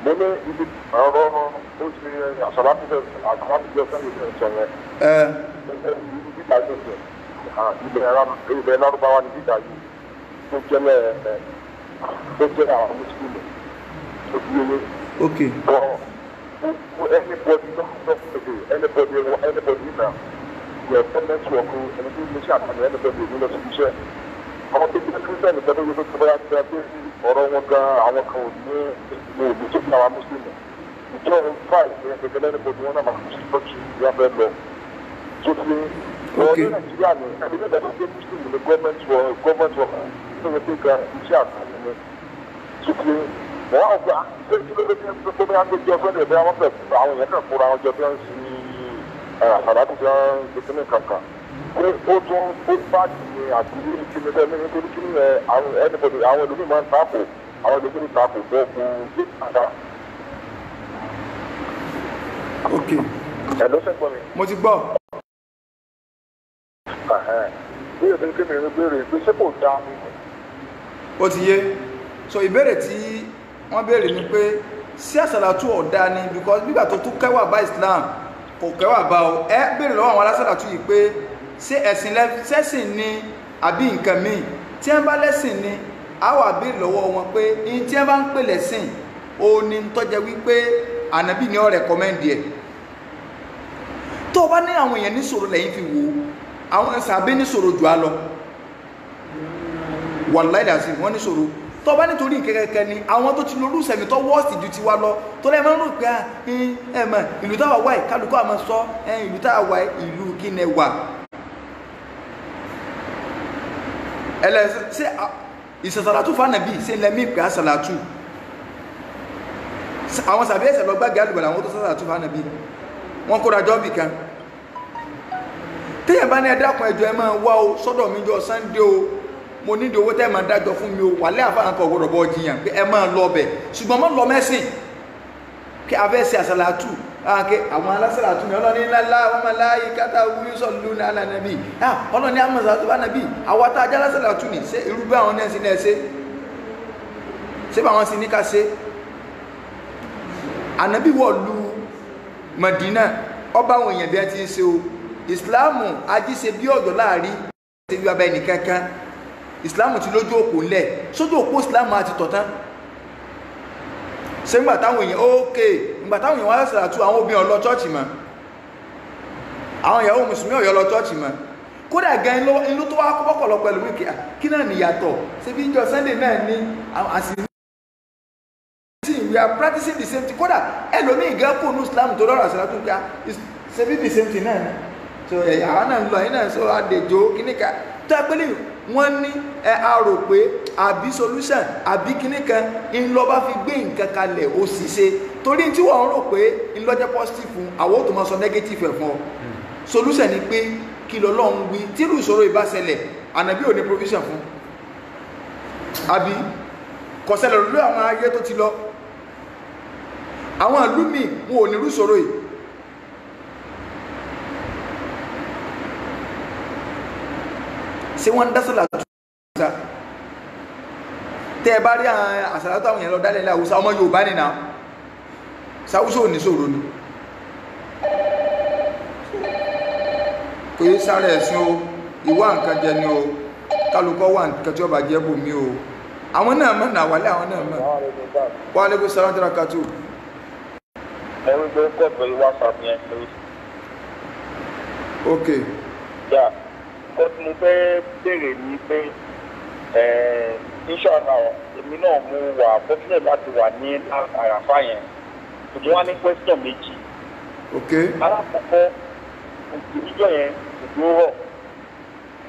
mo ní ibi ọ̀rọ̀ ó ti àṣàlátìjọ sẹ́yìn ìṣẹ̀yẹ. ibẹ̀ lárúbáwá ni dídá yìí tó jẹ́ àwọn mùsùlùmí tó fi ewé. ok. anybody now your tenants work ẹni tó ní iṣẹ́ àtàlẹ́ anybody ní lọ sí iṣẹ́ àwọn tó jẹ́ kírísítẹ́nì tẹ́lẹ̀ yóò tó bá yá pé ọ̀rọ̀ wọn gan àwọn kan ò ní ìlú tó fi àwọn mùsùlùmí ìjọ fáì ní ẹgbẹ̀gbẹ̀ lẹ́nu bọ̀dù wọn náà máa fi tọ́jú ìyá fẹ́ lọ tó fi wọ́n ní nàìjíríà ní ẹni nígbà tó gbé mùsùlùmí ní gọ́ọ̀mẹ̀ntì wọ̀ tó yẹ pé ga iṣẹ́ àkànní ni tó fi wọ́n á gbà pé kí ló dé tó bí wọ́n gbé ọgbẹ́ rẹ̀ bí wọ́n fẹ́ àwọn èèyàn kan kóra wọn jọ bí wọ́n sì àṣàlá tó fi wọ́n gbé kíní kankan pé ó tún ó bá ti àti kíni bẹ́ẹ̀ ní nítorí kíni ẹ̀ àwọn ẹnìbọ̀dì àwọn ẹlòmíì máa ń tààpù àwọn ẹlòmíì tààpù bẹ́ẹ̀ fún gbé kàdá. ok ẹ̀ ló sẹ́gbọ́n mi. mo ti gbọ́. bí èdè kí mi béèrè pé ṣé kò dáa mi. ó ti yé so ìbéèrè tí wọ́n béèrè ni pé sí àsàlátù ọ̀dá ni because nígbà tó tún kẹwàá bá Islam kò kẹwàá bá o ẹ béèrè lọ́wọ́ àwọn alásàlátù yìí pé ṣé ẹ̀sìn lẹ́sìn ni àbí nǹkan míì tí wọ́n bá lẹ́sìn ni a wà béèrè lọ́wọ́ wọn pé ní tí wọ́n bá ń pè lẹ́sìn ó ní tọ́jẹ́ wípé ànábì ni ó rẹ̀kọ́mẹ́ndì ẹ̀ tó o bá ní àwọn èèyàn níṣòro lẹ́yìn fi wò ó àwọn sàbẹ́ níṣòro jù á lọ wàláhì dàsí wọ́n níṣòro tó o bá nítorí kẹ́kẹ́kẹ́ ni àwọn tó ti lórú sẹ̀mí tó wọ́ọ̀sì ju tiwa lọ tó lẹ́ẹ̀ máa ń rò pé ẹ̀mọ̀ ìlú táwa wáyé kálukọ́ àmọ́ sọ ìlú táwa wáyé ìlú kíni wà ẹlẹ́sẹ̀ ìsẹ̀sàlátù fánàbí ṣe lẹ́mí pé àsàlátù àwọn sàbẹ́ ẹ̀sẹ̀ lọ gbági alùbọ̀lá àwọn tó sàlátù fánàbí wọ́n kóra jọ́bì kan téèyàn bá ní ẹ̀dàkùn ẹjọ́ ẹ máa wá o sọ́dọ̀ mi jọ Sunday o mo nídìí owó tẹ́ ẹ máa dájọ́ fún mi o wàlẹ́ àfáàǹkọ̀ ọ̀gbọ̀dọ̀ bọ́ jiyàn pé ẹ máa lọ ọbẹ̀ ṣùgbọ́n mọ́ lọ mẹ́sìn kí afẹ́ ṣe àsàlátù àwọn alásàlátù ni ọlọ́ni ńlá wọn máa láàyè kátà wúlú sọ̀lú ní alànàbí ọlọ́ni àmọ̀sàlátù bá nàbí àwọn tá a já alásàlátù ni ṣé irú bí àwọn náà sí náà ṣé bá wọn sí ní ká ṣe ànábì wọ̀ lu Madina ọba àwọn èèyàn bí ẹ ti ń ṣe o ìsìláàmù ajíṣe bí ọ̀dọ́ láàrí ṣe bí abẹ́ nìkankan ìsìláàmù ti lójú òpó ńlẹ̀ sójú òpó ìsìláàmù àti tọ̀tán ṣe ńgbà táwọn èèyàn ókè ńgbà táwọn èèyàn wá sàràtú àwọn obìnrin ọlọ chọ́ọ̀chì mọ́ àwọn ìyàwó mùsùlùmí ọ̀yọ́ lọ chọ́ọ̀chì mọ́ kódà gan inú tó wá kọ́kọ̀lọ́ pẹ̀lú wíkì kí náà nìyàtọ̀ ṣe bí ìjọ Sunday náà ní àsìrí we are practicing the same thing kódà ẹlòmíì gan kó ní Islam tó lọ́rọ̀ àsàlátù pé ṣe bí the same thing náà ni so àwọn náà ń lọ yín náà sọ àdèjò kíníkà tó ẹgbẹ́ wọ́n ní a rò pé àbí solution àbí kíníkan ńlọba fi gbé nǹkan kalẹ̀ ó sì ṣe torí tí wọ́n rò pé ńlọ́jẹ́ positive fún àwọn tó máa sọ negative ẹ̀ fún ọ solution ni pé kí lọ́lọ́run wí tí irú ìṣòro ìbá ṣẹlẹ̀ ànàbí ò ní provision fún àbí kọ̀ṣẹlẹ̀ lórí àwọn ayé tó ti lọ àwọn ìlú míì wọn ò ní irú ìṣòro yìí ṣé wọ́n ń dá sàlátù Haúsá tẹ́ ẹ bá rí àsàlátù àwọn èèyàn lọ dálẹ̀ ilẹ̀ Haúsá ọmọ Yorùbá nìna sáwúsọ ò ní ṣòro ni kò yí sáré ẹ̀sìn o ìwà nǹkan jẹ ni o kálukọ́ wà nǹkan tí ó bá jẹ́ bòmí o àwọn náà mọ̀ náà wálé àwọn náà mọ̀ wa alaikum salaam wa barakatuh. ẹ̀rù tó kọ̀ pẹ̀lú WhatsApp yẹn lórí. ok. Yeah. Nǹkan tí mo fẹ́ béèrè ni pé inshallah èmi náà mo wà fortunate láti wà ní àràfà yẹn ṣùgbọ́n wá ní question méjì. ok. alákọ̀ọ́kọ́ ìjọ yẹn òjò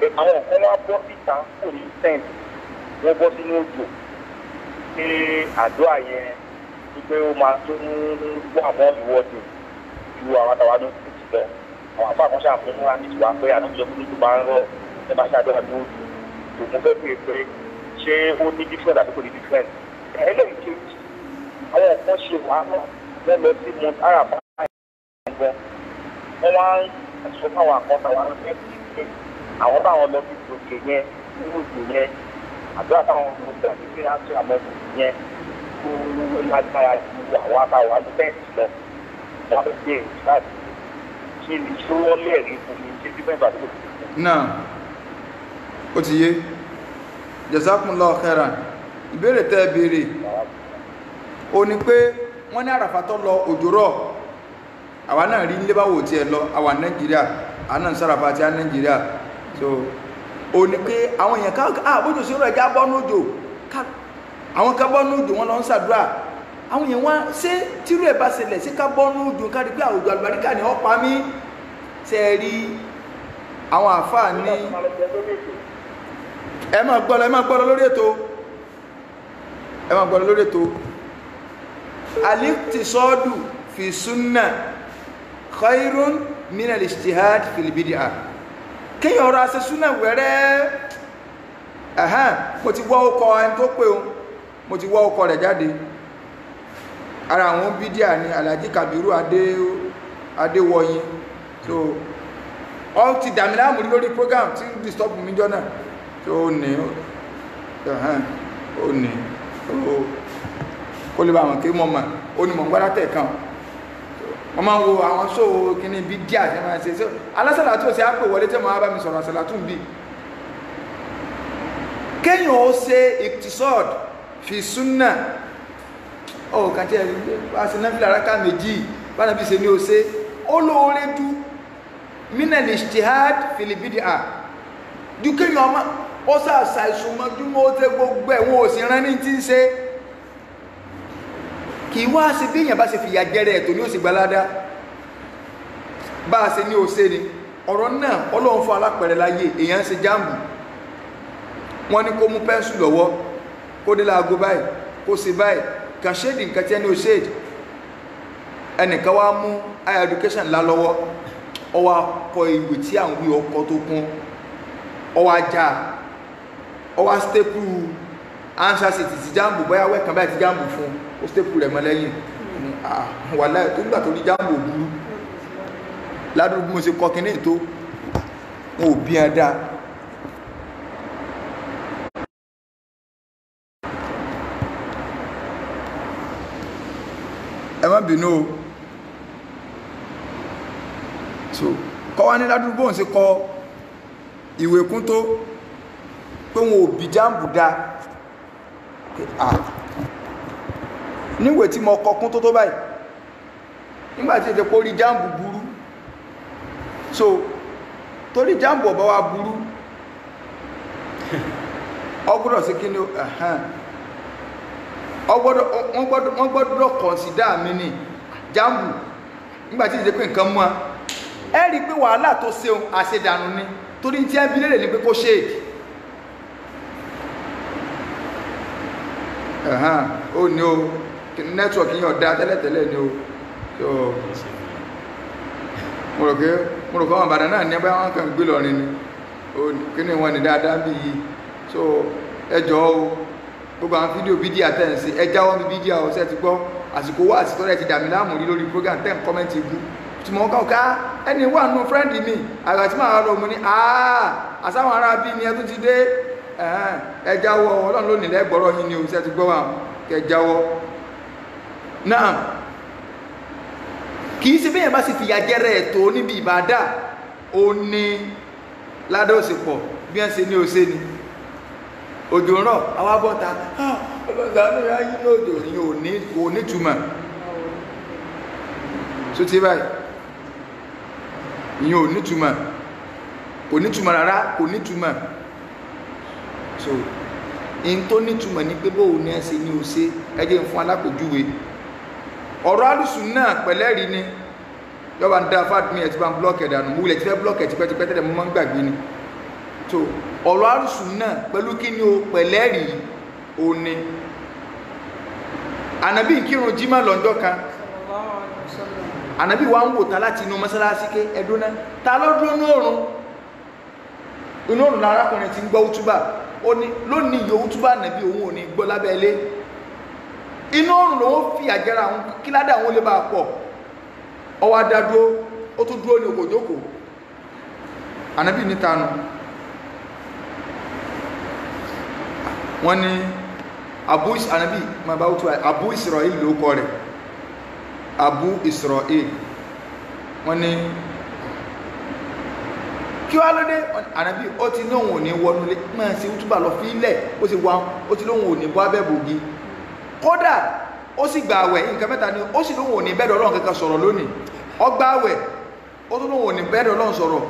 rọ̀ àwọn kan wá bọ́ síta kò ní tent wọ́n bọ́ sínú òjò pé àdúrà yẹn wípé ó máa tún wà mọ́ ìwọ́dù ju àwọn àtàwọn àdó tó ti lọ. àwọn afọ àkọsí àfihàn wa ní ìwà pé àdókòjọ fún ìlú bá ń rọ ẹ máa ṣàdúrà ní òjò tó mo fẹ́ pè pé ṣé ó ní different àbí kò ní different. ẹlẹ́yìn kejì àwọn kan ṣe wàhálà wọ́n lọ sí Mount Arafah ẹ̀gbọ́n wọ́n wá ń sọ fáwọn àkọsí àwọn ọ̀rẹ́ pé àwọn táwọn lọ sí òkè yẹn ní òjò yẹn àdúrà táwọn ọmọ ìgbà tí kí wọ́n ṣe àmọ́ yẹn kó lágbára ju àwọn àtàwọn àdúgbẹ́sì lọ wọ́n fẹ́ gbé láti kí ni tí wọ́n lẹ́ẹ̀rí fún mi ṣé bí bẹ́ẹ̀ bá tó. náà ó ti yé jazakumullahu khairan ìbéèrè tẹ́ ẹ béèrè ó ní pé wọ́n ní àràfà tó lọ òjò rọ̀ àwa náà rí nílé báwo tiẹ̀ lọ àwa Nàìjíríà àwa náà ń sàràfà àti Nàìjíríà so ó ní pé àwọn èèyàn ká bójú sí ọ̀rọ̀ ẹja bọ́nú òjò àwọn ká bọ́nú òjò wọn lọ ń ṣàdúrà àwọn èèyàn wá ṣé tírú ẹ̀ bá ṣẹlẹ̀ sí ká bọ́nú òjò ká rí pé àwùjọ àlùbáríkà ni wọ́n pa mí ṣe rí àwọn àfáà ní ẹ máa gbọ́ lọ lórí ètò al-iqtisadu fi sunnah khairun min al-ijtihad fil bid'ah kéèyàn ọ̀rọ̀ àṣẹ súnà wẹ́rẹ́ mo ti wọ́ ọkọ̀ ẹni tó pé o mo ti wọ́ ọkọ̀ rẹ̀ jáde ara àwọn bídíà ni Alhaji Kabiru Adéwọyìn so ọ ti dàmí láàmú lórí program tí ń disturb mi jọ náà so ó ní kó lè bá àwọn kí mọ́ mà ó ní mọ̀ ń gbádá tẹ̀ kan wọ́n máa ń wo àwọn sóò kíní bídíà tí wọ́n máa ń ṣe alásàlá tó ṣe á pè wọlé tẹ́ mọ́ bá mi sọ̀rọ̀ àṣàlá tún bí kéèyàn ó ṣe iktisad fi súnà ó kàn tí ẹ̀ bá ṣe náà fi làrákà méjì bá náà bí ṣe ní ó ṣe ó lóore dú minal ijtihad fil bid'ah ju kéèyàn ọmọ ó sàṣà ìsúnmọ́júmọ́ ó tẹ́ gbogbo ẹ̀wọ̀n òsì rán ní tí ń ṣe kì í wá sí bí èèyàn bá ṣe fìyà jẹrẹ ẹ̀tọ́ ní ó sì gbalada bá a ṣe ní ó ṣe ni ọ̀rọ̀ náà Ọlọ́run fún alápẹ̀rẹ̀ láyé èèyàn ṣe jáàmù wọ́n ní kó mú pẹ́ńsù lọ́wọ́ kó dé láago báyìí kó ṣe báyìí kàn ṣéèdì nǹkan tí ẹni ó ṣéèdì ẹnìkan wá mú higher education ńlá lọ́wọ́ ó wá kọ ìwé tí à ń wí ọkọ̀ tó kún ó wá já ó wá staple answer sí ti jáàmù bóyá wẹ́ẹ̀kan báyìí ti jáàmù fún ó staple rẹ̀ mọ́ lẹ́yìn wà láì tó nígbà tó ní jáàmù òbúrú ládùúgbò mo ṣe kọ kíní ètò wọn ò bí ẹ dáa ẹ má bínú o so kọ́ wá ní ládùúgbò ń ṣe kọ ìwé kún tó pé wọn ò bí jáàmù dáa níwẹ̀ tí mo kọ kún tó báyìí nígbàtí ètò kó rí jáàmù burú so torí jáàmù ọ̀bá wa burú ọgbọ́dọ̀ sí kí ni wọ́n gbọ́dọ̀ kọ̀nsídà mi ní jáàmù nígbàtí ètò pé nǹkan mú a ẹ rí pé wàhálà tó ṣeun àṣedànù ni torí tí ẹ bí lérè ní pé kó ṣe ó ní o nẹ́tíwọ̀kì yàn dá tẹ́lẹ̀tẹ́lẹ̀ ní o mo rò pé àwọn Ìbàdàn náà ní ẹgbẹ́ wọn kàn gbé lọrin ni kí ni wọn ní dáadáa bí yìí so ẹjọ́ o gbogbo àwọn fídíò àtẹ̀sí ẹjá wọn bí fídíò ọ̀sẹ̀ ti gbọ́ àsìkò wá àsìkò rẹ̀ ti dàmí láàmú rí lórí program tẹ́ ń kọ́mẹ́ntì ibú tí mo kàn ká ẹni wà nù fírẹ́ǹdì mi àgbà tí màá rọ mo ní àsáwọn ará bí ni ẹ tún ti dé ẹjáwọ́ Ọlọ́run lónìí lẹ́gbọ́rọ̀ yìí ni o ṣe ti gbọ́ wà kẹjáwọ́ náà kìí ṣe bẹ́yẹn bá sì fìyà jẹ́rẹ̀ ẹ̀tọ́ níbi ìbádà ó ní ládọ́sìpọ̀ bí wọ́n ṣe ní òṣè ni òjò rọ̀ àwọn abọ́ta ọlọ́dà lórí ayé lóòjò yìí kò nítumọ̀ tó ti báyìí ìyẹn ò nítumọ̀ rárá kò nítumọ̀ so in tó nítumọ̀ ní pé bóò ní ẹsẹ̀ ní òṣè ẹjẹ́ fún alápòjúwe ọ̀rọ̀ alùsùn náà pẹ̀lẹ́rì ni yọba ń dá fàtìmí ẹ̀ tí bá ń blọ́ọ̀kì ẹ̀dànù mú ilẹ̀ tí fẹ́ blọ́ọ̀kì ẹ̀ tipẹ́tipẹ́ tẹ́lẹ̀ mọ́ ń gbàgbé ni so ọ̀rọ̀ alùsùn náà pẹ̀lú kí ni o pẹ̀lẹ́rì o ní ànàbí kírun jímọ̀ lọ́jọ́ kan ànàbí wa ń wò ta láti inú mọ́sálásí ké ẹ̀dúnná ta ló dúró inú òrùn lárákùnrin ti ń gbọ́ útúbà ó ní lónìí yóò túbà nàbí òun ò ní gbọ́ lábẹ́ ilé inú ọ̀rùn lòun fi àjẹrà àwọn kíládà àwọn olè bá pọ̀ ọwọ́ adádúró ó tún dúró ní òkòjókò ànábì nítanu wọ́n ní ànábì ma bá wútú Abu Israel ló kọ rẹ̀ Abu Israel wọ́n ní kí wá lóde ànábì ó ti ní òun ò ní wọnú lé máa ṣe útúbà lọ fi ilẹ̀ ó sì wá ó ti lóhun ò ní bọ́ abẹ́ bògì kódà ó sì gba àwẹ̀ nǹkan mẹ́ta ni ó sì lóhun ò ní bẹ́ẹ̀dọ̀ Ọlọ́run kankan sọ̀rọ̀ lónìí ó gba àwẹ̀ ó tún lóhun ò ní bẹ́ẹ̀dọ̀ Ọlọ́run sọ̀rọ̀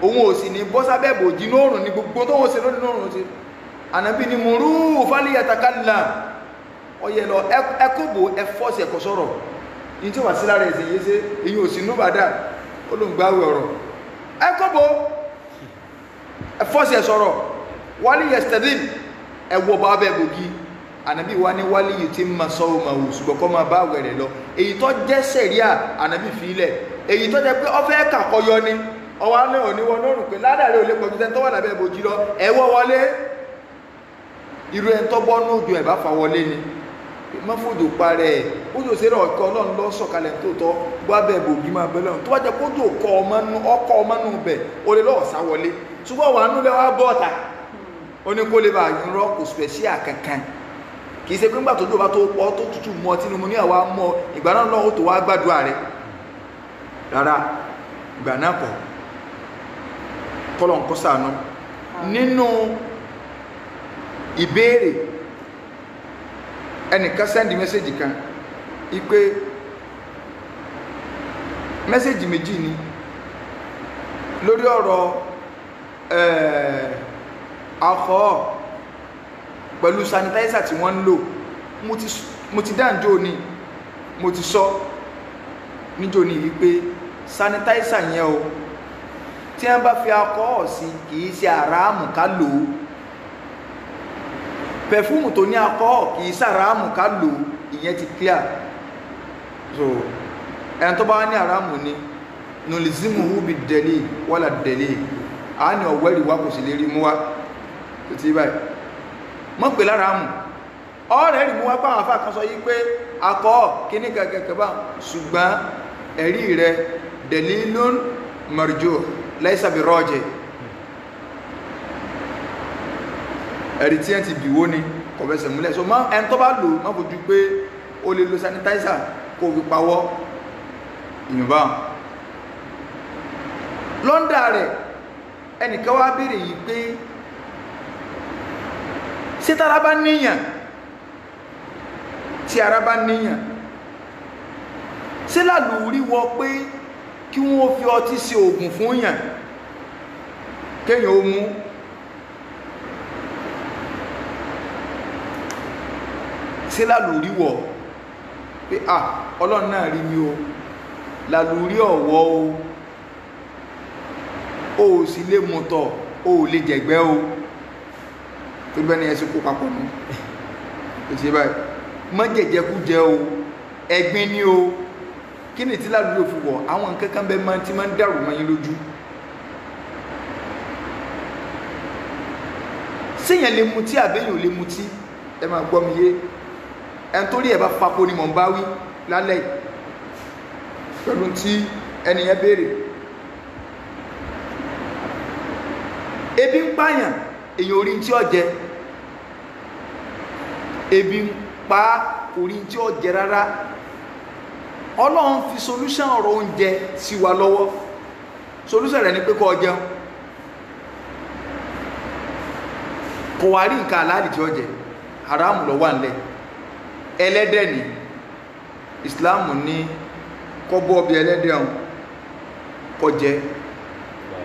òun ò sì ní bọ́ sábẹ́ bòjì lóòrùn ní gbogbo tó wọ́n ṣe lónìí lóòrùn ṣe ànábì ni mùrú fálíyàtàkàlà ọyẹ lọ ẹkọ́bò ẹfọ́sì ẹ̀kọ́ sọ̀rọ̀ ní tí wà sí lára ẹ̀sìn yé ṣe èyí ò sí núbàdà olùgbàwé ọ̀rọ̀ ẹkọ́bò ẹfọ́sì ẹ̀sọ̀rọ̀ wálé yẹstẹ̀dín ẹwọ́ bá bẹ́ bògì ànábì wá ní wálé yìí tí ma sọ ọmọ òwò ṣùgbọ́n kọ́ máa bá wẹ̀rẹ̀ lọ èyí tó jẹ́ sẹ̀ríà ànábì fílẹ̀ èyí tó jẹ́ pé ọ fẹ́ kàkọyọ ni ọwọ́ alẹ́ òní wọn lórùn pé ládàrí olè pọ̀ jùlọ tó wà lábẹ́ bòjì lọ ẹwọ́ wọlé irú ẹ̀ tó bọ́ nóòjò ẹ̀ bá fà wọlé ni mọ́fòdò parẹ́ ojú òṣèré ọ̀kọ́ ọlọ́run lọ sọ̀kalẹ̀ tó tọ́ bá bẹ̀ bògì máa bẹ̀ lọ́run tó wá jẹ́ kójú ọkọ̀ ọmọ nù bẹ̀ ó lè lọ́ọ̀ sá wọlé ṣùgbọ́n wà nú lẹ́wọ́ bọ́ọ̀tà ó ní kó lè bá yúnrọ́ kò spẹ̀ṣíà kankan kì í ṣe pé ńgbà tó jọba tó pọ̀ tó tútù mọ́ tí mo ní àwa mọ́ ìgbà náà lọ́wọ́ tó wá gbàdúrà rẹ̀ rárá ìgbà náà kọ̀ kọ́lọ̀ ń kọ́ sànú nínú ìbéèrè ẹnìkan sẹ́ndì mẹ́sẹ̀jì kan ipé mẹ́sẹ̀jì méjì ni lórí ọ̀rọ̀ alcohol pẹ̀lú sanitizer tí wọ́n ń lò mo ti dáńjò ní mo ti sọ níjò ní wípé sanitizer yẹn o tí wọ́n bá fi alcohol sí kìí ṣe àràmù ká lò ó pẹ̀fúmù tó ní alcohol kìí sàràmù ká lò ó ìyẹn ti clear so ẹni tó bá ní àràmù ni nùlìzímù húbi dẹ̀lì wọ́là dẹ̀lì a ní ọ̀wẹ́rì wá kò sì lè rí mú wá tó ti báyìí mọ́ pè lára mù ọ̀rẹ́ rí mú wá pàwọn afá kan sọ yí pé alcohol kíní kẹkẹkẹ bá ṣùgbọ́n ẹ̀rí rẹ̀ dẹ̀lì lón marjo láìsàbí rọ́jẹ̀ ẹ̀rí tí ẹ ti bìwó ni kọ̀fẹ́sẹ̀ múlẹ̀ so ẹni tó bá lò má fojú pé o lè lo sanitizer kó fi pawọ́ ìyùnbá lọ́ndà rẹ̀ ẹnìkan wá béèrè yìí pé ṣé tára bá níyàn tí ara bá níyàn ṣé lálùúrí wọ pé kí wọ́n fi ọtí sí oògùn fún yàn kéèyàn ó mú ṣé lálùúrí wọ pé ọlọ́run náà rí mi o lálùúrí ọ̀wọ́ o sì lè mọ̀tọ̀ o lè jẹ̀gbẹ́ o tó bẹ́ ní ẹsùn kó papọ̀ mú ìṣẹ́ báyìí mọ́ jẹ̀jẹ̀kú jẹ o ẹ̀gbin ní o kí ni tí lálùúrí ò fi wọ̀ àwọn nǹkan kan bẹ́ máa tí máa ń dàrú mọ́ yín lójú síyàn lè mutí àbẹ́yìn ò lè mutí ẹ máa gbọ́ mi yé ẹn tó rí ẹ̀ bá papò ni mọ̀ ń bá wí lálẹ́ pẹ̀lú tí ẹnìyàn béèrè ebi ń pààyàn èyàn orí tí ó jẹ ebi ń pa orí tí ó jẹ rárá ọlọ́run fi solution ọ̀rọ̀ oúnjẹ sí wa lọ́wọ́ solution rẹ̀ ní pé kó jẹun kò wá rí nǹkan aláàdì tí ó jẹ haramu lọ wà nílẹ̀ ẹlẹ́dẹ̀ ni Islam ní kọ́bọ́ bí ẹlẹ́dẹ̀ ọ̀hún kó jẹ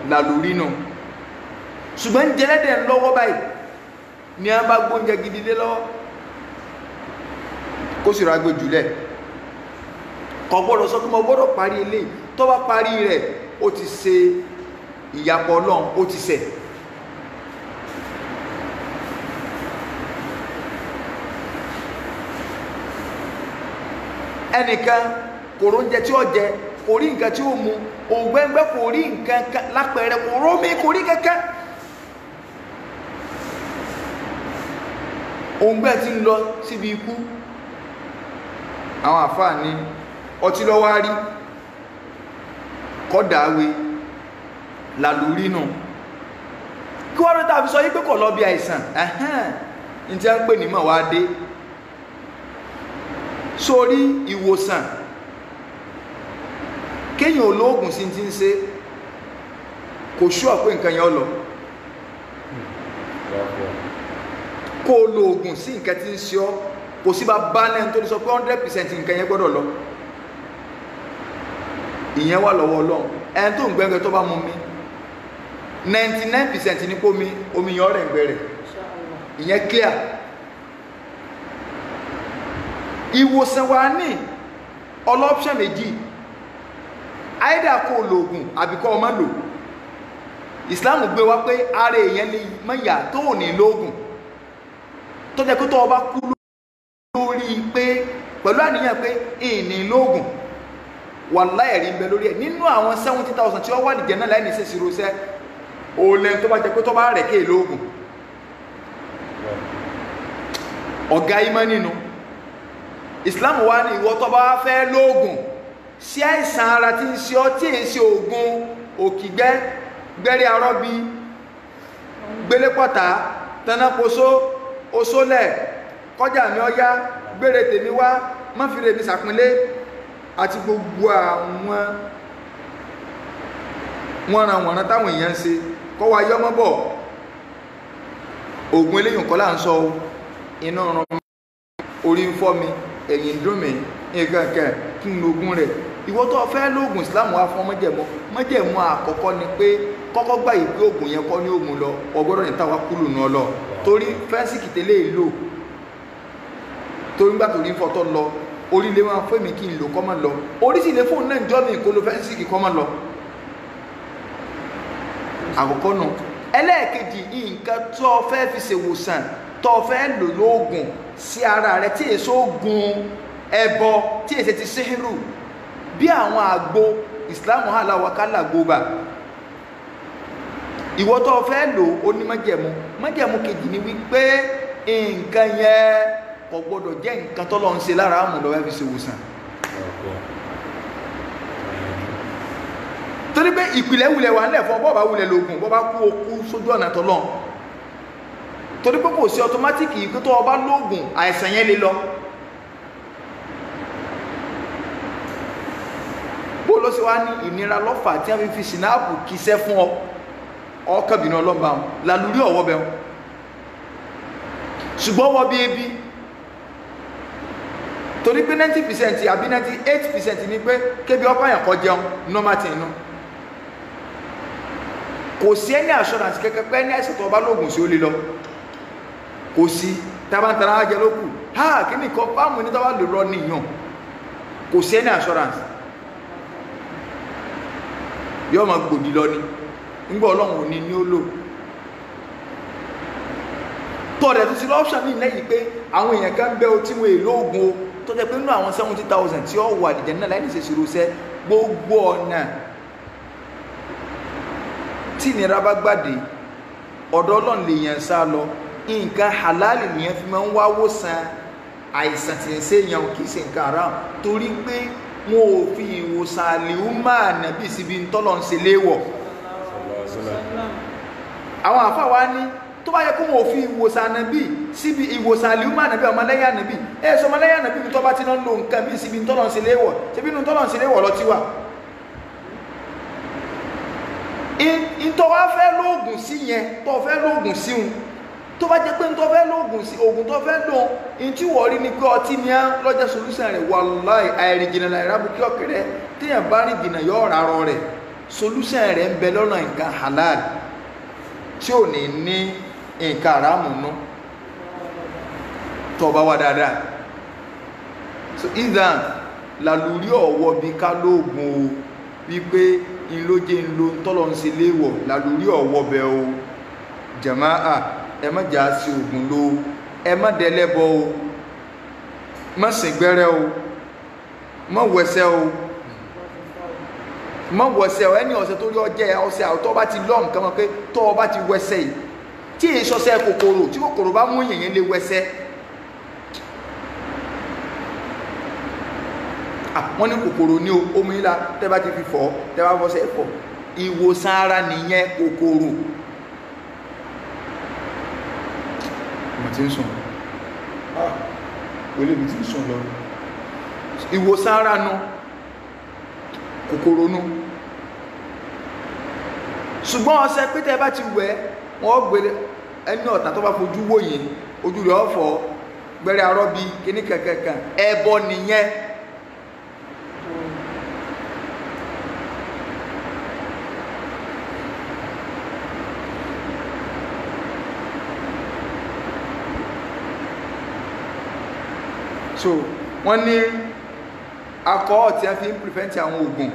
lálórí náà ṣùgbọ́n jẹ́lẹ́dẹ̀ lọ́wọ́ báyìí ni a bá gbóúnjẹ gidi lé lọ́wọ́ kó sì rágbé jùlẹ̀ kò gbọ́dọ̀ sọ kí mo gbọ́dọ̀ parí ilé tó bá parí rẹ̀ ó ti ṣe ìyàpọ̀ Ọlọ́run ó ti ṣẹ̀ ẹnìkan kò róúnjẹ tí ó jẹ kò rí nǹkan tí ó mu ògbẹ́ngbẹ́ kò rí nǹkan lápẹẹrẹ kò rómi kò rí kankan òǹgbẹ́ tí ń lọ síbi ikú àwọn àfáà ní ọtí lọ wá rí kọ́dàáwé lálórí nù kí wọ́n rí tàbí sọ yí pé kọ̀ lọ bí àìsàn ní tí a ń pè ní mọ̀ wá dé sórí ìwòsàn kéyàn olóògùn sí ti ń ṣe kò ṣúọ̀ pé nǹkan yẹn lọ kó o lo oògùn sí nǹkan tí ń ṣe ọ́ kò sí bá bá lẹ́nu tó ní sọ pé 100% nǹkan yẹn gbọ́dọ̀ lọ ìyẹn wà lọ́wọ́ Ọlọ́run ẹni tó ń gbẹ́gbẹ́ tó bá mú mi 99% ní pé omi yẹn ọ̀rẹ́ ìgbẹ́ rẹ̀ ìyẹn clear. Ìwòsàn wa ní ọlọ́pṣẹ̀ méjì, àìdá kó lòògùn àbíkọ́ ọmọ lò. Islam gbé wá pé ara èèyàn lè mọ́yà tó ní lóògùn tó jẹ́ kó tó ọba kú lórí pé pẹ̀lú àníyàn pé ìní lóògùn wàláhì ẹ̀rí ń bẹ lórí ẹ̀. Nínú àwọn 70,000 tí ó wà nìjẹ́ náà láì ní sẹ́sì rosẹ́ òòlẹ̀ tó bá jẹ́ pé tó bá rẹ̀ kéè lóògùn ọ̀gá imọ́ nínú. Islam wá ní ìwọ tó bá fẹ́ lóògùn sí àìsàn ara tí ń ṣe ọ́ tí ń ṣe ògùn òkìgbẹ́ gbẹ́rẹ́ arọ́bí gbélépọ̀tà tanáposo osólẹ̀ kọjá mi ọyá gbére tèmi wá mọ́fìrè mi sàpínlé àti gbogbo àwọn wọ́nranwọ̀nran táwọn èèyàn ń ṣe kọ́wọ́ ayọ́mọ́ bọ̀ ògùn eléyìn kọ́lá ń sọ iná ọ̀ràn orí ń fọ́ mi ẹ̀yìn dùn mí nǹkan kan kí n lògùn rẹ̀. Ìwọ tó fẹ́ lóògùn Islam wá fún májẹ̀mú àkọ́kọ́ ni pé kọ́kọ́ gbà yìí pé ògùn yẹn kọ́ ní ògùn lọ ọgbọ́dọ̀ ní táwa kúlù náà lọ torí fẹ́ǹsì kìtẹ́lẹ̀ lò torí gbà torí fọ́tọ́ lọ orí lè máa fún mi kí n lò kọ́ máa lọ orí sì lè fóònù náà jọ́ mi kó lo fẹ́ǹsì kì kọ́ máa lọ. Àkọ́kọ́ nù. Ẹlẹ́ẹ̀kejì nǹkan tó fẹ́ fi ṣèwòsàn tó fẹ́ lò lóògùn sí ara rẹ tí èso gun ẹbọ tí èsè ti ṣíhìrù bí àwọn àgbo Islam aláwakálà gbóbà. Ìwọ tó fẹ́ lò ó ní májẹ̀mú kejì ni wípé nǹkan yẹn kò gbọdọ̀ jẹ́ nǹkan tó lọ ń ṣe lára àmù lọ́wọ́ fi ṣèwòsàn. Torí pé ìpìlẹ̀ wulẹ̀ wà nílẹ̀ fún bọ́ọ̀bá wulẹ̀ lóògùn bọ́ọ̀bá kú okú sójú ọ̀nà tọ́lọ́ torí pé kò sí ọtọmátìkì yìí pé tó ọba lóògùn àìsàn yẹn lè lọ. Bó ló ṣe wá ní ìnira lọ́fà tí wọ́n fi sinapu kíṣẹ́ fún ọkàbìnrin ọlọ́mọba wọn lálùrí ọ̀wọ́ bẹ́ẹ̀ ṣùgbọ́n wọ́n bí ebi torí pé 90% àbí 98% ni pé kébi ọkọ̀ yẹn kọ́ jẹun normal thing nù. Kò sí ẹni assurance kẹ́kẹ́ pé ẹni àìsàn tó ọba lóògùn sí ó lè lọ kò sí tabantara ajẹ́ lókù ha kí ni kọ́ fáàmù ní tọ́wà lè rọ níyàn kò sí ẹni assurance yọ́ ma gbòdì lọ ní nígbà ọlọ́run ní ní ó lò tọ́ọ̀dẹ̀ tó sí lọ́pṣà ní lẹ́yìn pé àwọn èèyàn kan bẹ́ o tí wọ́n èlò ogun o tó jẹ́ pé nínú àwọn 70,000 tí ó wà dìjẹ́ náà láì ní ṣe ṣirúṣẹ́ gbogbo ọ̀nà tí ìnira bá gbàdé ọ̀dọ̀ ọlọ́run lè yàn sá lọ nǹkan halali nìyẹn fi máa ń wá wòsàn àìsàn tí ń ṣe èèyàn kì í ṣe nǹkan haram torí pé wọn ò fi ìwòsàn àlèhùnmá nàbí síbi tọ́lọ̀ ń ṣe léèwọ̀. Àwọn àfáà wa ní tó bá yẹ kó wọn ò fi ìwòsàn ànàbí síbi ìwòsàn àlèhùnmá nàbí ọmọlẹ́yìn ànàbí sọ ọmọlẹ́yìn ànàbí mi tó bá ti náà ń lo nǹkan bí síbi tọ́lọ̀ ń ṣe léèwọ̀ síbi tọ́lọ̀ ń ṣe léèwọ̀ lọ ti wà. Ìtọ́ wa fẹ́ lóògùn sí yẹn tó fẹ́ lóògùn sí un tó bá jẹ́ pé ń tó fẹ́ lóògùn sí oògùn tó fẹ́ lò in tí wọ́n rí ní pé ọtí ní á lọ́jọ́ solúsàn rẹ̀ wallahi àìrìn jìnà láìra bú kí ọ̀kẹ́rẹ́ téèyàn bá rìn jìnà yọ ọ̀rọ̀ rẹ̀ solúsàn rẹ̀ ń bẹ lọ́nà nǹkan halal tí ò ní ní nǹkan àrámù nú tó bá wà dáadáa. So idan làlùrí ọ̀wọ́ bí ká lóògùn o wípé ìlóje ń lo tọ́lọ̀ ń ṣe léèwọ̀ làlùrí ọ̀wọ́ bẹ o jàmáà ẹ má jà sí ògùn ló ẹ má dẹlẹ́bọ o má sìn gbẹ́rẹ́ o má wẹsẹ̀ o má wẹsẹ̀ o ẹni ọ̀sẹ̀ tó rí ọjẹ́ ọ̀sẹ̀ àwòtọ́ bá ti lọ́ nǹkan mọ́ pé tọ́ ọ bá ti wẹsẹ̀ yìí tí èyí sọ́sẹ́ kòkòrò tí kòkòrò bá mú yìnyín lé wẹsẹ̀ wọ́n ní kòkòrò ní omi ńlá tẹ́ bá ti fi fọ̀ tẹ́ bá fọ́sẹ̀ fọ̀ ìwòsàn ara nìyẹn kòkòrò. Tí ń sùn olèbí tí ń sùn lọ ìwòsàn ara nù kòkòrò nù ṣùgbọ́n ọṣẹ pété bá ti wẹ̀ wọ́n gbé ẹni ọ̀tá tó bá fojú wòye ojú rẹ̀ ọ̀fọ̀ gbẹ̀rẹ̀ arọ́bí kíní kankan ẹbọ nìyẹn. so wọ́n ní akọ́ tí a fi ń prevent àwọn oògùn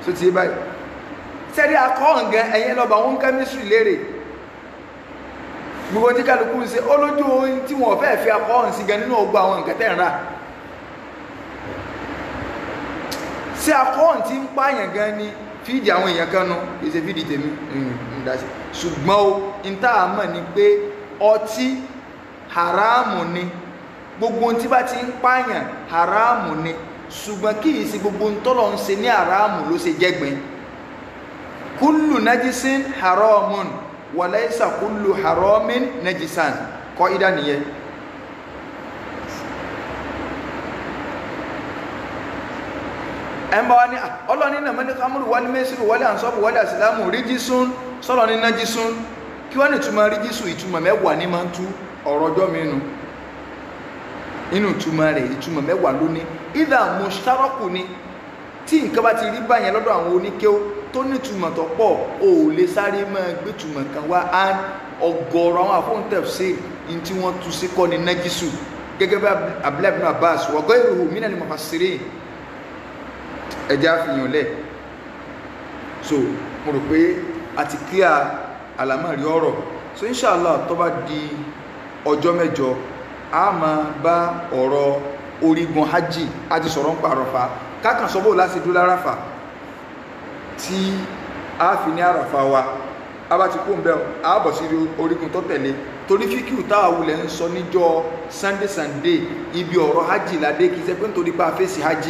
so ti báyìí sẹ́rí akọ́ ǹgan ẹ̀yẹn lọ́ba wọn chemistry léèrè gbogbo tí kálukú ń ṣe olójú ohun tí wọ́n fẹ́ fi akọ́ ọ̀hún sí gan nínú ọgbà àwọn nǹkan tẹ́ ń rà sí akọ́ ọ̀hún tí ń pààyàn gan ni fíìdì àwọn èèyàn kan nu èsè fíìdì tèmi ìdásí ṣùgbọ́n o ń tá a mọ̀ ni pé ọtí haramu ni gbogbo ohun tí bá ti ń pààyàn haramu ni ṣùgbọ́n kì í sí gbogbo ohun tọ́lọ̀ ń ṣe ní haramu ló ṣe jẹ́gbìn kullu najisin haramun wa laysa kullu haramin najisan kọ́ ìdá nìyẹn ẹnbá wa ní ọlọ́ni náà mẹ́ni kámúrù wálé mẹ́sìrì wálé àǹsọ́bù wálé àsìlámù ríjísún sọ́lọ́ ní nájísún kí wọ́n ní ìtumọ̀ ríjísù ìtumọ̀ mẹ́wàá ní máa ń tú ọ̀rọ̀ ọjọ́ mìíràn inú ìtumọ̀ rẹ̀ ìtumọ̀ mẹ́wàá ló ní ìdá mùsítárọ́kù ni tí nǹkan bá ti rí báyẹn lọ́dọ̀ àwọn oníkéwó tó ní ìtumọ̀ tó pọ̀ ò lè sáré máa gbé ìtumọ̀ kan wá á ọgọ́rọ̀ àwọn àfóńtẹ̀fṣe ní tí wọ́n tú sí kọ́ ní nájísù gẹ́gẹ́ bí Abdullahi ibn Abbas wa ghayruhu minal mufassirin ẹjá fìyàn lẹ̀ so mo rò pé a ti clear àlámọ̀rí ọ̀rọ̀ so inshallah tó bá di ọjọ́ mẹ́jọ a máa bá ọ̀rọ̀ orígun hajj a ti sọ̀rọ̀ ń pa àràfà kákan sọ́bọ̀ láti dúró lárafa tí a fi ní àràfà wa a bá ti kó ń bẹ́ a bọ̀ sí orígun tó tẹ̀lé torí fíkìú táwa wulẹ̀ ń sọ níjọ́ sunday ibi ọ̀rọ̀ hajj ládé kì í ṣe pé nítorí pé a fèsì hajj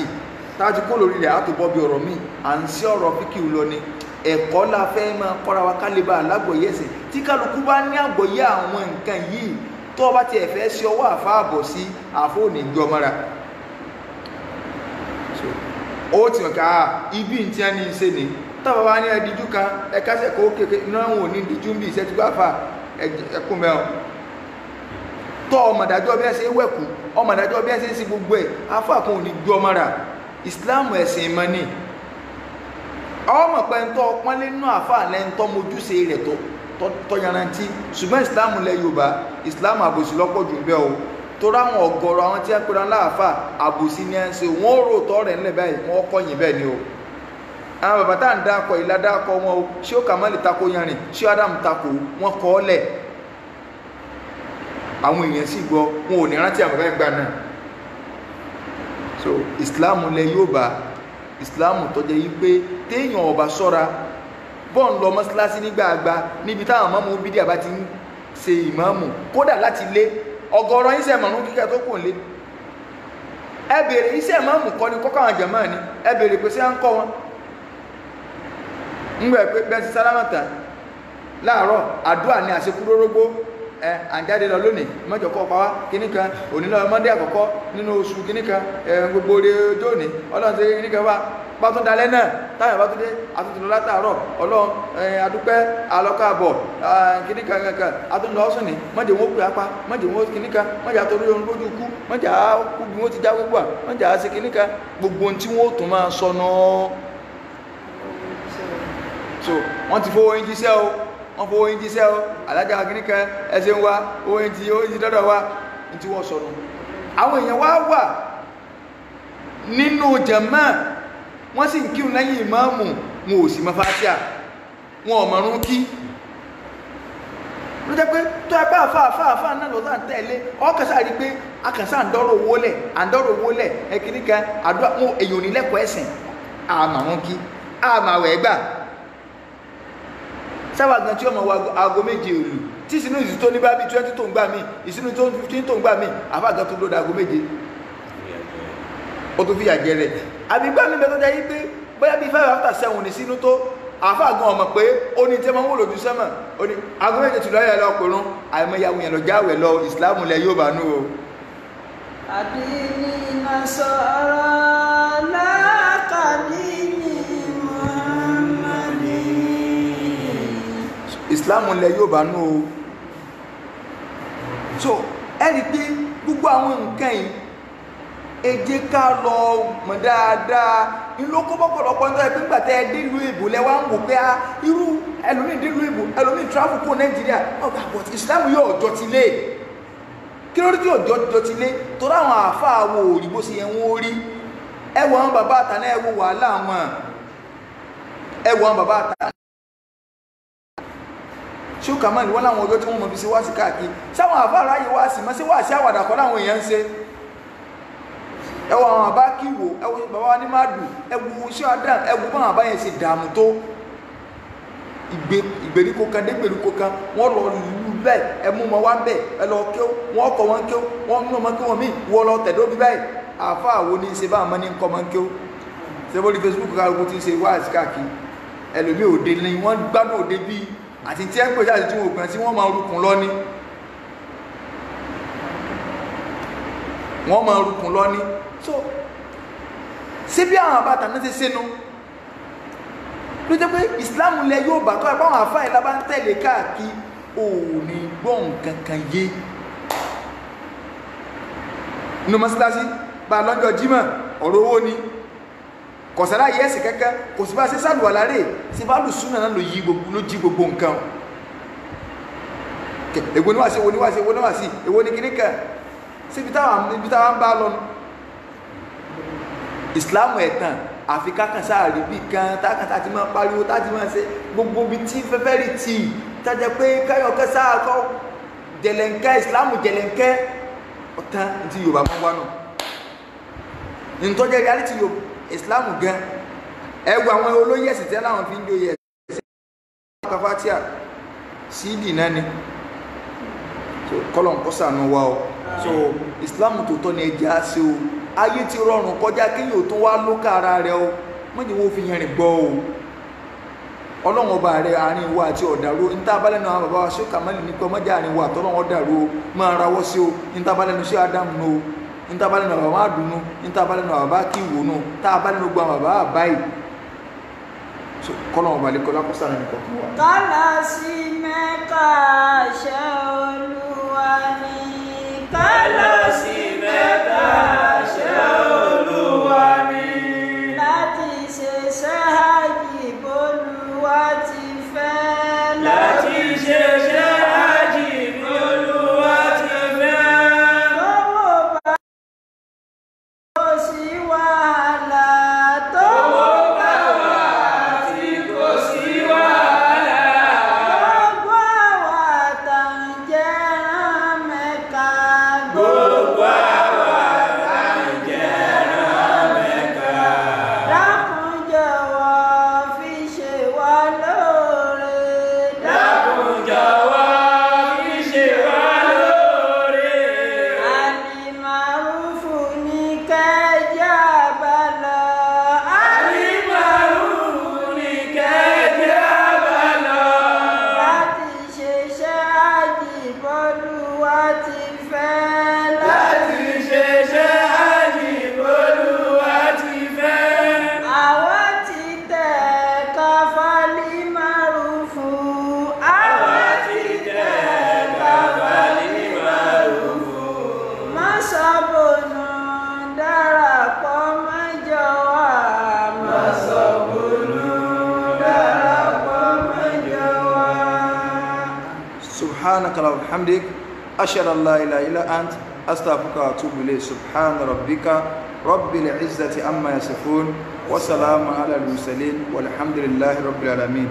táàtì kó lórí rẹ̀ àtòbọ́ bí ọ̀rọ̀ mi à ń sí ọ̀rọ̀ fíkìú lọ ni ẹ̀kọ́ la fẹ́ máa kọ́ra wa kálíbà alágbòye ẹ̀sìn tí kálukú bá ní àgbòye àwọn nǹkan yìí tó bá tiẹ̀ fẹ́ sí ọwọ́ àfáàbọ̀ sí àfóònì gbé ọmọ ra ó ti mọ̀ ká ibi tí a ní í ṣe ni tábà bá ní ẹdíjú kan ẹ̀ka sẹ́kọ̀ọ́ kéèké náà wò ní díjú ń bí ìṣẹ́jú bá fà ẹkún mẹ́ọ̀ tọ́ ọmọdájọ́ bí ẹ ṣe wẹ̀kú ọmọdájọ́ bí ẹ ṣe ń sí gbogbo ẹ̀ afáàkùn ò ní gbé ọmọ ra ìsìláàmù ẹ̀sìn ìmọ̀ ni ọmọ pẹ́ntọ́ pọ́nlé nínú àfáà lẹ́ntọ́ mojúṣe rẹ̀ tọ́yanrantí ṣùgbọ́n ìsìláàmù lẹ Yorùbá ìsìláàmù àbòsí lọ́pọ̀ jù bẹ́ẹ̀ o tó ráwọn ọ̀gọ̀rọ̀ àwọn tí a pèrè láàfà àbòsí ní ẹnṣe wọ́n rò tọ́ rẹ̀ nílẹ̀ báyìí wọ́n kọ́yìn bẹ́ẹ̀ ni o àwọn bàbá tá à ń dákọ̀ ìlà dákọ̀ wọn o ṣé ó Kàmálì tako yanrìn ṣé Ádámù tako wọn kọ́ ọ́ lẹ̀ àwọn èèyàn sì gbọ́ wọn ò ní rántí àwọn bàbá ìgbà náà so ìsìláàmù lẹ Yorùbá ìsìláàmù tó jẹ́ yí pé téèyàn ọba sọ́ra bọ́ọ̀n lọ mọ́sálásí nígbàgbà níbi táwọn mọ́mú bídí àbá ti ń ṣe ìmáàmù kódà láti lé ọ̀gọ̀rọ̀ iṣẹ́ ìmọ̀rún kíkẹ́ tó kò lé ẹ bèèrè iṣẹ́ ìmáàmù kọ́ ni kọ́kọ́ àwọn jàmáà ni ẹ bèèrè pé sí à ń kọ́ wọn ń gbẹ̀ pé bẹ́ẹ̀ sí sálámàtà láàárọ̀ àdúrà ní àṣekúrórógbó àjáde lọ lónìí mọ́jọ kọ́ pa wá kíní kan ònílọ mọ́ndé àkọ́kọ́ nínú oṣù kíní kan gbogbo orí ojú òní ọlọ́run ṣe kíní kan wá pátún dalẹ́ náà táyà bá tún dé àtúntò látàárọ̀ ọlọ́run adúpẹ́ alọ́kàbọ̀ kíní kan kankan àtúntò ọ̀sùn ní mọ́jẹ wọn pè apá mọ́jẹ wọn kíní kan mọ́jẹ àtọ́rí ohun lójú kú mọ́jẹ àkú bí wọ́n ti já gbogbo à mọ́jẹ àṣẹ kíní kan gbogbo ohun tí wọ́n tún máa sọ náà so wọ́n ti fowó yín jíṣẹ́ o wọ́n fowó yín jíṣẹ́ o alájà kìíní kan ẹsẹ̀ ń wá owó yín ti dọ́dọ̀ wá ní tí wọ́n sọnù àwọn èèyàn wá wà nínú jàmáà wọ́n sì ń kírun lẹ́yìn ìmáàmù wọn ò sì mọ Fátíhà wọn ò mọ̀rún kí ló jẹ́ pé tó ẹgbẹ́ àfáà náà lọ́sà ń tẹ̀lé ọkàṣà rí pé akàṣà ń dọ́rọ̀ owó lẹ̀ ẹkìní kan àdúrà wọn èèyàn ò ní lẹ́kọ̀ọ́ ẹ̀sìn àmà wọn kí àmà wẹ̀ gbà sábà gan tí ó mọ̀ wá aago méje òlù tí ìsinú ìsìn tó ní bá bí 20 tó ń gbà mí ìsinú tó 15 tó ń gbà mí àfáàgán tó lóda aago méje ó tó fi yàjẹ́ rẹ̀ àbígbà mi bẹ́ẹ̀ tó jẹ́ yí pé bóyá bí 5 after 7 ní sínú tó àfáàgán ọmọ pé ó ní tẹ́ máa ń wò lójú sẹ́mọ̀ ó ní aago méje tù lọ́yẹ̀ lọ pẹ̀rún àìmọ̀yàwó yẹn lọ jáwẹ̀ lọ ìsìláàmù lẹ yóò bá nú o. àdínní nasara lákàdínní ìsìláàmù lẹ yóò bá nú o so ẹni pé gbogbo àwọn nǹkan yìí ẹ jẹ́ ká lọ mọ̀ dáadáa ìlókó pọ̀pọ̀lọpọ̀ ń tọ́ ẹ pé gbàtẹ́ délùú ìbò lẹ́wà ń wò pé a irú ẹlòmíì délùú ìbò ẹlòmíì travel kó Nàìjíríà ọgbà but ìsìláàmù yóò ọjọ́ ti lé kí ló rí tí òjò jọ ti lé torí àwọn àáfàá wo òrí bó ṣe yẹ wọ́n rí ẹ wo àwọn bàbá àtàná ẹ wo wàhálà wọn ẹ wo àwọn bàbá àtàná ṣúkà mọ́ ní wọ́n láwọn ọjọ́ tí wọ́n mọ̀ fi sí wá sí káàkiri sáwọn àáfàá ráyè wá sí mọ́ sí wá sí àwàdà kọ́ láwọn èèyàn ń ṣe ẹ wo àwọn àbá kí wò ẹ wo bàbá wa ní má dùn ẹ wo iṣẹ́ àdá ẹ wo báwọn àbá yẹn ṣe dààmú tó ìgbèríko kan dé ìgbèríko kan wọ́n lọ lù bẹ́ẹ̀ ẹ mú wọn wá bẹ́ẹ̀ ẹ lọ kí wọ́n kọ́ wọn kí wọ́n mú wọn kí wọ́n mí wọ́n lọ tẹ̀dó bí báyìí àáfàá wo ní ṣe báwọn ní kọ́ wọn kí ó ṣe bó ní Facebook káàkiri ti ṣe wáàsí káàkiri ẹlòmíì òde ni wọ́n gbádùn òde bíi àti tí ẹ ń pè jáde tí wọ́n gbọ́n tí wọ́n máa rúkun lọ ní wọ́n máa rúkun lọ ní so sí bí àwọn àbáta náà ti sínú ló jẹ́ pé ìsìláàmù lẹ yóò bá tó ẹ̀pọ̀ àwọn àfáà ìlà bá ń tẹ̀lé káàkiri ò ní gbọ́n kankan yé inú mọ́sálásí bá lọ́jọ́ jímọ̀ ọ̀rọ̀ owó ni kọ̀sára yẹ́sì kẹ́kẹ́ kò sí bá sí sàlùwà láre sí bá lù súnà náà ló jí gbogbo nǹkan èwo níwàsí èwo níwàsí èwo níwàsí èwo ní kíníkà sí ibi táwọn bá lọ́nu ìsìláàmù ẹ̀tàn àfi kákan sáàrí bí kan tákàtà ti máa pariwo táti máa ṣe gbogbo bí tí fẹ́fẹ́ rí tí tájẹ pé káyọ̀kẹ́ sáàkọ́ jẹ̀lẹ̀ǹkẹ́ ìsìláàmù jẹ̀lẹ̀ǹkẹ́ ọ̀tán tí Yorùbá mọ́ wá náà nítọ́jẹ́ reality Yorùbá ìsìláàmù gan ẹgbù àwọn olóyè ẹ̀sìn tẹ́ láwọn fi ń jó yẹ ẹ̀sìn kafatia sídì náà ni kọ́lọ̀ ń kọ́ sànú wa o so ìsìláàmù tó tọ́ ni ẹjẹ́ á sí o ayé ti rọrùn kọjá kéyìn ò tún wá lókà ara rẹ o mọ́jì wọ́n fi yẹn gbọ́ o ọlọ́run ọba rẹ àárín ìwà àti ọ̀dàrú nítàbálẹ́nu àwọn bàbá wa ṣókà mẹ́lì ní pé ọmọdé àárín ìwà àtọ́lọ́run ọ̀dàrú o máa rawọ́ sí o nítàbálẹ́nu sí Ádámù nù o nítàbálẹ́nu bàbá máa dùnú nítàbálẹ́nu bàbá kí ìwò nù tàbálẹ́nu gba bàbá àbáyì kọ́lọ́run ọba lè kọ́ lápọ́sà rẹ̀ nìkan fún wa. kálá sí Mẹ́kà ṣe Olúwa ni kálá sí Mẹ́kà ṣe Olúwa ni láti ṣe ṣáájì bólúwa ti fẹ́ láti ṣe ṣáájì bólúwa ti fẹ́ lọ́wọ́ bá kò sí wàhálà tọ́wọ́ bá wà tí kò sí wàhálà gbogbo àwa tàǹjẹ̀rán Mẹ́kà gbogbo àwa tàǹjẹ̀rán Mẹ́kà dákun jọ̀wọ́ fi ṣe wá lóore dákun jọ̀wọ́ fi ṣe wá lóore Àlìmárúfù ní kẹjá bá lọ Àlìmárúfù ní kẹjá bá lọ láti ṣe ṣáájì bólúwa ti fẹ́ láti ṣe ṣáájì bólúwa ti fẹ́ àwa ti tẹ̀ ká fálímárúfù àwa ti tẹ̀ ká fálímárúfù má sọ́bùnù darapọ̀ mọ́jọ wa má sọ́bùnù darapọ̀ mọ́jọ wa. سبحانك اللهم وبحمدك أشهد أن لا إله إلا أنت أستغفرك وأتوب إليك سبحان ربك رب العزة عما يصفون وسلام على المرسلين والحمد لله رب العالمين